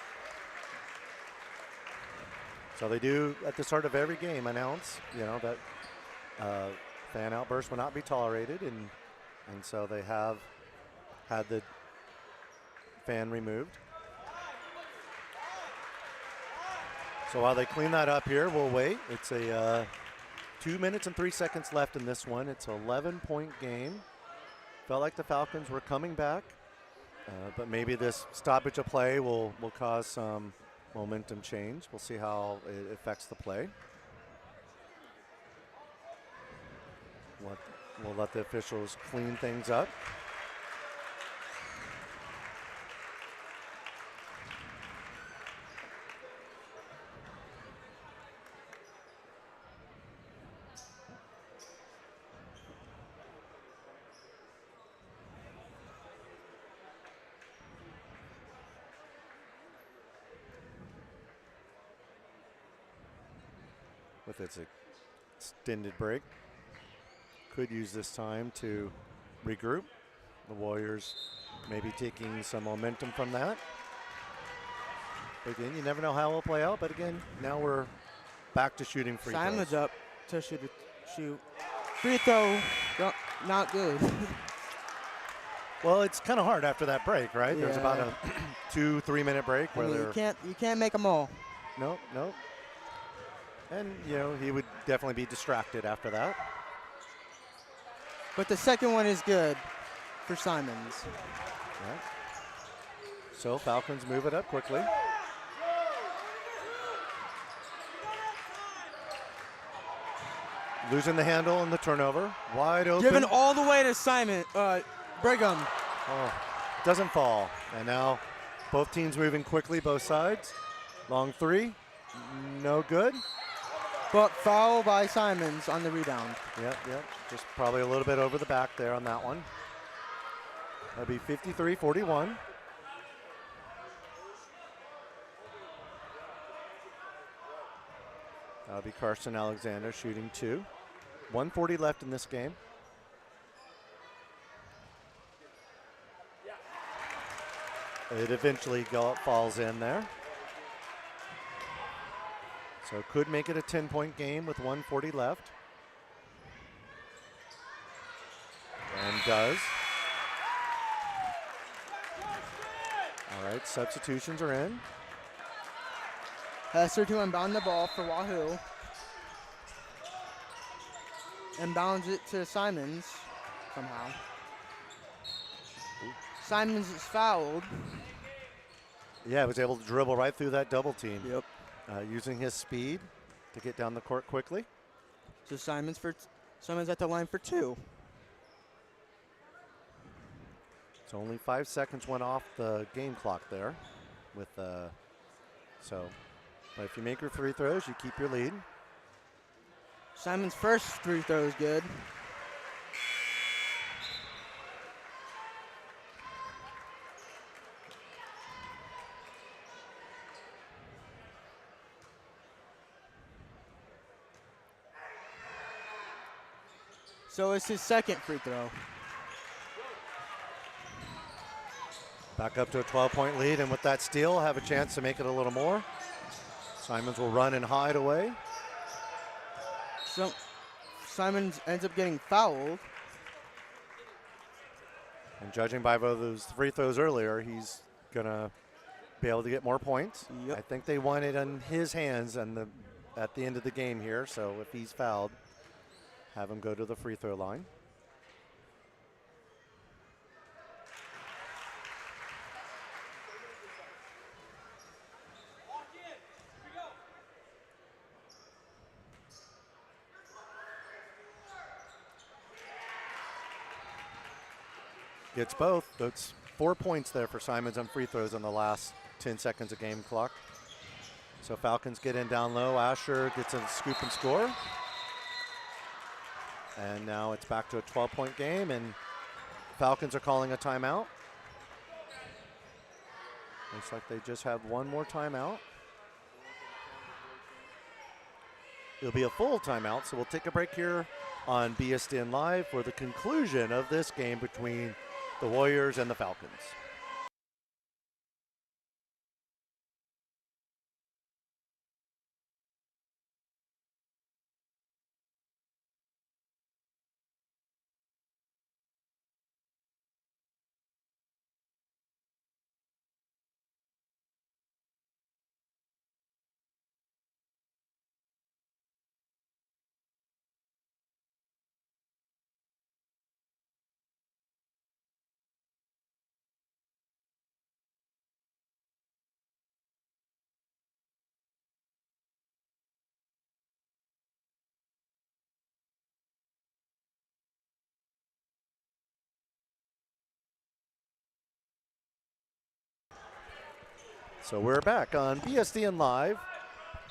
Speaker 1: So they do, at the start of every game, announce, that fan outbursts will not be tolerated, and so they have had the fan removed. So while they clean that up here, we'll wait. It's a 2 minutes and 3 seconds left in this one. It's an 11-point game. Felt like the Falcons were coming back, but maybe this stoppage of play will cause some momentum change. We'll see how it affects the play. We'll let the officials clean things up. With its extended break. Could use this time to regroup. The Warriors maybe taking some momentum from that. But again, you never know how it will play out. But again, now we're back to shooting free throws.
Speaker 2: Simon's up to shoot. Free throw, not good.
Speaker 1: Well, it's kind of hard after that break, right?
Speaker 2: Yeah.
Speaker 1: There's about a 2-3 minute break where
Speaker 2: you can't make them all.
Speaker 1: Nope. And he would definitely be distracted after that.
Speaker 2: But the second one is good for Simons.
Speaker 1: Right. So Falcons move it up quickly. Losing the handle and the turnover. Wide open.
Speaker 2: Given all the way to Simon, Brigham.
Speaker 1: Oh, doesn't fall. And now both teams moving quickly, both sides. Long three, no good.
Speaker 2: But foul by Simons on the rebound.
Speaker 1: Yep. Just probably a little bit over the back there on that one. That'll be 53-41. That'll be Carson Alexander shooting 2. 1:40 left in this game. It eventually falls in there. So could make it a 10-point game with 1:40 left. And does. All right, substitutions are in.
Speaker 2: Hester to inbound the ball for Wahoo. Inbounds it to Simons somehow. Simons is fouled.
Speaker 1: Yeah, was able to dribble right through that double team.
Speaker 2: Yep.
Speaker 1: Using his speed to get down the court quickly.
Speaker 2: So Simons at the line for 2.
Speaker 1: So only 5 seconds went off the game clock there. But if you make your free throws, you keep your lead.
Speaker 2: Simons' first free throw is good. So it's his second free throw.
Speaker 1: Back up to a 12-point lead, and with that steal, have a chance to make it a little more. Simons will run and hide away.
Speaker 2: So Simons ends up getting fouled.
Speaker 1: And judging by those free throws earlier, he's going to be able to get more points.
Speaker 2: Yep.
Speaker 1: I think they want it in his hands at the end of the game here. So if he's fouled, have him go to the free throw line. Gets both. That's 4 points there for Simons on free throws in the last 10 seconds of game clock. So Falcons get in down low. Asher gets a scoop and score. And now it's back to a 12-point game, and Falcons are calling a timeout. Looks like they just have one more timeout. It'll be a full timeout, so we'll take a break here on BSDN Live for the conclusion of this game between the Warriors and the Falcons. So we're back on BSDN Live.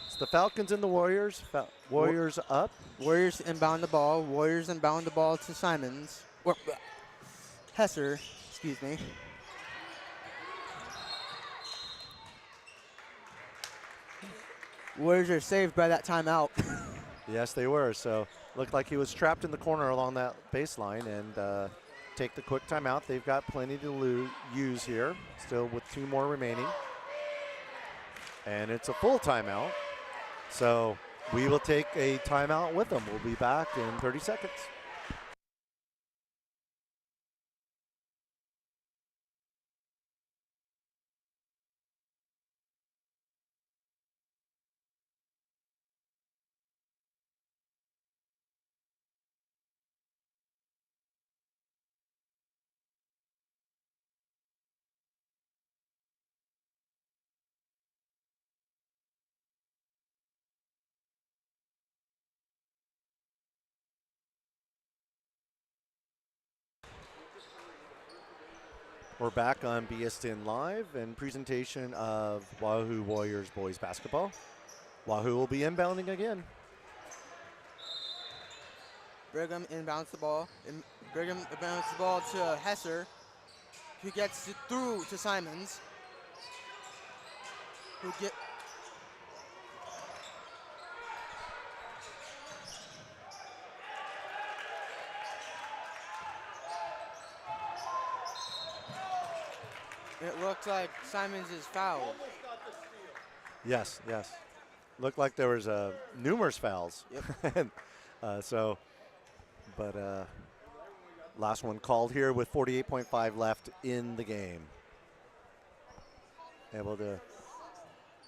Speaker 1: It's the Falcons and the Warriors. Warriors up.
Speaker 2: Warriors inbound the ball. Warriors inbound the ball to Simons. Or Hesser, excuse me. Warriors are saved by that timeout.
Speaker 1: Yes, they were. So looked like he was trapped in the corner along that baseline, and take the quick timeout. They've got plenty to use here, still with 2 more remaining. And it's a full timeout. So we will take a timeout with them. We'll be back in 30 seconds. We're back on BSDN Live and presentation of Wahoo Warriors boys basketball. Wahoo will be inbounding again.
Speaker 2: Brigham inbounds the ball. Brigham inbounds the ball to Hesser, who gets it through to Simons. It looks like Simons is fouled.
Speaker 1: Yes, yes. Looked like there was numerous fouls.
Speaker 2: Yep.
Speaker 1: Last one called here with 48.5 left in the game. Able to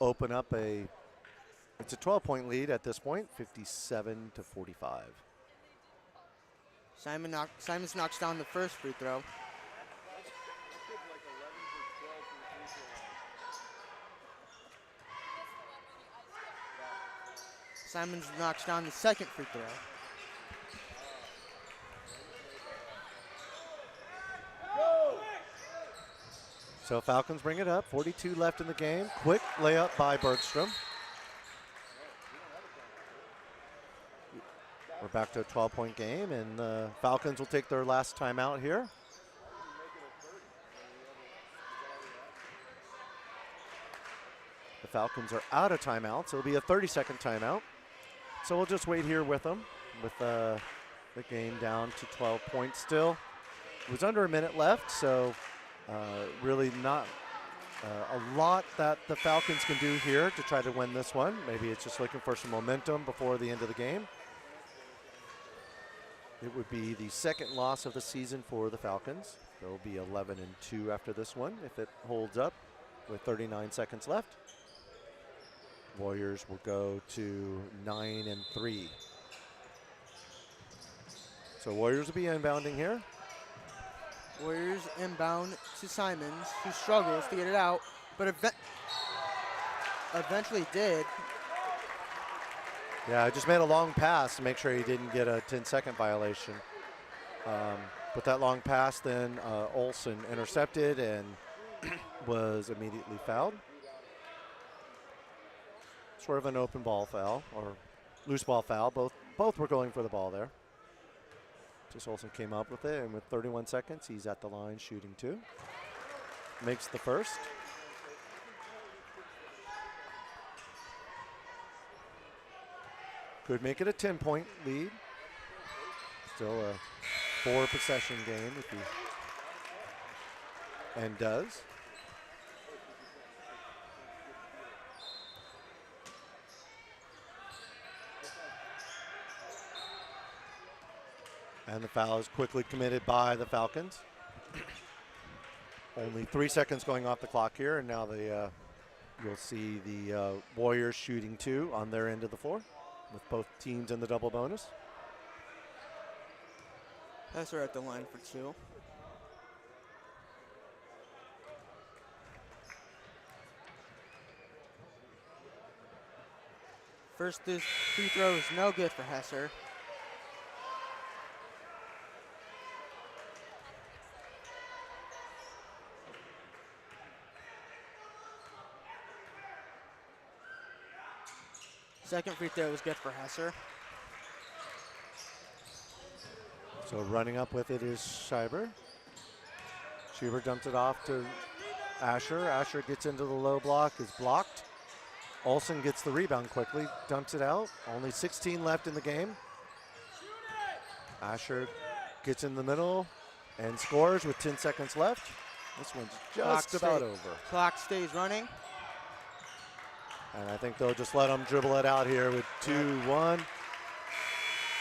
Speaker 1: open up it's a 12-point lead at this point, 57-45.
Speaker 2: Simons knocks down the first free throw. Simons knocks down the second free throw.
Speaker 1: So Falcons bring it up, 42 left in the game. Quick layup by Bergstrom. We're back to a 12-point game, and the Falcons will take their last timeout here. The Falcons are out of timeout, so it'll be a 30-second timeout. So we'll just wait here with them, with the game down to 12 points still. It was under a minute left, so really not A lot that the Falcons can do here to try to win this one. Maybe it's just looking for some momentum before the end of the game. It would be the second loss of the season for the Falcons. They'll be 11-2 after this one if it holds up with 39 seconds left. Warriors will go to 9-3. So Warriors will be inbounding here.
Speaker 2: Warriors inbound to Simons, who struggles to get it out, but eventually did.
Speaker 1: Yeah, I just made a long pass to make sure he didn't get a 10-second violation. With that long pass, then Olsen intercepted and was immediately fouled. Sort of an open ball foul or loose ball foul. Both were going for the ball there. Just Olsen came up with it, and with 31 seconds, he's at the line shooting 2. Makes the first. Could make it a 10-point lead. Still a 4-possession game if he and does. And the foul is quickly committed by the Falcons. Only 3 seconds going off the clock here, and now you'll see the Warriors shooting 2 on their end of the floor with both teams in the double bonus.
Speaker 2: Hesser at the line for 2. First free throw is no good for Hesser. Second free throw was good for Hesser.
Speaker 1: So running up with it is Schreiber. Schreiber dumps it off to Asher. Asher gets into the low block, is blocked. Olsen gets the rebound quickly, dumps it out. Only 16 left in the game. Asher gets in the middle and scores with 10 seconds left. This one's just about over.
Speaker 2: Clock stays running.
Speaker 1: And I think they'll just let them dribble it out here with 2-1.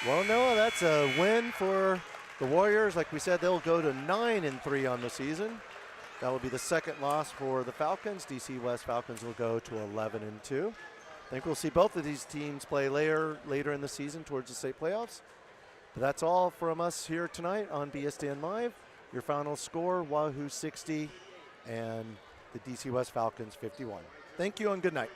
Speaker 1: Well, Noah, that's a win for the Warriors. Like we said, they'll go to 9-3 on the season. That will be the second loss for the Falcons. DC West Falcons will go to 11-2. I think we'll see both of these teams play later in the season towards the state playoffs. But that's all from us here tonight on BSDN Live. Your final score, Wahoo 60 and the DC West Falcons 51. Thank you and good night.